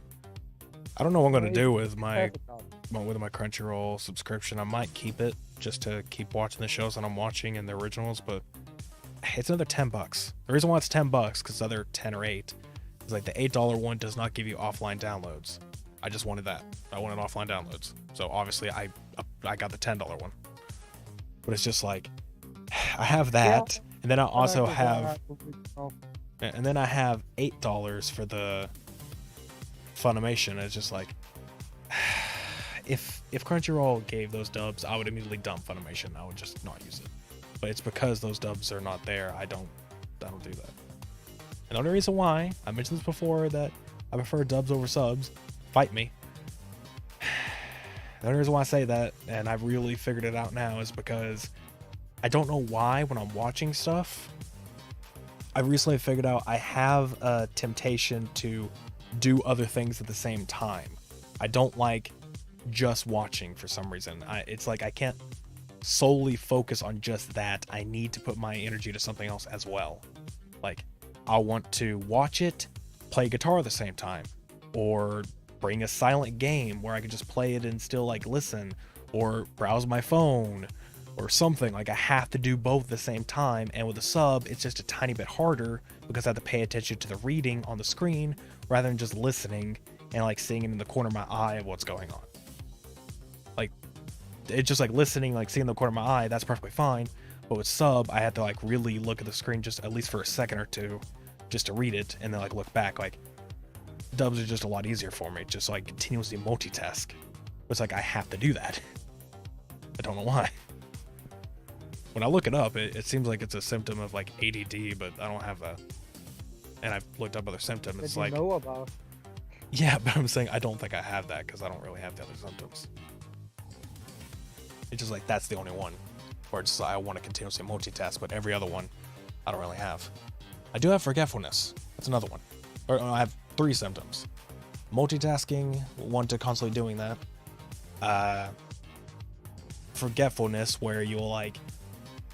S2: I don't know what I'm gonna do with my
S1: Perfect dub.
S2: Crunchyroll subscription. I might keep it just to keep watching the shows that I'm watching and the originals, but it's another $10. The reason why it's $10, because the other 10 or 8 is like the $8 one does not give you offline downloads. I just wanted that. I wanted offline downloads. So obviously I got the $10 one. But it's just like I have that,
S1: Yeah,
S2: and then I also
S1: like
S2: have
S1: oh,
S2: and then I have $8 for the Funimation. It's just like if Crunchyroll gave those dubs, I would immediately dump Funimation. I would just not use it. But it's because those dubs are not there. I don't do that. And the only reason why I mentioned this before that I prefer dubs over subs, fight me. The only reason why I say that, and I've really figured it out now, is because I don't know why when I'm watching stuff, I recently figured out I have a temptation to do other things at the same time. I don't like just watching for some reason. It's like I can't solely focus on just that. I need to put my energy to something else as well. Like, I want to watch it, play guitar at the same time, or bring a silent game where I can just play it and still like listen, or browse my phone or something. Like I have to do both at the same time, and with a sub it's just a tiny bit harder because I have to pay attention to the reading on the screen rather than just listening and like seeing it in the corner of my eye of what's going on. Like it's just like listening, like seeing the corner of my eye, that's perfectly fine. But with sub, I had to like really look at the screen just at least for a second or two just to read it and then like look back. Like dubs are just a lot easier for me, just like continuously multitask. It's like I have to do that. I don't know why. When I look it up, it seems like it's a symptom of like ADD, but I don't have that. And I've looked up other symptoms. It's like,
S1: know about.
S2: yeah, but I'm saying I don't think I have that because I don't really have the other symptoms. It's just like that's the only one where it's I want to continuously multitask, but every other one I don't really have. I do have forgetfulness. That's another one. Or I have 3 symptoms: multitasking, want to constantly doing that. Forgetfulness, where you'll like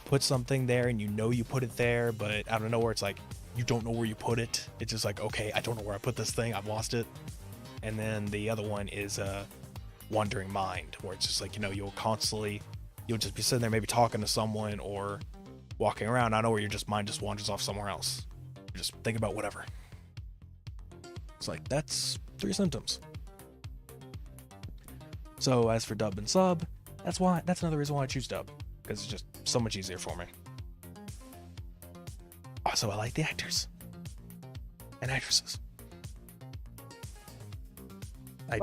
S2: put something there and you know you put it there, but out of nowhere it's like you don't know where you put it. It's just like, okay, I don't know where I put this thing. I've lost it. And then the other one is wandering mind, where it's just like, you know, you'll just be sitting there maybe talking to someone or walking around. I know where your mind just wanders off somewhere else. You just think about whatever. It's like that's 3 symptoms. So as for dub and sub, that's another reason why I choose dub, because it's just so much easier for me. Also, I like the actors and actresses. I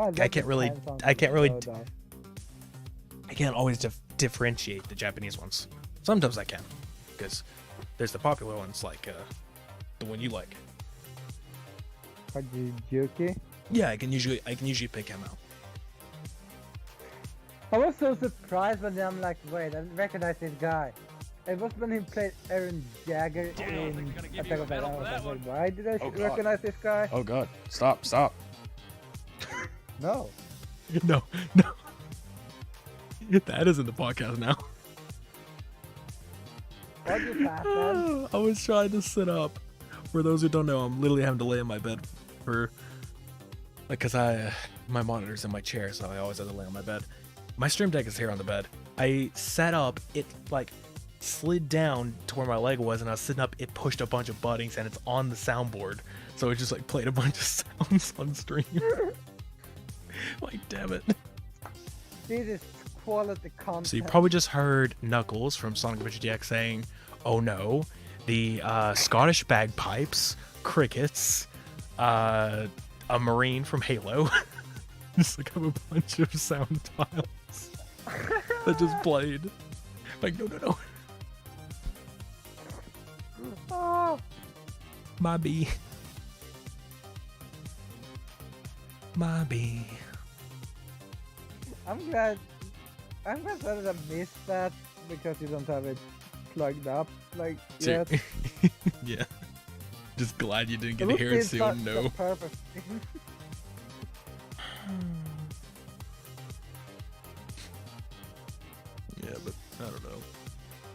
S2: can't always differentiate the Japanese ones. Sometimes I can, because there's the popular ones like the one you like.
S1: Hajijuki?
S2: Yeah, I can usually pick him out.
S1: I was so surprised when I'm like, wait, I recognize this guy. It was when he played Aaron Jagger in Attack on Titan. I was like, wait, why did I recognize this guy?
S2: Oh god, stop.
S1: No.
S2: No. That isn't the podcast now.
S1: Why'd you pass, man?
S2: I was trying to sit up. For those who don't know, I'm literally having to lay in my bed for, like, cause my monitor's in my chair, so I always have to lay on my bed. My stream deck is here on the bed. I sat up, it like slid down to where my leg was, and I was sitting up, it pushed a bunch of buttons, and it's on the soundboard, so it just like played a bunch of sounds on stream. Like, damn it.
S1: This is quality content.
S2: So you probably just heard Knuckles from Sonic Adventure DX saying, oh no, the Scottish bagpipes, crickets, a marine from Halo. Just like have a bunch of sound files that just played. Like, no.
S1: Oh.
S2: My bee. my bee.
S1: I'm glad that I missed that because you don't have it plugged up like yet.
S2: Yeah. Just glad you didn't
S1: It
S2: get to
S1: would
S2: hear
S1: be
S2: it soon.
S1: such
S2: No.
S1: a perfect.
S2: Yeah, but I don't know.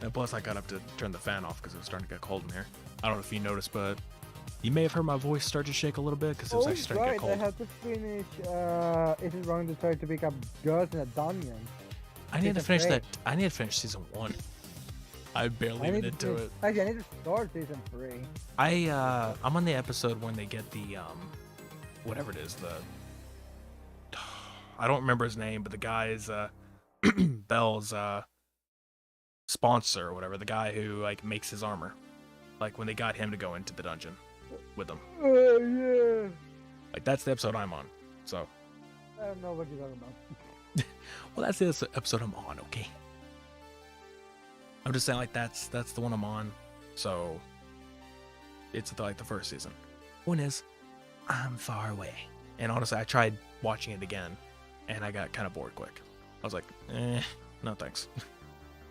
S2: And plus, I got up to turn the fan off because it was starting to get cold in here. I don't know if you noticed, but you may have heard my voice start to shake a little bit because it was actually starting to get cold.
S1: I had to finish. Is it wrong to try to pick up girls in a dungeon?
S2: I need to finish that. I need to finish season 1. I barely even into it.
S1: Actually, I need to start season 3.
S2: I'm on the episode when they get the whatever it is, the I don't remember his name, but the guy is Bell's sponsor or whatever, the guy who like makes his armor. Like when they got him to go into the dungeon with them.
S1: Oh yeah.
S2: Like that's the episode I'm on. So
S1: I don't know what you're talking about.
S2: well, that's the episode I'm on, okay? I'm just saying like that's the one I'm on. So it's like the first season. One is I'm far away. And honestly, I tried watching it again and I got kind of bored quick. I was like, no thanks.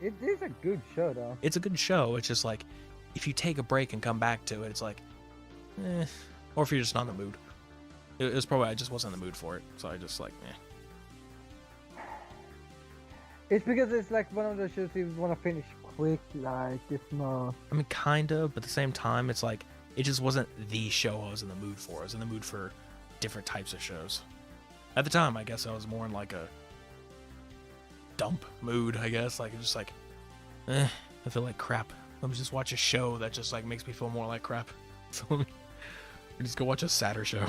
S1: It is a good show though.
S2: It's a good show. It's just like if you take a break and come back to it, it's like, or if you're just not in the mood. It was probably I just wasn't in the mood for it, so I just like,
S1: It's because it's like one of those shows you want to finish quick, like it's not.
S2: I mean, kind of, but at the same time, it's like it just wasn't the show I was in the mood for. I was in the mood for different types of shows. At the time, I guess I was more in like a dump mood. I guess like just like, I feel like crap. Let me just watch a show that just like makes me feel more like crap. So let me just go watch a sadder show.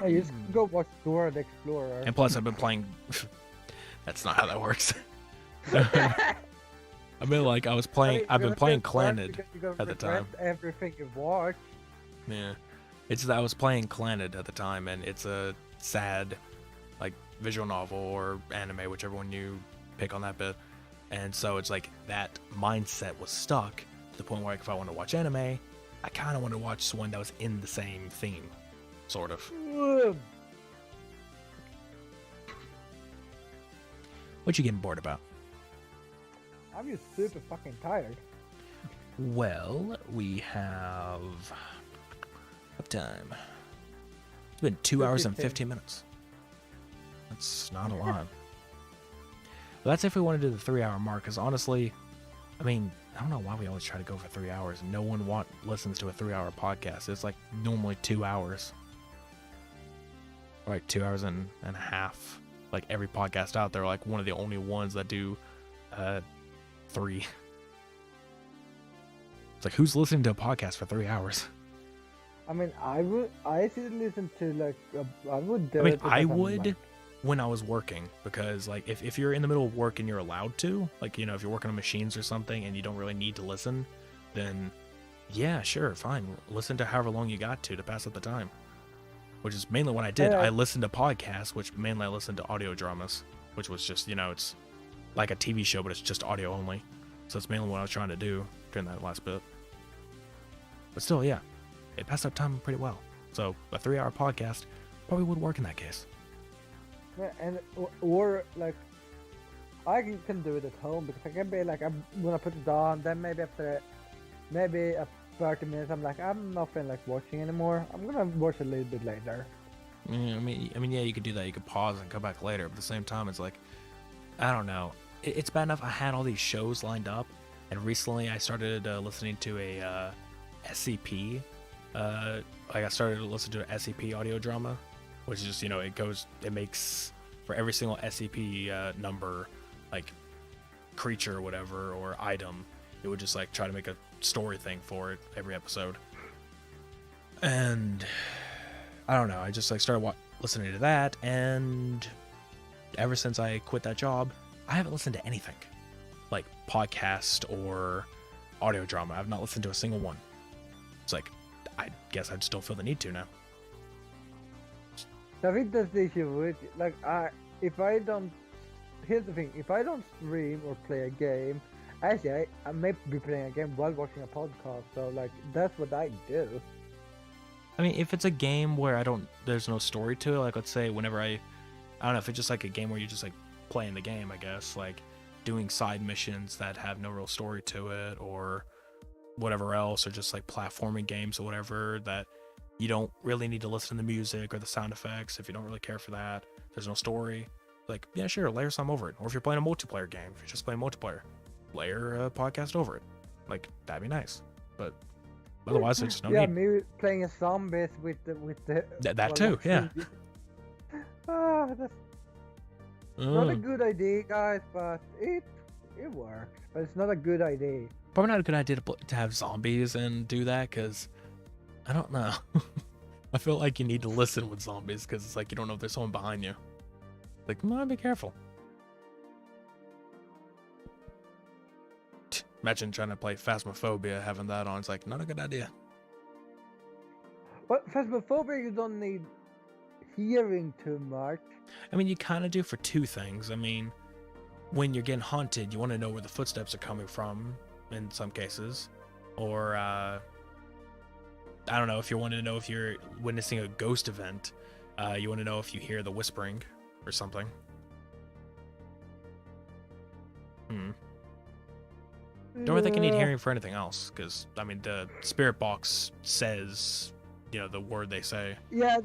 S1: Hey, you just go watch Dora the Explorer.
S2: And plus, I've been playing. That's not how that works. I mean, like I was playing. I've been playing Clannad at the time.
S1: Everything you watch.
S2: Yeah, it's that I was playing Clannad at the time, and it's a sad, like visual novel or anime, whichever one you pick on that bit. And so it's like that mindset was stuck to the point where like, if I want to watch anime, I kind of want to watch one that was in the same theme, sort of. What you getting bored about?
S1: I'm just super fucking tired.
S2: Well, we have what time? It's been 2 hours and 15 minutes. That's not a lot. Well, that's if we want to do the 3-hour mark, because honestly, I mean, I don't know why we always try to go for 3 hours. No one listens to a 3-hour podcast. It's like normally 2 hours. Or like 2 hours and a half. Like every podcast out there, like one of the only ones that do 3. It's like, who's listening to a podcast for 3 hours?
S1: I mean, I should listen to like, I would do
S2: I mean,
S1: it.
S2: I would when I was working, because like if you're in the middle of work and you're allowed to, like, you know, if you're working on machines or something and you don't really need to listen, then yeah, sure, fine. Listen to however long you got to pass up the time. Which is mainly what I did. I listened to podcasts, which mainly I listened to audio dramas, which was just, you know, it's like a TV show, but it's just audio only. So it's mainly what I was trying to do during that last bit. But still, yeah, it passed up time pretty well. So a 3-hour podcast probably would work in that case.
S1: Yeah, and or like, I can do it at home because I can be like, I'm gonna put it on, then maybe after 30 minutes, I'm like, I'm not feeling like watching anymore. I'm gonna watch a little bit later.
S2: Yeah, I mean, yeah, you could do that. You could pause and come back later. But at the same time, it's like, I don't know. It's bad enough I had all these shows lined up, and recently I started listening to a SCP. Like I started to listen to an SCP audio drama, which is just, you know, it makes for every single SCP number, like creature or whatever or item, it would just like try to make a story thing for it every episode. And I don't know, I just like started listening to that, and ever since I quit that job, I haven't listened to anything like podcast or audio drama. I've not listened to a single one. It's like, I guess I just don't feel the need to now.
S1: I think that's the issue with like, here's the thing, if I don't stream or play a game, actually I may be playing a game while watching a podcast, so like that's what I do.
S2: I mean, if it's a game where there's no story to it, like let's say whenever I don't know if it's just like a game where you're just like playing the game, I guess, like doing side missions that have no real story to it or whatever else, or just like platforming games or whatever that you don't really need to listen to the music or the sound effects if you don't really care for that. There's no story. Like, yeah, sure, layer some over it. Or if you're playing a multiplayer game, if you're just playing multiplayer, layer a podcast over it. Like, that'd be nice. But otherwise, there's no need.
S1: Maybe playing a zombies with the
S2: That too, yeah.
S1: That's not a good idea, guys, but it works. But it's not a good idea.
S2: Probably not a good idea to have zombies and do that, because I don't know. I feel like you need to listen with zombies, because it's like you don't know if there's someone behind you. Like, no, be careful. Imagine trying to play Phasmophobia, having that on. It's like, not a good idea.
S1: But Phasmophobia, you don't need hearing too much.
S2: I mean, you kind of do for two things. I mean, when you're getting haunted, you want to know where the footsteps are coming from in some cases. Or, I don't know, if you want to know if you're witnessing a ghost event, you want to know if you hear the whispering or something. Don't really think you need hearing for anything else, because, I mean, the spirit box says, you know, the word they say.
S1: Yeah,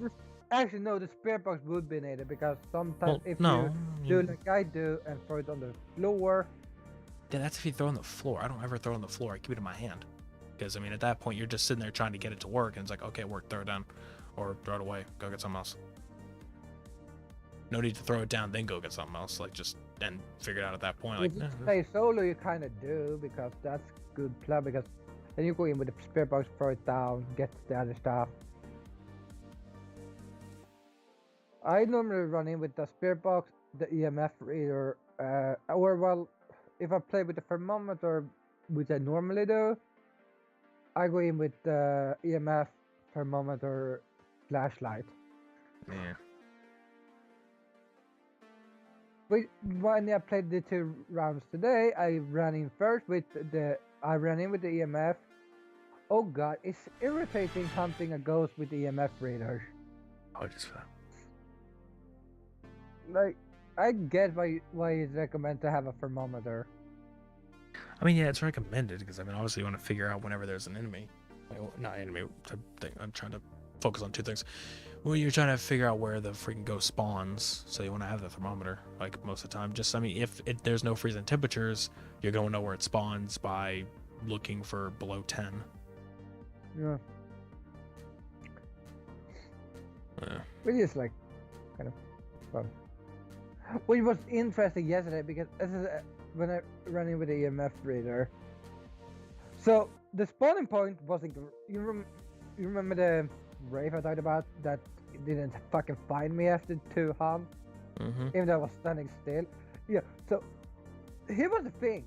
S1: actually, no, the spirit box would be needed, because sometimes you do like I do and throw it on the floor.
S2: Yeah, that's if you throw it on the floor. I don't ever throw it on the floor. I keep it in my hand. Because, I mean, at that point, you're just sitting there trying to get it to work, and it's like, okay, work, throw it down. Or throw it away, go get something else. No need to throw it down, then go get something else. Like, just, and figure it out at that point. Like,
S1: if you play solo, you kind of do, because that's good play, because then you go in with the spirit box, throw it down, get the other stuff. I normally run in with the spirit box, the EMF reader, or, well, if I play with the thermometer, which I normally do, I go in with the EMF, thermometer, flashlight.
S2: Yeah.
S1: But when I played the 2 rounds today, I ran in first with the EMF. Oh god, it's irritating hunting a ghost with the EMF reader.
S2: Oh, just for that.
S1: Like, I get why it's recommended to have a thermometer.
S2: I mean, yeah, it's recommended, because, I mean, obviously you want to figure out whenever there's an enemy. Like, not enemy, I'm trying to focus on two things. Well, you're trying to figure out where the freaking ghost spawns, so you want to have the thermometer, like, most of the time. Just, I mean, if there's no freezing temperatures, you're going to know where it spawns by looking for below 10.
S1: Yeah.
S2: Yeah.
S1: Which is, like, kind of fun. Which was interesting yesterday, because this is when I ran in with the EMF reader. So, the spawning point wasn't... You remember the rave I talked about that didn't fucking find me after 2 hunts? Even though I was standing still. Yeah, so here was the thing.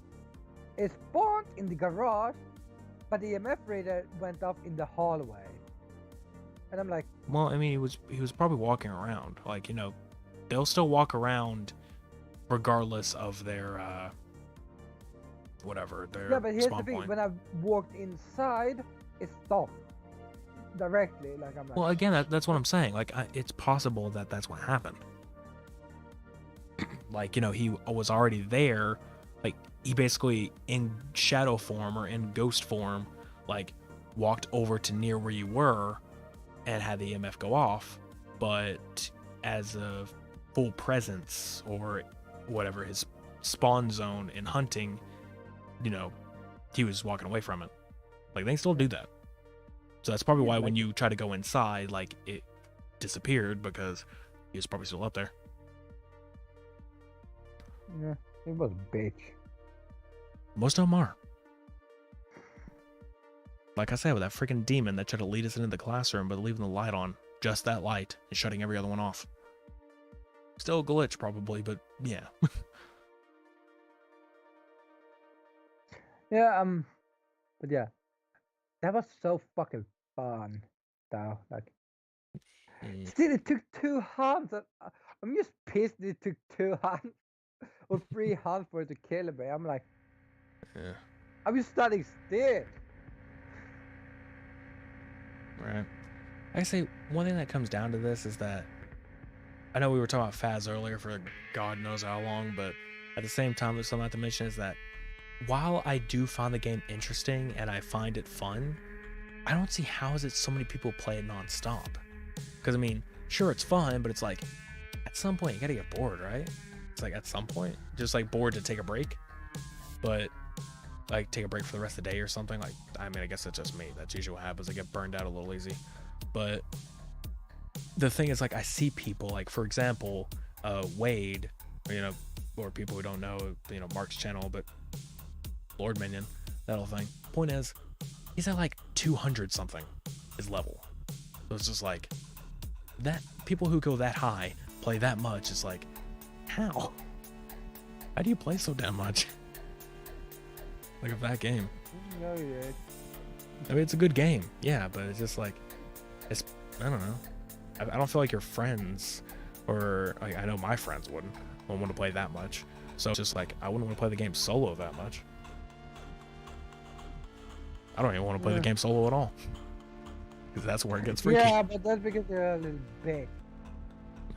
S1: It spawned in the garage, but the EMF reader went off in the hallway. And I'm like...
S2: Well, I mean, he was probably walking around. Like, you know, they'll still walk around regardless of their, whatever, their
S1: Yeah, but here's
S2: spawn
S1: the thing.
S2: point.
S1: When I walked inside, it stopped. Directly, like, I'm like...
S2: Well, again, that's what I'm saying. Like, it's possible that that's what happened. Like, you know, he was already there. Like, he basically, in shadow form or in ghost form, like, walked over to near where you were and had the EMF go off. But as a full presence or whatever, his spawn zone in hunting, you know, he was walking away from it. Like, they still do that. So that's probably why when you try to go inside, like, it disappeared, because he was probably still up there.
S1: Yeah, it was a bitch.
S2: Most of them are. Like I said, with that freaking demon that tried to lead us into the classroom, but leaving the light on, just that light, and shutting every other one off. Still a glitch, probably, but yeah.
S1: Yeah, but yeah. That was so fucking fun, though. Like, still, it took 2 hunts. I'm just pissed it took 2 hunts or 3 hunts for it to kill me. I'm like,
S2: Yeah.
S1: I'm just standing still.
S2: Right. I say one thing that comes down to this is that I know we were talking about Faz earlier for God knows how long, but at the same time, there's something I have to mention is that while I do find the game interesting and I find it fun, I don't see how is it so many people play it nonstop. Because I mean, sure it's fun, but it's like at some point you gotta get bored, right? It's like at some point, just like bored to take a break, but like take a break for the rest of the day or something. Like I mean, I guess that's just me. That's usually what happens. I get burned out a little easy, but the thing is, like, I see people, like, for example, Wade, or people who don't know, Mark's channel, but Lord Minion, that whole thing. Point is, he's at like 200 something his level. So it's just like that. People who go that high play that much. It's like, how? How do you play so damn much? Like a that game.
S1: No, yeah.
S2: I mean, it's a good game, yeah, but it's just like, I don't know. I don't feel like your friends, or like, I know my friends wouldn't want to play that much. So it's just like, I wouldn't want to play the game solo that much. I don't even want to play the game solo at all. Because that's where it gets freaky.
S1: Yeah, but that's because they're a little big.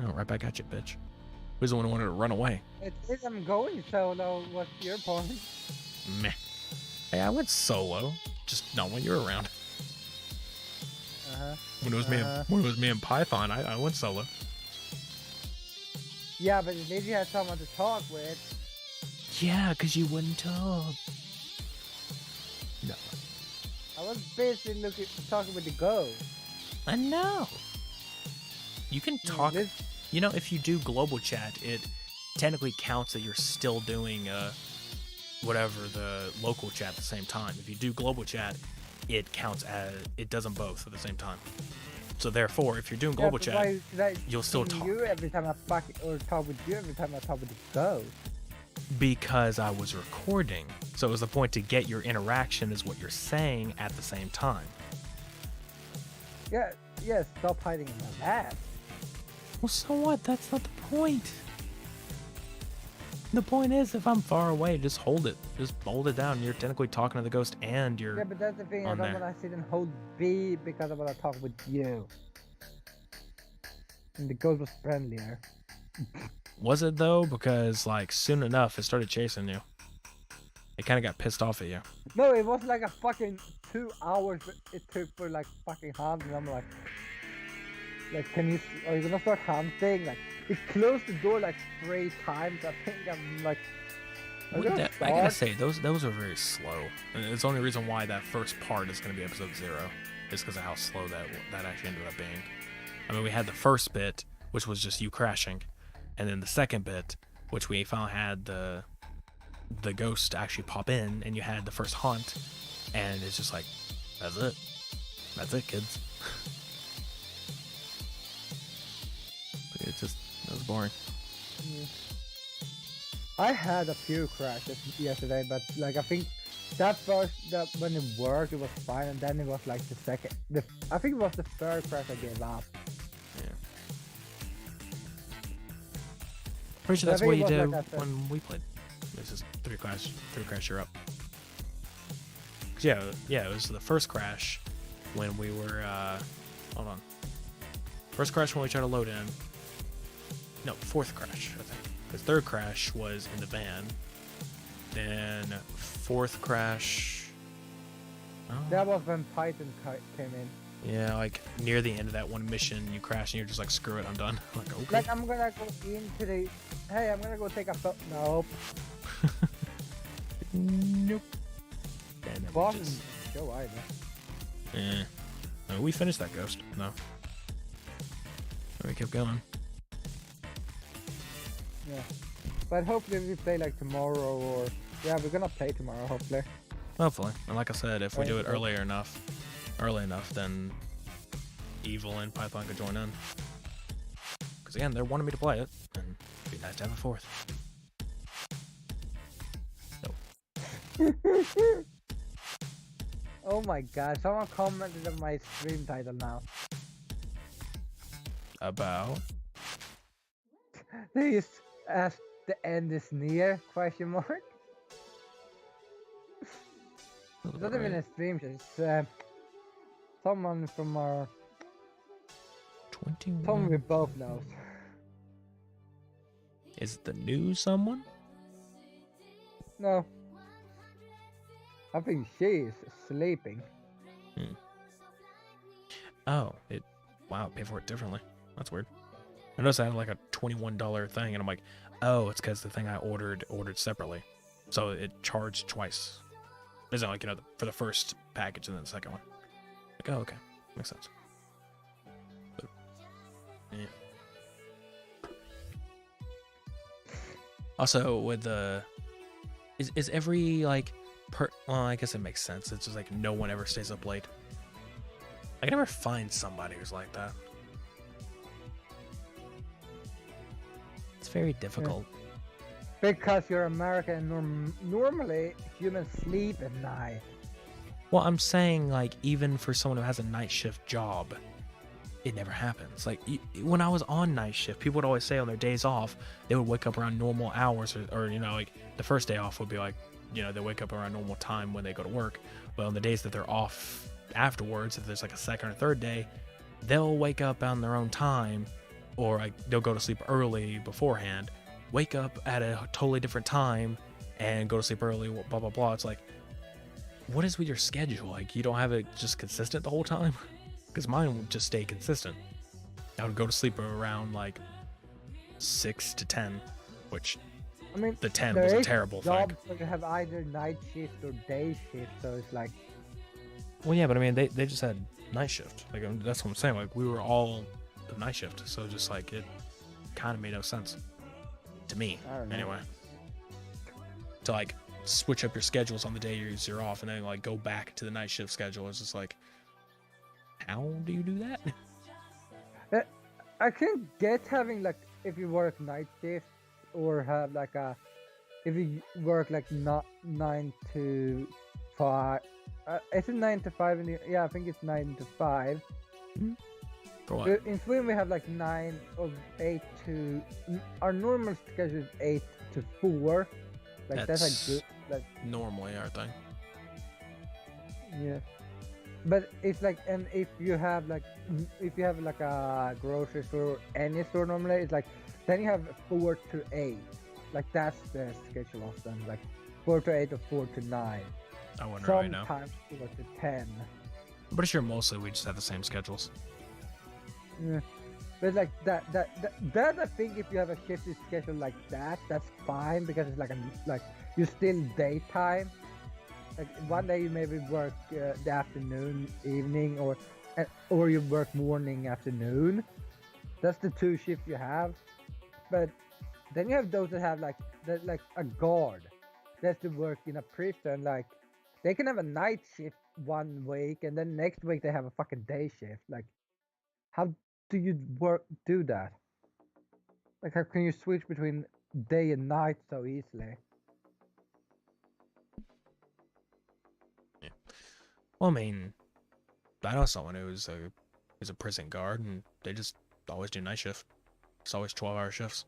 S2: Oh, right back at you, bitch. Who's the one who wanted to run away?
S1: It is I'm going solo. What's your point?
S2: Meh. Hey, I went solo, just not when you were around. When it was me and Python, I went solo.
S1: Yeah, but at least you had someone to talk with.
S2: Yeah, because you wouldn't talk. No.
S1: I was busy talking with the ghost.
S2: I know. You can talk. If you do global chat, it technically counts that you're still doing whatever the local chat at the same time. If you do global chat, it counts as it does them both at the same time. So therefore, if you're doing global chat, you'll still talk.
S1: You every time or talk with you every time I talk with the ghost.
S2: Because I was recording. So it was the point to get your interaction is what you're saying at the same time.
S1: Yeah, stop hiding in my lap.
S2: Well, so what? That's not the point. The point is, if I'm far away, just hold it. Just hold it down. You're technically talking to the ghost and you're.
S1: Yeah, but that's the thing. I don't want to sit and hold B because I want to talk with you. And the ghost was friendlier.
S2: Was it though? Because like soon enough, it started chasing you. It kind of got pissed off at you.
S1: No, it was like a fucking 2 hours it took for like fucking hunting. I'm like, are you gonna start hunting? Like, it closed the door like 3 times. I think I'm like,
S2: I gotta say, those are very slow. And it's the only reason why that first part is gonna be episode 0 is because of how slow that actually ended up being. I mean, we had the first bit, which was just you crashing, and then the second bit, which we finally had the ghost actually pop in, and you had the first hunt, and it's just like, that's it, kids. That was boring.
S1: Yeah. I had a few crashes yesterday, but like I think that when it worked, it was fine, and then it was like I think it was the third crash I gave up.
S2: Yeah. Pretty sure that's what you did when we played. This is 3 crash, you're up. Yeah, it was the first crash when we were, hold on. First crash when we tried to load in. No, 4th crash, I think. The 3rd crash was in the van. Then 4th crash. Oh.
S1: That was when Python came in.
S2: Yeah, like near the end of that one mission, you crash and you're just like, screw it, I'm done. I'm like, okay.
S1: Like, I'm gonna go into the. Hey, I'm gonna go take a photo. Nope.
S2: Nope. Damn it.
S1: Boston, show either.
S2: Yeah. No, we finished that ghost. No. We kept going.
S1: Yeah. But hopefully we play like tomorrow or... Yeah, we're gonna play tomorrow, hopefully.
S2: Hopefully. And like I said, if we do it early enough, then Evil and Python could join in. Because again, they're wanting me to play it, and it'd be nice to have a 4th. So.
S1: Oh my god, someone commented on my stream title now.
S2: About?
S1: They just asked the end is near, question mark. It's not even a stream, it's someone from our Someone we
S2: 21.
S1: both knows.
S2: Is it the new someone?
S1: No. I think she is sleeping.
S2: Oh, wow, pay for it differently. That's weird. I noticed I had like a $21 thing, and I'm like, oh, it's because the thing I ordered separately. So it charged twice. It's not like, for the first package and then the second one. Like, oh, okay. Makes sense. But, yeah. Also, with the... Is every, like... well, I guess it makes sense. It's just like no one ever stays up late. I can never find somebody who's like that. It's very difficult.
S1: Yeah. Because you're American and normally humans sleep at night.
S2: Well, I'm saying, like, even for someone who has a night shift job, it never happens. Like, when I was on night shift, people would always say on their days off, they would wake up around normal hours, or like, the first day off would be like, they wake up around normal time when they go to work. But on the days that they're off afterwards, if there's like a second or third day, they'll wake up on their own time, or like they'll go to sleep early beforehand, wake up at a totally different time, and go to sleep early, blah, blah, blah. It's like, what is with your schedule? Like, you don't have it just consistent the whole time? Because mine would just stay consistent. I would go to sleep around like 6 to 10, which... I mean, the 10 was a terrible thing.
S1: So you have either night shift or day shift, so it's like...
S2: Well, yeah, but I mean, they just had night shift. Like, that's what I'm saying. Like, we were all the night shift, so just like, it kind of made no sense. To me, anyway. To like, switch up your schedules on the day you're off, and then like, go back to the night shift schedule. It's just like, how do you do that?
S1: I can get having, like, if you work night shift, or have like if you work like not 9 to 5, is it 9 to 5 yeah, I think it's 9 to 5.
S2: For what?
S1: In Sweden we have like 9 or 8 to, our normal schedule is 8 to 4. Like that's like good, like
S2: normally our thing.
S1: Yeah, but it's like, and if you have like a grocery store or any store normally, it's like, then you have 4 to 8. Like that's the schedule of them. Like 4 to 8 or 4 to 9.
S2: I wonder right now.
S1: Sometimes 4 to 10.
S2: I'm pretty sure mostly we just have the same schedules.
S1: Yeah. But like that I think if you have a shifted schedule like that, that's fine, because it's like you're still daytime. Like one day you maybe work the afternoon, evening, or you work morning, afternoon. That's the 2 shifts you have. But then you have those that have like a guard that's to work in a prison. Like they can have a night shift one week, and then next week they have a fucking day shift. Like, how do you do that? Like, how can you switch between day and night so easily?
S2: Yeah. Well, I mean, I know someone who's a prison guard, and they just always do night shift. It's always 12-hour shifts.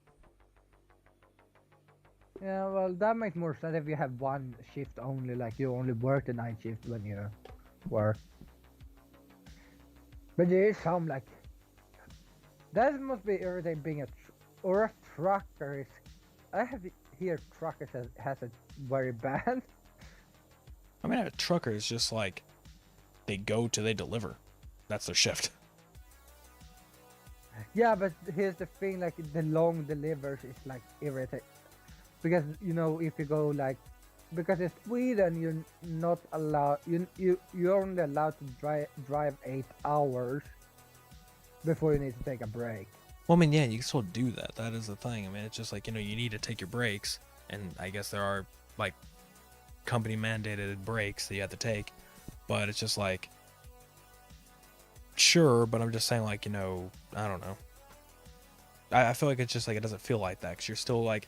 S1: Yeah, well, that makes more sense if you have one shift only, like you only work the night shift when you work. But there is some, like, that must be irritating being a trucker. I have here truckers has it very bad.
S2: I mean, a trucker is just like, they go till they deliver. That's their shift.
S1: Yeah, but here's the thing, like the long delivers is like irritating. Because if you go like, because in Sweden you're not allowed, you're only allowed to drive 8 hours before you need to take a break.
S2: Well, I mean, yeah, you can still do that. That is the thing. I mean, it's just like, you need to take your breaks, and I guess there are like company mandated breaks that you have to take, but it's just like, sure, but I'm just saying, like, I don't know. I feel like it's just like, it doesn't feel like that, because you're still like,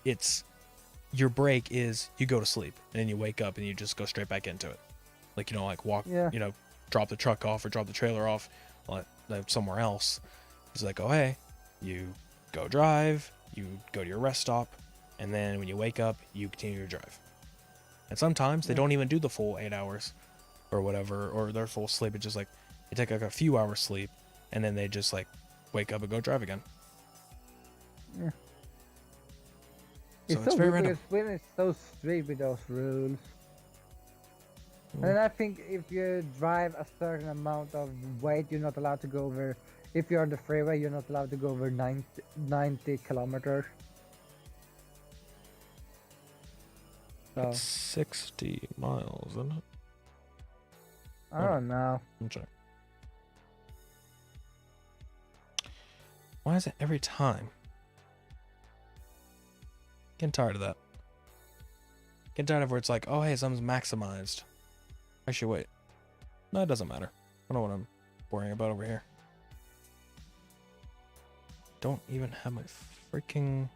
S2: it's, your break is you go to sleep and then you wake up and you just go straight back into it. Like, like walk, drop the truck off or drop the trailer off somewhere else. It's like, oh, hey, you go drive, you go to your rest stop, and then when you wake up, you continue your drive. And sometimes they don't even do the full 8 hours or whatever, or their full sleep. It's just like, you take like a few hours sleep, and then they just like wake up and go drive again.
S1: Yeah.
S2: So
S1: It's
S2: it's
S1: so
S2: very
S1: weird
S2: random.
S1: because Sweden is so strict with those rules. And I think if you drive a certain amount of weight, you're not allowed to go over. If you're on the freeway, you're not allowed to go over 90 kilometers. So
S2: It's 60 miles, isn't it?
S1: I don't know.
S2: Let me check. Why is it every time? Getting tired of that. Getting tired of where it's like, oh hey, something's maximized. Actually, wait. No, it doesn't matter. I don't know what I'm worrying about over here. Don't even have my freaking...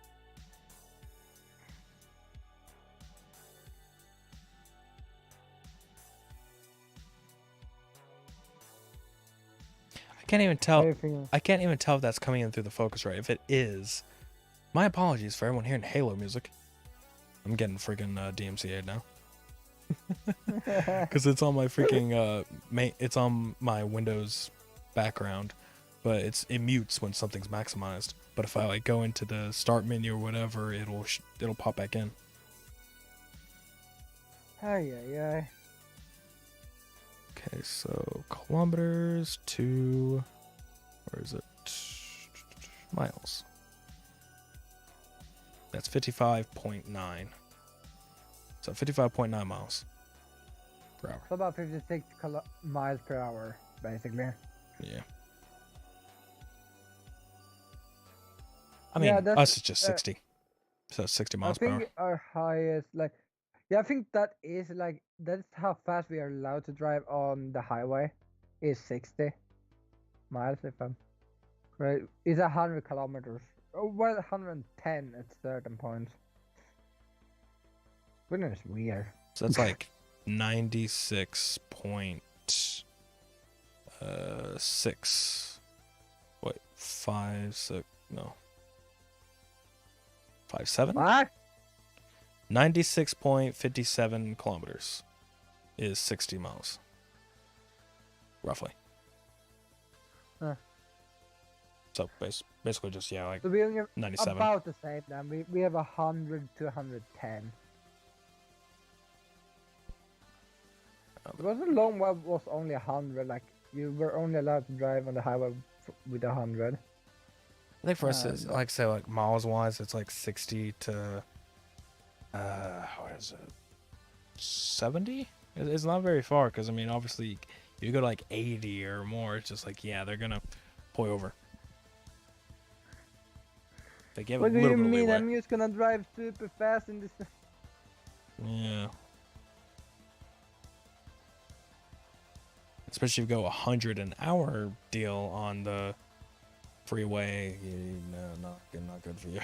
S2: I can't even tell. I can't even tell if that's coming in through the Focusrite. If it is, my apologies for everyone hearing Halo music. I'm getting freaking DMCA'd now. Because it's on my freaking it's on my Windows background, but it mutes when something's maximized. But if I like go into the start menu or whatever, it'll pop back in.
S1: Ay.
S2: Okay, so kilometers to, where is it? Miles. That's 55.9. So 55.9 miles per hour.
S1: So about 56 miles per hour, basically.
S2: Yeah. I mean,
S1: Yeah,
S2: us is just 60. So 60 miles per hour.
S1: I think our highest, like, yeah, I think that is like, that's how fast we are allowed to drive on the highway, is 60 miles, if I'm right. It's 100 kilometers. Oh, well, 110 at certain points. Goodness, weird.
S2: So that's like 96.6. What? 56? No. 57?
S1: What?
S2: 96.57 kilometers is 60 miles. Roughly.
S1: Huh.
S2: So basically just, yeah, like
S1: So we only have
S2: 97.
S1: about the same then. We have 100 to 110. It wasn't long while it was only 100. Like, you were only allowed to drive on the highway with 100.
S2: I think for us, it's like, say, like miles wise, it's like 60 to, what is it? 70? It's not very far because, I mean, obviously, if you go to like 80 or more, it's just like, yeah, they're going to pull you over. They give
S1: What
S2: a
S1: do
S2: little
S1: you
S2: bit of
S1: mean?
S2: leeway.
S1: I'm just gonna drive super fast in this.
S2: Yeah. Especially if you go 100 an hour deal on the freeway, no, not good for you.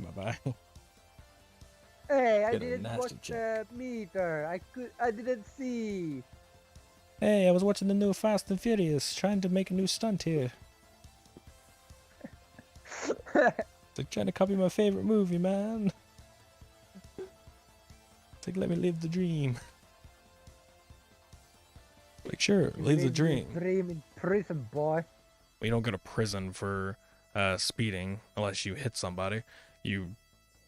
S2: Bye-bye.
S1: Hey, I
S2: Get a
S1: didn't
S2: nasty
S1: watch
S2: check.
S1: the meter. I didn't see.
S2: Hey, I was watching the new Fast and Furious, trying to make a new stunt here. It's like trying to copy my favorite movie, man. It's like, let me live the dream. Like, sure, live the dream.
S1: Dream in prison, boy.
S2: Well, you don't go to prison for speeding unless you hit somebody. You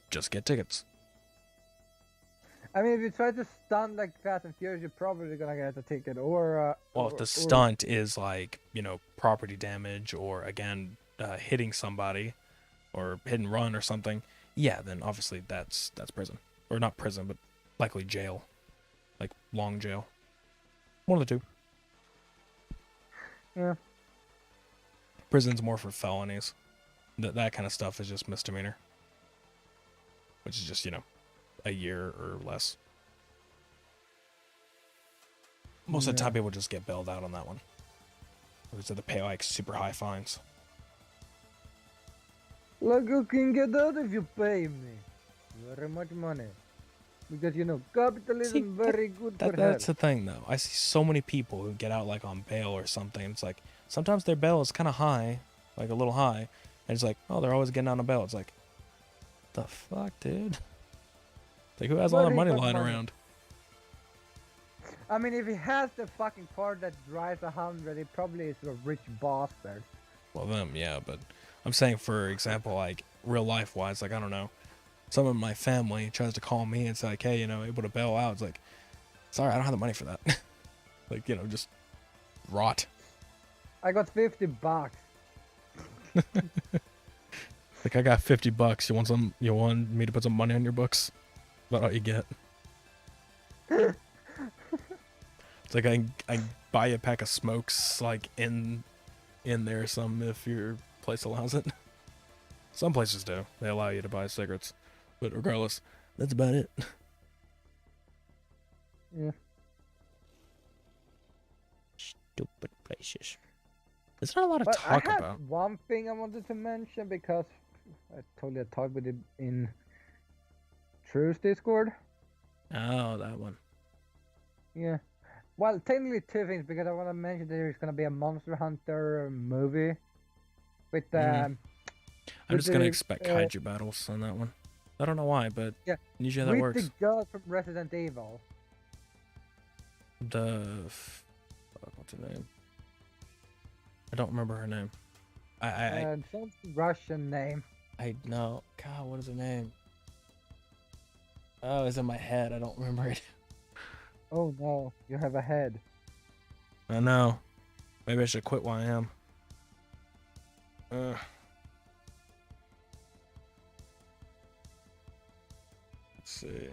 S2: just get tickets.
S1: I mean, if you try to stunt like Fast and Furious, you're probably gonna get a ticket. Or
S2: well, if the stunt is like, you know, property damage or again hitting somebody or hit and run or something, yeah, then obviously that's prison, or not prison, but likely jail, like long jail. One of the two.
S1: Yeah.
S2: Prison's more for felonies. That kind of stuff is just misdemeanor, which is just, you know, a year or less. Most of the time, people just get bailed out on that one. So they pay like super high fines.
S1: Like, you can get out if you pay me very much money. Because, you know, capitalism very good for
S2: That's
S1: health.
S2: the thing, though. I see so many people who get out like on bail or something. It's like sometimes their bail is kind of high, like a little high, and it's like, oh, they're always getting out on bail. It's like, the fuck, dude? Like, who has all that money lying around?
S1: I mean, if he has the fucking car that drives 100, he probably is a rich bastard.
S2: Well, them, yeah, but I'm saying, for example, like real life wise, like I don't know, some of my family tries to call me and say like, hey, able to bail out. It's like, sorry, I don't have the money for that. Like, just rot.
S1: I got $50.
S2: Like, I got $50. You want me to put some money on your books? About all you get. It's like I buy a pack of smokes, like in there some, if your place allows it. Some places do. They allow you to buy cigarettes. But regardless, that's about it.
S1: Yeah.
S2: Stupid places. There's not a lot of
S1: But
S2: talk
S1: I have
S2: about.
S1: one thing I wanted to mention because I totally talked with it in True's Discord.
S2: Oh, that one.
S1: Yeah. Well, technically two things because I want to mention there's gonna be a Monster Hunter movie with
S2: I'm
S1: with
S2: just gonna
S1: the,
S2: expect kaiju battles on that one. I don't know why, but
S1: yeah,
S2: usually that
S1: with
S2: works.
S1: the girl from Resident Evil.
S2: What's her name? I don't remember her name.
S1: Some Russian name.
S2: I know. God, what is her name? Oh, it's in my head. I don't remember it.
S1: Oh no, you have a head.
S2: I know. Maybe I should quit while I am. Let's see.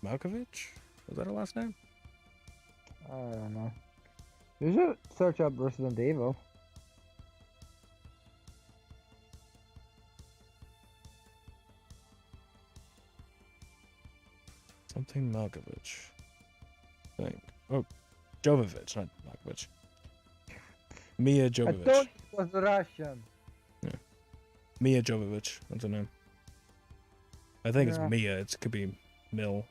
S2: Malkovich? Was that her last name?
S1: I don't know. You should search up Resident Evil.
S2: Something Malkovich. I think. Oh, Jovovich, not Malkovich. Mia
S1: I
S2: Jovovich.
S1: thought it was Russian.
S2: Yeah. Mia Jovovich. That's her name. I think it's
S1: Yeah.
S2: Mia. It could be Mila.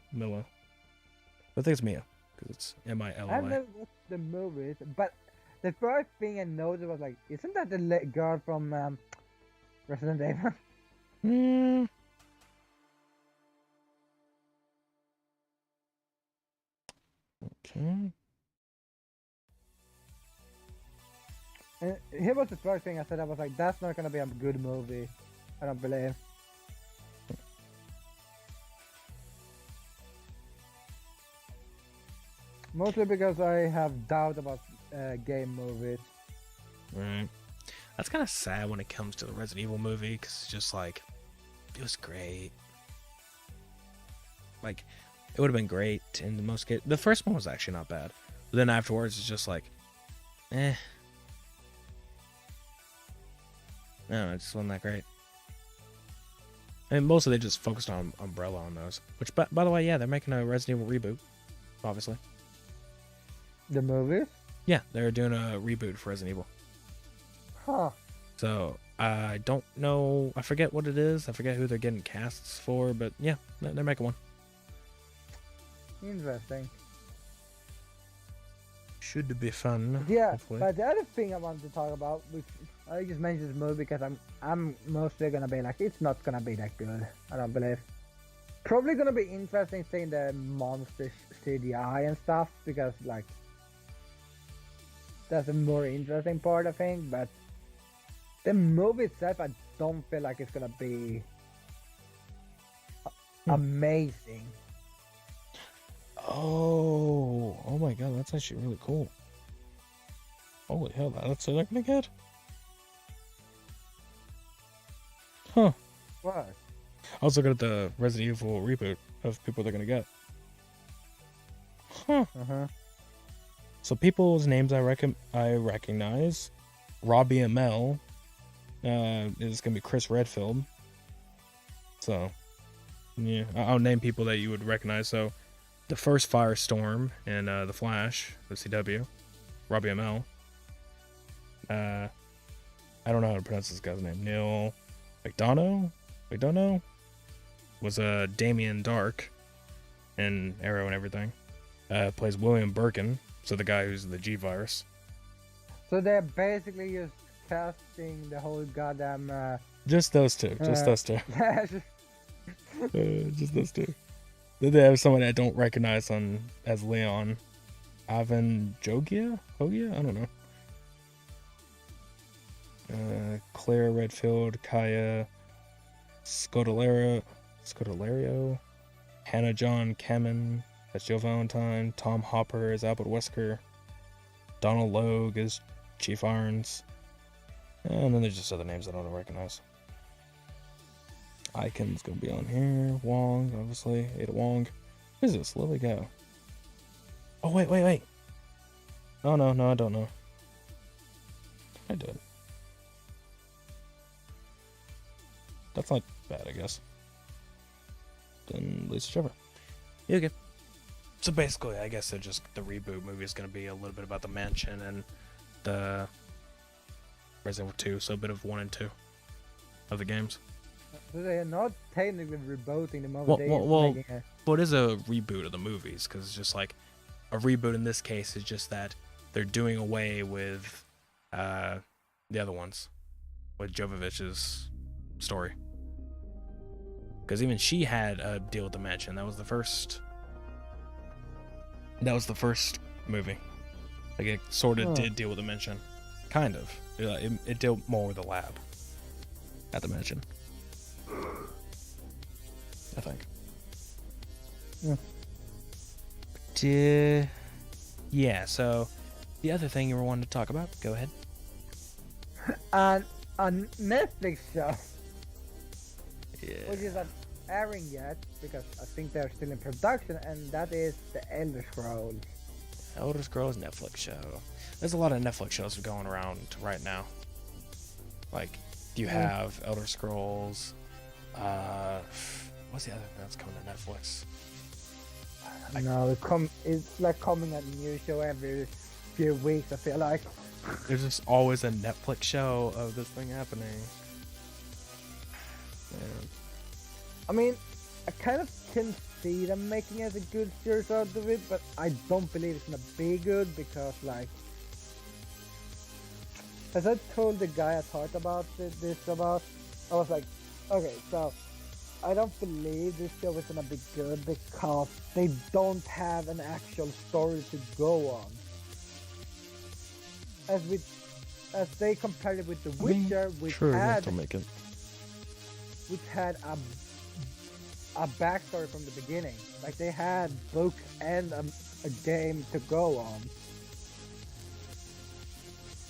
S2: I think it's Mia because it's
S1: I've
S2: Mila.
S1: never watched the movies, but the first thing I noticed was like, isn't that the girl from Resident Evil?
S2: Okay.
S1: And here was the first thing I said. I was like, that's not gonna be a good movie. I don't believe. Mostly because I have doubt about game movies.
S2: Right. That's kind of sad when it comes to the Resident Evil movie because it's just like, it was great. Like, it would have been great in the most cases. The first one was actually not bad. But then afterwards, it's just like, eh. No, it just wasn't that great. And mostly they just focused on Umbrella on those. Which, by the way, yeah, they're making a Resident Evil reboot, obviously.
S1: The movies?
S2: Yeah, they're doing a reboot for Resident Evil.
S1: Huh.
S2: So, I don't know. I forget what it is. I forget who they're getting casts for, but yeah, they're making one.
S1: Interesting.
S2: Should be fun.
S1: Yeah,
S2: hopefully.
S1: but the other thing I wanted to talk about, which I just mentioned this movie because I'm mostly gonna be like, it's not gonna be that good. I don't believe. Probably gonna be interesting seeing the monster CGI and stuff because like that's a more interesting part I think. But the movie itself, I don't feel like it's gonna be amazing.
S2: Oh my god, that's actually really cool. Holy hell, that's what I'm gonna get. Huh.
S1: What?
S2: I was looking at the Resident Evil reboot of people they're gonna get. Huh. So people's names I recognize. Robbie Amell is gonna be Chris Redfield. So yeah, I'll name people that you would recognize. So the first Firestorm and The Flash, the CW, Robbie Amell. I don't know how to pronounce this guy's name. Neil McDonough was Damien Dark and Arrow and everything. Plays William Birkin, so the guy who's the G-Virus.
S1: So they're basically just casting the whole goddamn.
S2: Just those two. Just those two. Just those two. Then they have somebody I don't recognize as Leon. Ivan Hogia? I don't know. Claire Redfield, Kaya Scodelario, Hannah John Kamen, that's Joe Valentine, Tom Hopper is Albert Wesker, Donald Logue is Chief Irons, and then there's just other names I don't recognize. Icon's gonna be on here. Wong, obviously. Ada Wong. What is this? Lily Go. Oh, wait. Oh, no, I don't know. I did. That's not bad, I guess. Then Lisa Trevor. Yeah, okay. So basically, I guess the reboot movie is going to be a little bit about the mansion and the Resident Evil 2, so a bit of 1 and 2 of the games.
S1: So they are not technically rebooting the movie.
S2: Well, it is a reboot of the movies, because it's just like a reboot in this case is just that they're doing away with the other ones, with Jovovich's story. Because even she had a deal with the mansion. That was the first movie. Like, it sort of did deal with the mansion. Kind of. It dealt more with the lab at the mansion, I think.
S1: Yeah.
S2: But, yeah, so the other thing you were wanting to talk about, go ahead.
S1: And a Netflix show,
S2: Yeah.
S1: which is not airing yet because I think they're still in production, and that is the Elder Scrolls.
S2: Elder Scrolls Netflix show. There's a lot of Netflix shows going around right now. Like, you have Elder Scrolls. What's the other thing that's coming to Netflix?
S1: It's like coming a new show every few weeks, I feel like.
S2: There's just always a Netflix show of this thing happening. Man.
S1: I mean, I kind of can see them making it a good series out of it, but I don't believe it's gonna be good because, like, as I told the guy I talked about I was like, okay, so I don't believe this show is gonna be good because they don't have an actual story to go on. As they compared it with The Witcher, which had a backstory from the beginning. Like, they had books and a game to go on.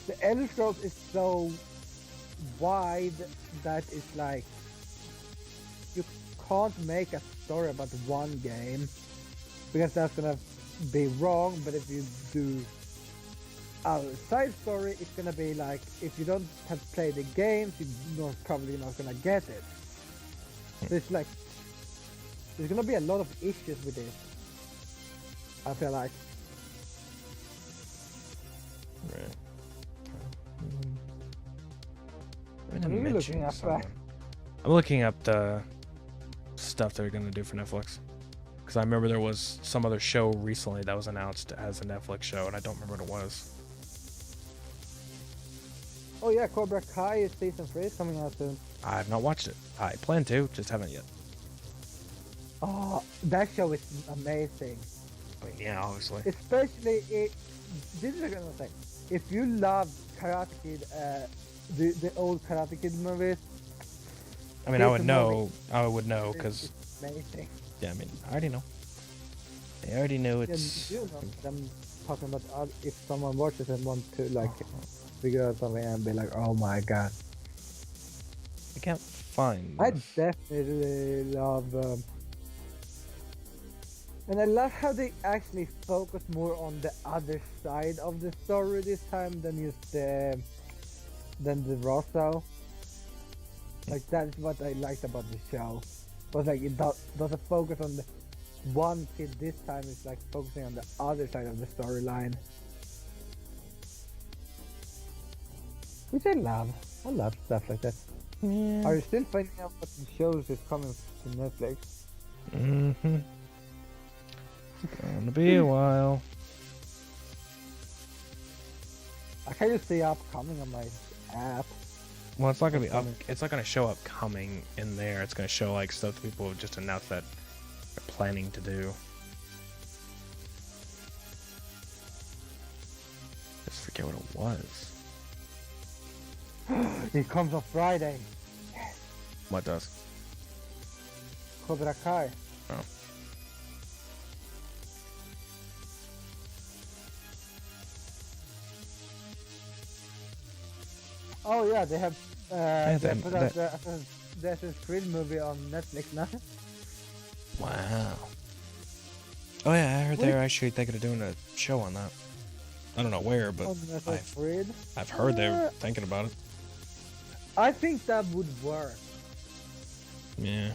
S1: The Elder Scrolls is so wide that it's like you can't make a story about one game because that's gonna be wrong. But if you do a side story, it's gonna be like, if you don't have played the games, you're probably not gonna get it. So it's like there's gonna be a lot of issues with this, I feel like.
S2: Right.
S1: What are you looking at?
S2: I'm looking up the stuff they're gonna do for Netflix, because I remember there was some other show recently that was announced as a Netflix show, and I don't remember what it was.
S1: Oh yeah, Cobra Kai season 3 is coming out soon.
S2: I have not watched it. I plan to, just haven't yet.
S1: Oh, that show is amazing.
S2: I mean, yeah, obviously.
S1: Especially this is what I'm gonna say. If you love Karate Kid, the old Karate Kid movies.
S2: I mean, I would know, because...
S1: amazing.
S2: Yeah, I mean, I already know. I already know it's...
S1: Yeah, you know, I'm talking about if someone watches and want to, like, figure out something and be like, oh my god.
S2: I can't find...
S1: I definitely love... and I love how they actually focus more on the other side of the story this time than just the Rosso. Like, that's what I liked about the show. Was like, it doesn't focus on the one kid this time. It's like focusing on the other side of the storyline, which I love. I love stuff like that.
S2: Yeah.
S1: Are you still finding out what the shows is coming to Netflix?
S2: Mm-hmm. Gonna be a while.
S1: I can just see upcoming on my app.
S2: Well, it's not gonna be up. It's not gonna show upcoming in there. It's gonna show like stuff that people have just announced that they're planning to do. Just forget what it was.
S1: It comes on Friday.
S2: What does?
S1: Cobra Kai.
S2: Oh.
S1: Oh yeah, they have they put out
S2: that-
S1: the Assassin's Creed movie on Netflix now.
S2: Wow. Oh yeah, I heard they're actually thinking of doing a show on that. I don't know where, but
S1: On Assassin's Creed.
S2: I've heard they're thinking about it.
S1: I think that would work.
S2: Yeah.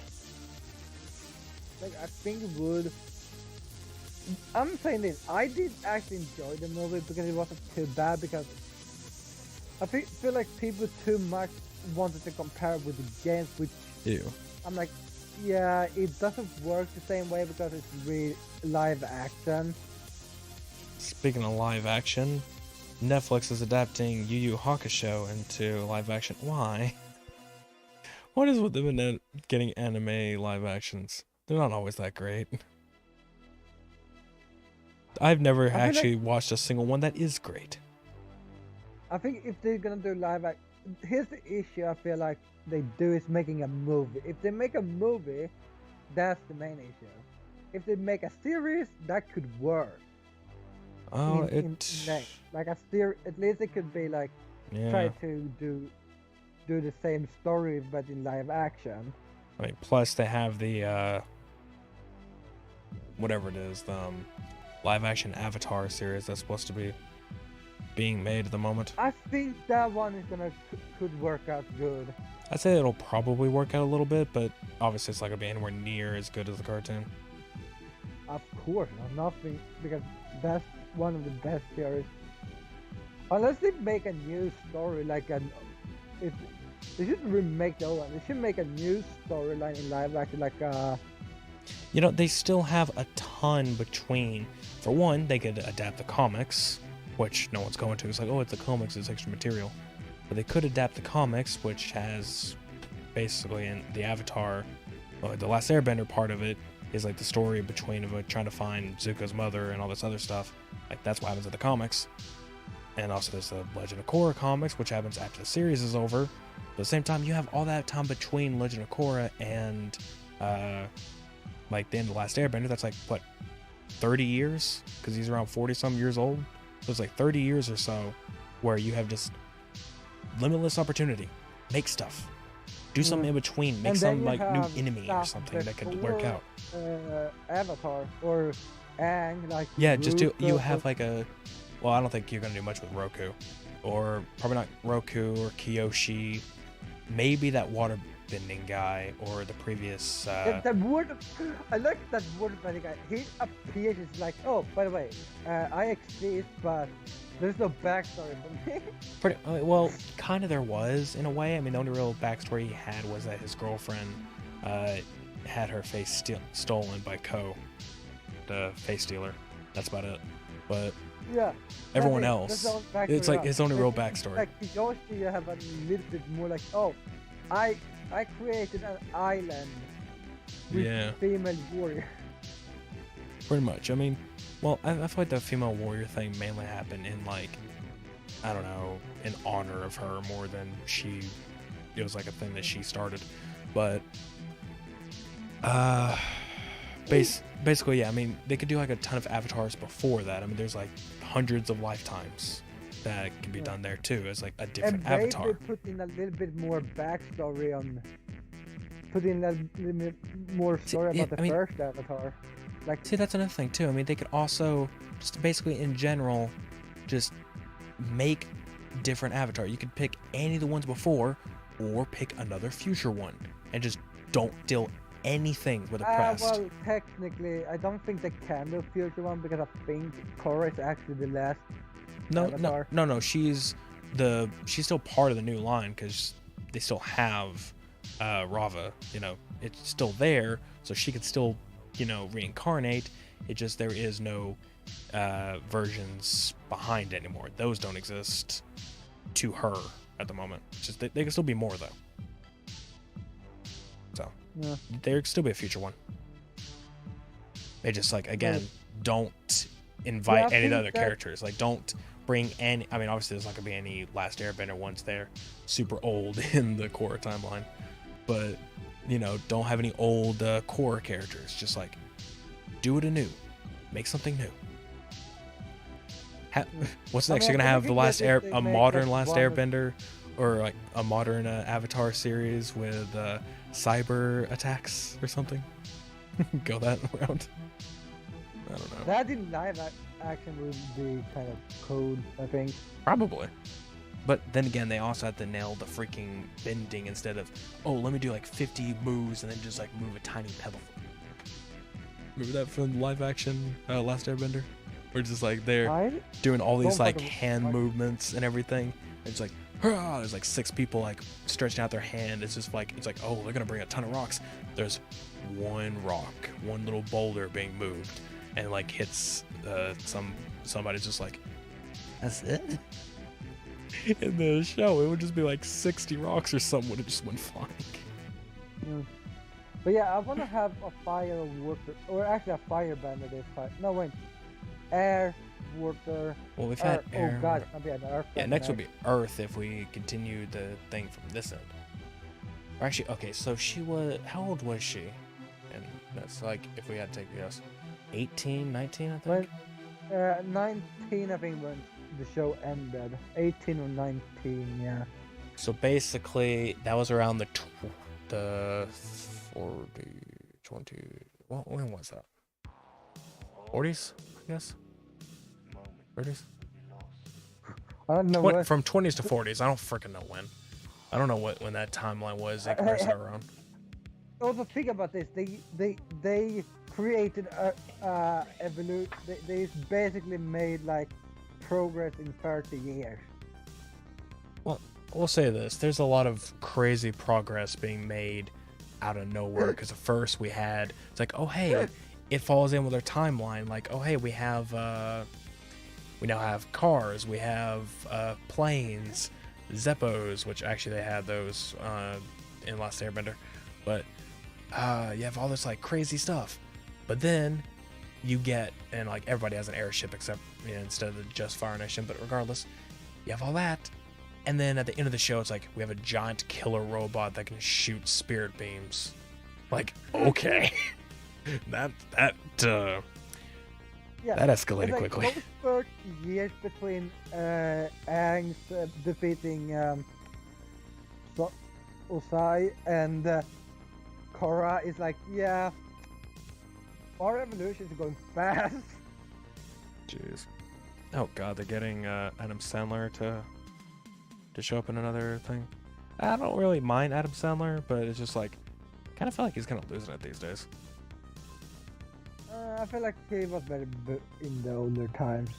S1: Like I think it would. I'm saying this. I did actually enjoy the movie because it wasn't too bad, because I feel like people too much wanted to compare with the games, which
S2: Ew.
S1: I'm like, yeah, it doesn't work the same way because it's really live action.
S2: Speaking of live action, Netflix is adapting Yu Yu Hakusho into live action. Why? What is with them in getting anime live actions? They're not always that great. I've never actually watched a single one that is great.
S1: I think if they're gonna do live action, here's the issue I feel like they do is making a movie. If they make a movie, that's the main issue. If they make a series, that could work.
S2: Oh,
S1: Like a series, at least it could be like try to do the same story but in live action.
S2: I mean, plus they have the whatever it is, the live action Avatar series that's supposed to be being made at the moment.
S1: I think that one is could work out good.
S2: I'd say it'll probably work out a little bit, but obviously it's not gonna be anywhere near as good as the cartoon.
S1: Of course, nothing, because that's one of the best series. Unless they make a new story, like if they should remake the old one. They should make a new storyline in live action, like
S2: You know, they still have a ton between. For one, they could adapt the comics, which no one's going to. It's like, oh, it's the comics, it's extra material. But they could adapt the comics, which has basically in the Avatar, the Last Airbender part of it is like the story between trying to find Zuko's mother and all this other stuff. Like that's what happens in the comics. And also there's the Legend of Korra comics, which happens after the series is over. But at the same time, you have all that time between Legend of Korra and like the end of the Last Airbender. That's like what, 30 years? Because he's around 40 some years old. So it's like 30 years or so where you have just limitless opportunity. Make stuff. Do something in between. Make some like new enemy or something that could work out.
S1: Avatar or Aang, like
S2: yeah, just do. You have like a. Well, I don't think you're gonna do much with Roku, or probably not Roku or Kyoshi. Maybe that waterbending guy or the previous.
S1: That word, I like that waterbending guy. He appears as like, oh, by the way, I exist, but there's no backstory for me.
S2: Pretty well, kind of there was in a way. I mean, the only real backstory he had was that his girlfriend had her face stolen by Ko, the face stealer. That's about it. But
S1: yeah,
S2: everyone else, it's like his only real backstory.
S1: Like Yoshi, you have a little bit more like, oh, I created an island with female warrior.
S2: Pretty much. I mean, well, I feel like the female warrior thing mainly happened in like, I don't know, in honor of her more than it was like a thing that she started. But basically, yeah, I mean, they could do like a ton of avatars before that. I mean, there's like hundreds of lifetimes that can be done there too, as like a different avatar.
S1: And put in a little bit more backstory on, put in a little bit more story about the first avatar. Like,
S2: see, that's another thing too. I mean, they could also just basically in general just make different avatar. You could pick any of the ones before or pick another future one and just don't deal anything with the past.
S1: Well, technically, I don't think they can do future one because I think Korra is actually the last avatar.
S2: No. She's still part of the new line because they still have Rava. You know, it's still there, so she could still, you know, reincarnate. It just there is no versions behind it anymore. Those don't exist to her at the moment. It's just they can still be more though. So
S1: Yeah.
S2: there could still be a future one. They just like again don't invite any of the other characters. Like don't bring any. I mean, obviously there's not gonna be any Last Airbender ones there, super old in the core timeline, but you know, don't have any old core characters. Just like do it anew, make something new. What's next? You're gonna have the a modern Last Airbender, or like a modern Avatar series with cyber attacks or something. Go that route. I don't know.
S1: That in live action would be kind of cool, I think.
S2: Probably. But then again, they also have to nail the freaking bending instead of, oh, let me do like 50 moves and then just like move a tiny pebble. Remember that from live action Last Airbender? Where just like they're doing all these like hand movements and everything. It's like, hurrah! There's like 6 people like stretching out their hand. It's just like, it's like, oh, they're gonna bring a ton of rocks. There's one rock, one little boulder being moved, and like hits somebody's just like, that's it. In the show, it would just be like 60 rocks or something would have just went flying.
S1: Yeah. But yeah, I want to have a fire water, or actually a firebender this time. No, wait. Air, water.
S2: Well, we've had air.
S1: Oh god, it's not earth.
S2: Yeah, next would be earth if we continue the thing from this end. Or actually, okay, so she was, how old was she? And that's like, if we had to take a guess, 18, 19, I think?
S1: Well, 19, I think, when the show ended. 18 or 19, yeah.
S2: So basically, that was around the 40, 20, well, when was that? 40s, I guess? 30s?
S1: I don't know.
S2: From 20s to 40s, I don't freaking know when. I don't know when that timeline was in comparison around.
S1: Also think about this. They created a evolution. They basically made like progress in 30 years.
S2: Well, we'll say this: there's a lot of crazy progress being made out of nowhere. Because at first we had, it's like, oh hey, it falls in with our timeline. Like, oh hey, we now have cars, we have planes, Zeppos, which actually they had those in Last Airbender, but you have all this like crazy stuff. But then you get, and like everybody has an airship except, you know, instead of the Just Fire Nation, but regardless, you have all that. And then at the end of the show, it's like we have a giant killer robot that can shoot spirit beams. Like, okay. that escalated quickly.
S1: Those 30 years between Aang's defeating Osai and Korra is like, yeah, our evolutions are going fast.
S2: Jeez. Oh god, they're getting Adam Sandler to show up in another thing. I don't really mind Adam Sandler, but it's just like, kind of feel like he's kind of losing it these days.
S1: I feel like he was better in the older times.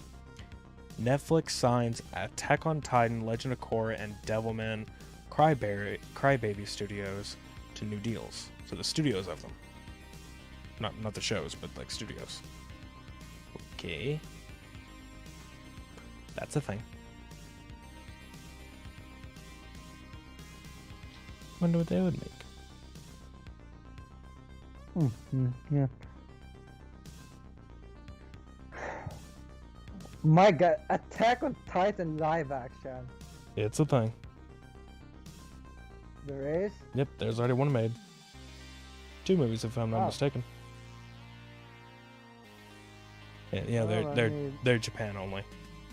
S2: Netflix signs Attack on Titan, Legend of Korra, and Devilman Crybaby Studios to new deals. So the studios of them. Not the shows, but like studios. Okay. That's a thing. Wonder what they would make.
S1: Yeah. My god, Attack on Titan live action.
S2: It's a thing.
S1: There is?
S2: Yep, there's already one made. 2 movies if I'm not mistaken. Yeah, they're Japan only.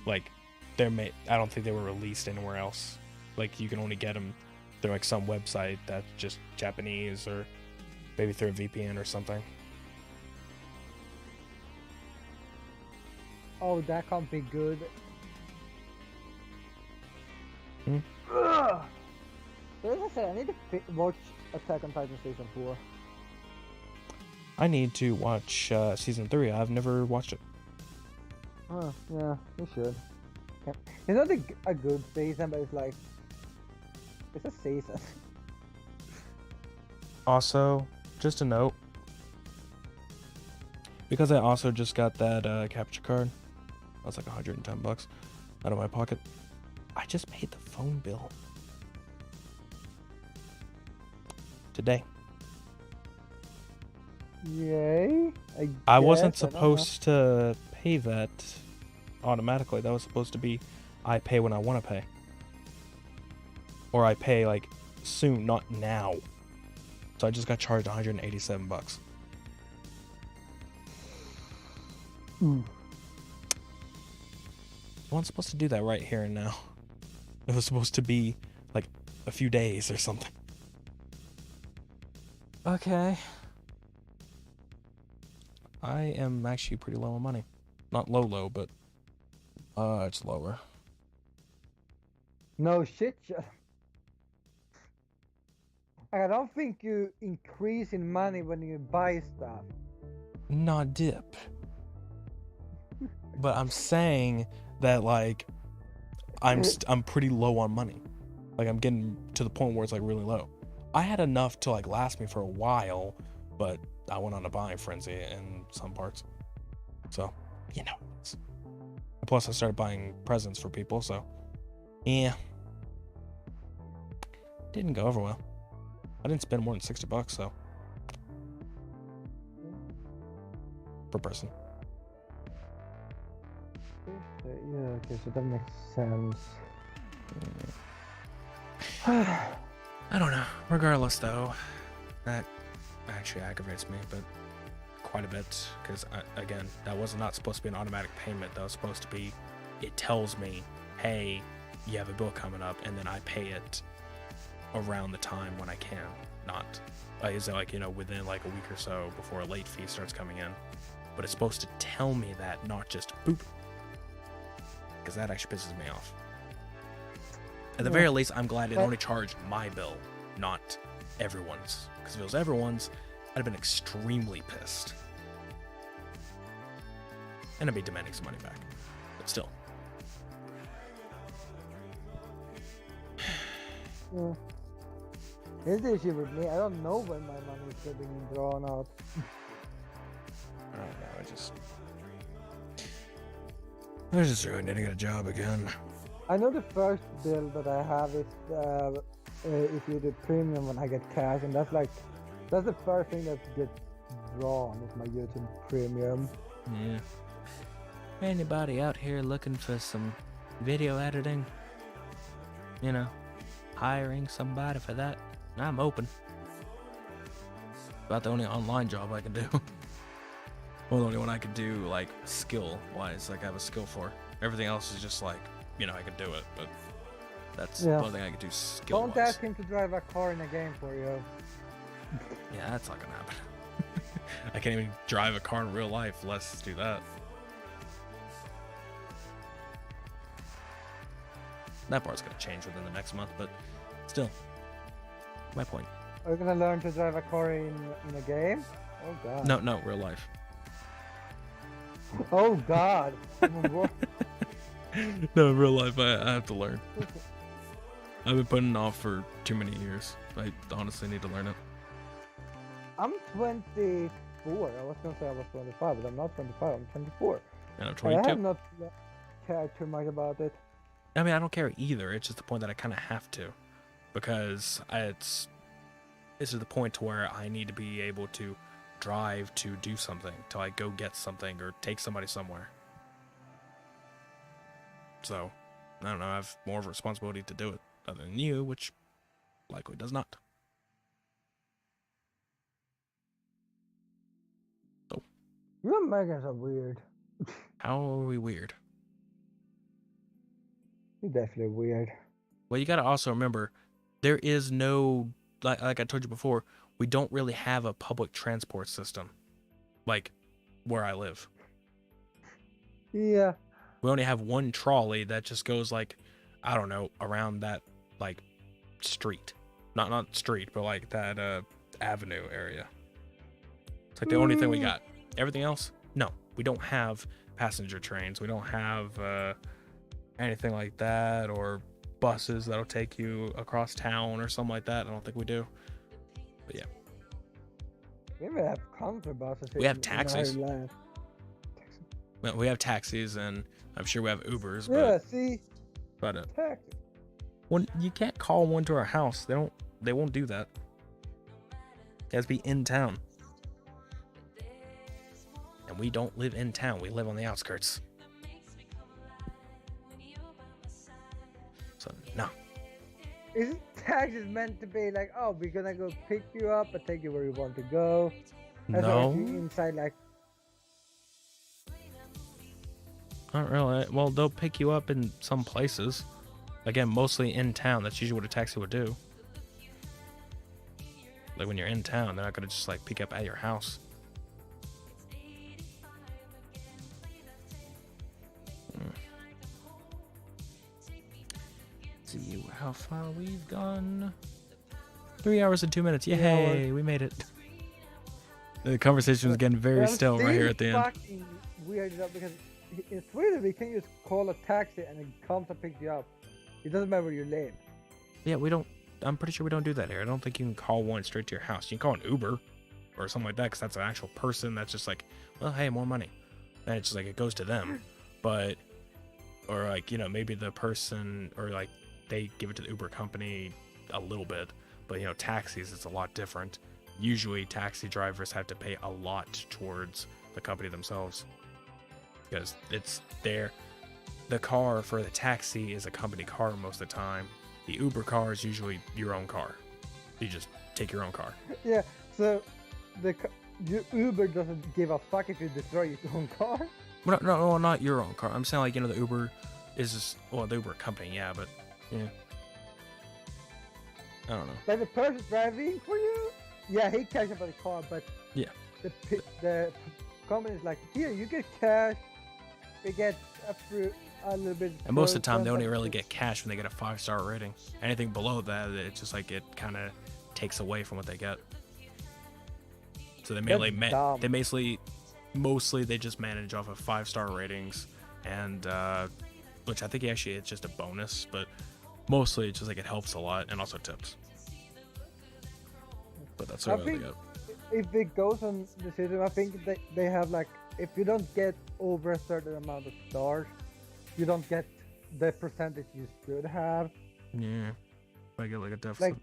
S2: Like, they're made. I don't think they were released anywhere else. Like, you can only get them through like some website that's just Japanese, or maybe through a VPN or something.
S1: Oh, that can't be good.
S2: Hmm?
S1: Ugh. So as I said, I need to watch Attack on Titan Season 4.
S2: I need to watch Season 3. I've never watched it.
S1: Oh, yeah, you should. It's not a good season, but it's like, it's a season.
S2: Also, just a note, because I also just got that capture card, that's like $110 out of my pocket. I just paid the phone bill today.
S1: Yay!
S2: I wasn't
S1: guess, I don't know.
S2: supposed to pay that automatically. That was supposed to be I pay when I want to pay. Or I pay like soon, not now. So I just got charged $187.
S1: Mm.
S2: I wasn't supposed to do that right here and now. It was supposed to be like a few days or something. Okay. I am actually pretty low on money. Not low, but it's lower.
S1: No shit. I don't think you increase in money when you buy stuff.
S2: Not dip. But I'm saying that like I'm pretty low on money. Like I'm getting to the point where it's like really low. I had enough to like last me for a while, but I went on a buying frenzy in some parts. So, you know. Plus I started buying presents for people, so yeah. Didn't go over well. I didn't spend more than $60, so per person.
S1: Yeah, okay, so that makes sense.
S2: I don't know. Regardless, though, that actually aggravates me, but quite a bit, because, again, that was not supposed to be an automatic payment. That was supposed to be, it tells me, hey, you have a bill coming up, and then I pay it around the time when I can. Not, is it like, you know, within like a week or so before a late fee starts coming in. But it's supposed to tell me that, not just boop. Because that actually pisses me off. At the very least, I'm glad it only charged my bill, not everyone's. Because if it was everyone's, I'd have been extremely pissed. And I'd be demanding some money back. But still.
S1: Yeah. Here's the issue with me. I don't know when my money is getting drawn out.
S2: I don't know. I just ruined getting a job again.
S1: I know the first bill that I have is if you do premium when I get cash, and that's the first thing that gets drawn is my YouTube premium.
S2: Yeah. Anybody out here looking for some video editing? You know, hiring somebody for that? I'm open. About the only online job I can do. Well, the only one I could do, like, skill-wise, like, I have a skill for. Everything else is just, like, you know, I can do it, but that's the only thing I can do skill-wise.
S1: Don't ask him to drive a car in a game for you.
S2: Yeah, that's not gonna happen. I can't even drive a car in real life, let's do that. That part's gonna change within the next month, but still, my point.
S1: Are you gonna learn to drive a car in a game? Oh god.
S2: No, real life.
S1: Oh god.
S2: No, in real life, I have to learn. I've been putting it off for too many years. I honestly need to learn it.
S1: I'm 24. I was gonna say I was 25, but I'm not 25. I'm 24.
S2: And I'm 22.
S1: I have not cared too much about it.
S2: I mean, I don't care either. It's just the point that I kind of have to, because it's to the point to where I need to be able to drive to do something, to like go get something or take somebody somewhere. So, I don't know. I have more of a responsibility to do it other than you, which likely does not. So,
S1: You Americans are weird.
S2: how are we weird?
S1: You're definitely weird.
S2: Well, you got to also remember, there is no, like I told you before, we don't really have a public transport system, like where I live.
S1: Yeah.
S2: We only have one trolley that just goes like, I don't know, around that like street, not street, but like that avenue area. It's like the only thing we got. Everything else, no, we don't have passenger trains. We don't have anything like that, or buses that'll take you across town or something like that. I don't think we do. But yeah.
S1: We even have comfort buses.
S2: We have taxis. Well, we have taxis, and I'm sure we have Ubers.
S1: Yeah,
S2: but,
S1: see?
S2: But
S1: Taxi.
S2: you can't call one to our house. They won't do that. It has to be in town. And we don't live in town. We live on the outskirts. So, no.
S1: Isn't taxis meant to be like, oh, we're gonna go pick you up and take you where you want to go? As long as you're inside, like.
S2: Not really. Well, they'll pick you up in some places. Again, mostly in town. That's usually what a taxi would do. Like when you're in town, they're not gonna just like pick you up at your house. See how far we've gone. 3 hours and 2 minutes. Yay, we made it. The conversation was getting very still right here at the end.
S1: Fucking weird because in Sweden we can just call a taxi and it comes and picks you up. It doesn't matter where you live.
S2: Yeah, we don't. I'm pretty sure we don't do that here. I don't think you can call one straight to your house. You can call an Uber or something like that because that's an actual person that's just like, well, hey, more money. And it's just like it goes to them. But, or like, you know, maybe the person or like they give it to the Uber company a little bit. But, you know, taxis, it's a lot different. Usually taxi drivers have to pay a lot towards the company themselves because it's the car for the taxi is a company car most of the time. The Uber car is usually your own car. You just take your own car.
S1: Yeah, so your Uber doesn't give a fuck if you destroy your own car?
S2: No, not your own car. I'm saying like, you know, the Uber is just, well, the Uber company, yeah, but yeah. I don't know.
S1: Like the person driving for you? Yeah, he cares about the car, but
S2: yeah,
S1: the company is like, here, you get cash. We get a little bit.
S2: And most of the time, they only really get cash when they get a 5-star rating. Anything below that, it's just like it kind of takes away from what they get. So they mostly they just manage off of 5-star ratings, and which I think actually it's just a bonus, but mostly it's just like it helps a lot, and also tips. But that's what they get.
S1: If it goes on the system, I think they have like, if you don't get over a certain amount of stars, you don't get the percentage you should have.
S2: Yeah, I get like a deficit.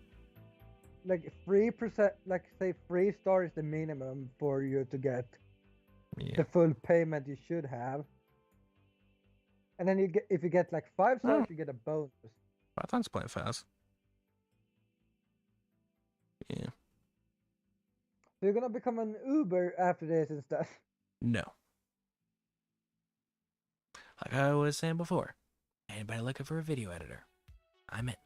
S1: Like 3%, like say 3 stars is the minimum for you to get the full payment you should have. And then if you get like 5 stars, you get a bonus.
S2: Python's playing fast. Yeah.
S1: So you're gonna become an Uber after this and stuff?
S2: No. Like I was saying before, anybody looking for a video editor, I'm in.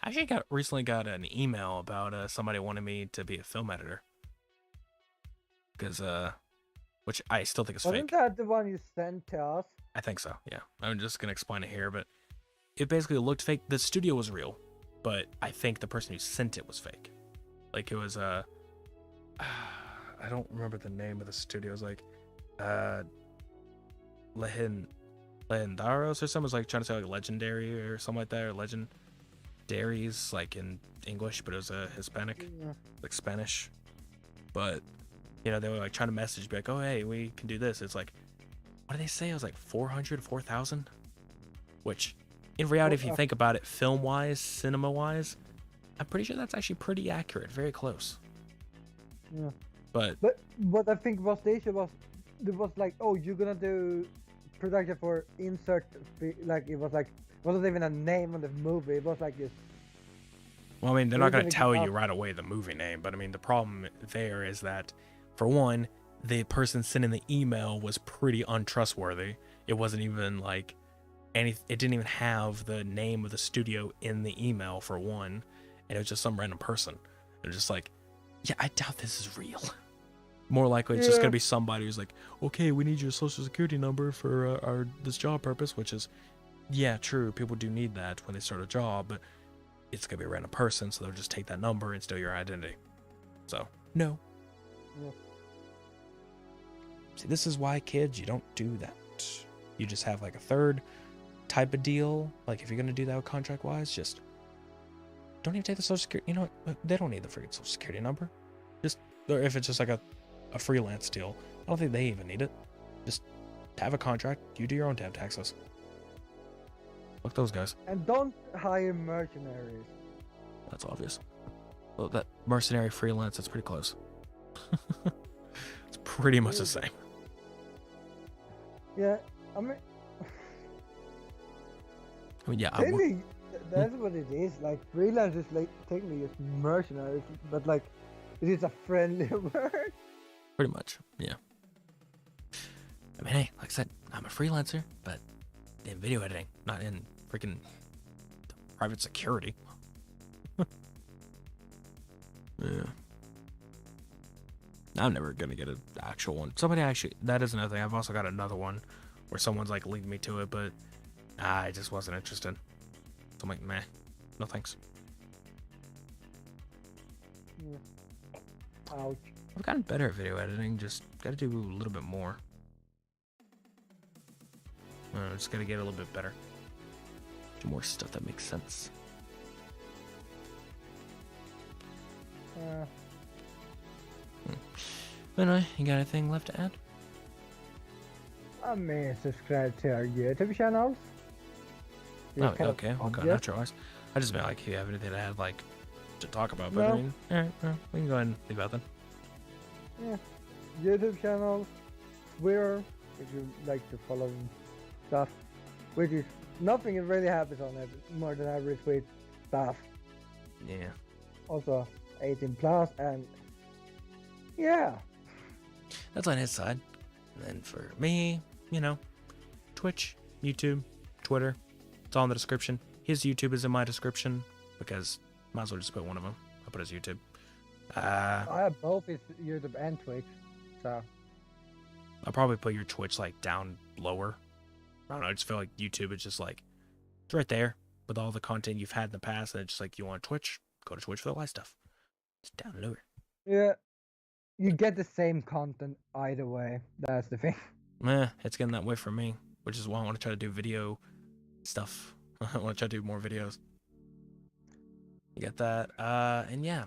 S2: I actually recently got an email about somebody wanting me to be a film editor. Because, which I still think is fake.
S1: Wasn't that the one you sent to us?
S2: I think so, yeah. I'm just going to explain it here, but it basically looked fake. The studio was real, but I think the person who sent it was fake. Like, it was, I don't remember the name of the studio. It was like, Legendaros or something. It was like trying to say like legendary or something like that, or legendaries, like in English, but it was a Hispanic, like Spanish. But, you know, they were like trying to message, be like, oh, hey, we can do this. It's like, what did they say? It was like 4,000, which in reality, if you think about it, film-wise, cinema-wise, I'm pretty sure that's actually pretty accurate, very close.
S1: Yeah.
S2: But
S1: what I think was the issue was, it was like, oh, you're gonna do production for insert, like it wasn't even a name of the movie. It was like this.
S2: Well, I mean, they're not going to tell you right away the movie name, but I mean, the problem there is that, for one, the person sending the email was pretty untrustworthy. It wasn't even like it didn't even have the name of the studio in the email, for one, and it was just some random person. They're just like, yeah, I doubt this is real. More likely, it's just going to be somebody who's like, okay, we need your social security number for this job purpose, which is, yeah, true. People do need that when they start a job, but it's going to be a random person, so they'll just take that number and steal your identity. So, no.
S1: Yeah.
S2: See, this is why, kids, you don't do that. You just have like a third type of deal. Like, if you're going to do that contract-wise, just don't even take the social security. You know what? They don't need the freaking social security number. Just, or if it's just like a freelance deal, I don't think they even need it. Just have a contract. You do your own damn taxes. Fuck those guys.
S1: And don't hire mercenaries.
S2: That's obvious. Well, that mercenary freelance, that's pretty close. It's pretty much the same.
S1: Yeah, I mean,
S2: Yeah,
S1: technically, that's what it is. Like, freelance is like technically it's mercenaries, but like, it is a friendly word.
S2: pretty much, yeah. I mean, hey, like I said, I'm a freelancer, but in video editing, not in freaking private security. Yeah. I'm never gonna get an actual one. Somebody actually, that is another thing. I've also got another one where someone's like leading me to it, but I just wasn't interested. So I'm like, meh, no thanks.
S1: Yeah. Ouch.
S2: I've gotten better at video editing, just gotta do a little bit more. Just gotta get a little bit better. Do more stuff that makes sense. Anyway, you got anything left to add?
S1: I may subscribe to our YouTube channels.
S2: Oh, okay. Well, go naturalize. I just meant like, if you have anything to add, like, to talk about, but
S1: No.
S2: I mean, alright, well, we can go ahead and leave out then.
S1: Yeah. YouTube channels, Twitter, if you like to follow stuff, which is nothing really happens on it more than I retweet stuff.
S2: Yeah.
S1: Also 18 plus, and yeah.
S2: That's on his side. And then for me, you know, Twitch, YouTube, Twitter, it's all in the description. His YouTube is in my description because might as well just put one of them. I'll put his YouTube.
S1: I have both his YouTube and Twitch, so
S2: I'll probably put your Twitch like down lower. I don't know. I just feel like YouTube is just like, it's right there with all the content you've had in the past. And it's just like, you want Twitch? Go to Twitch for the live stuff. It's down lower.
S1: yeah, you get the same content either way. That's the thing.
S2: It's getting that way for me, which is why I want to try to do video stuff. I want to try to do more videos. You got that. And yeah,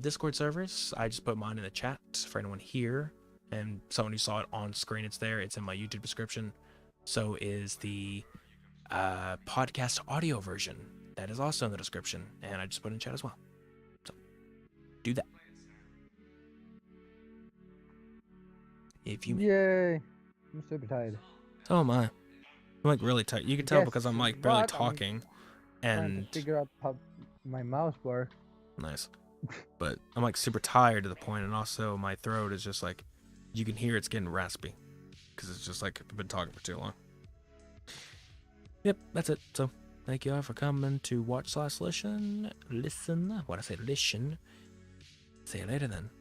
S2: Discord servers. I just put mine in the chat for anyone here. And someone who saw it on screen, it's there. It's in my YouTube description. So is the podcast audio version. That is also in the description. And I just put in chat as well. So do that. If you
S1: Yay! I'm super tired.
S2: So am I. I'm like really tight. You can tell
S1: Yes,
S2: because I'm like barely
S1: but I'm
S2: talking.
S1: Trying
S2: And
S1: to figure out how my mouse works.
S2: nice. But I'm like super tired to the point, and also my throat is just like, you can hear it's getting raspy. Because it's just like I've been talking for too long. Yep, that's it. So thank you all for coming to watch/listen. Listen. What I say, listen. See you later then.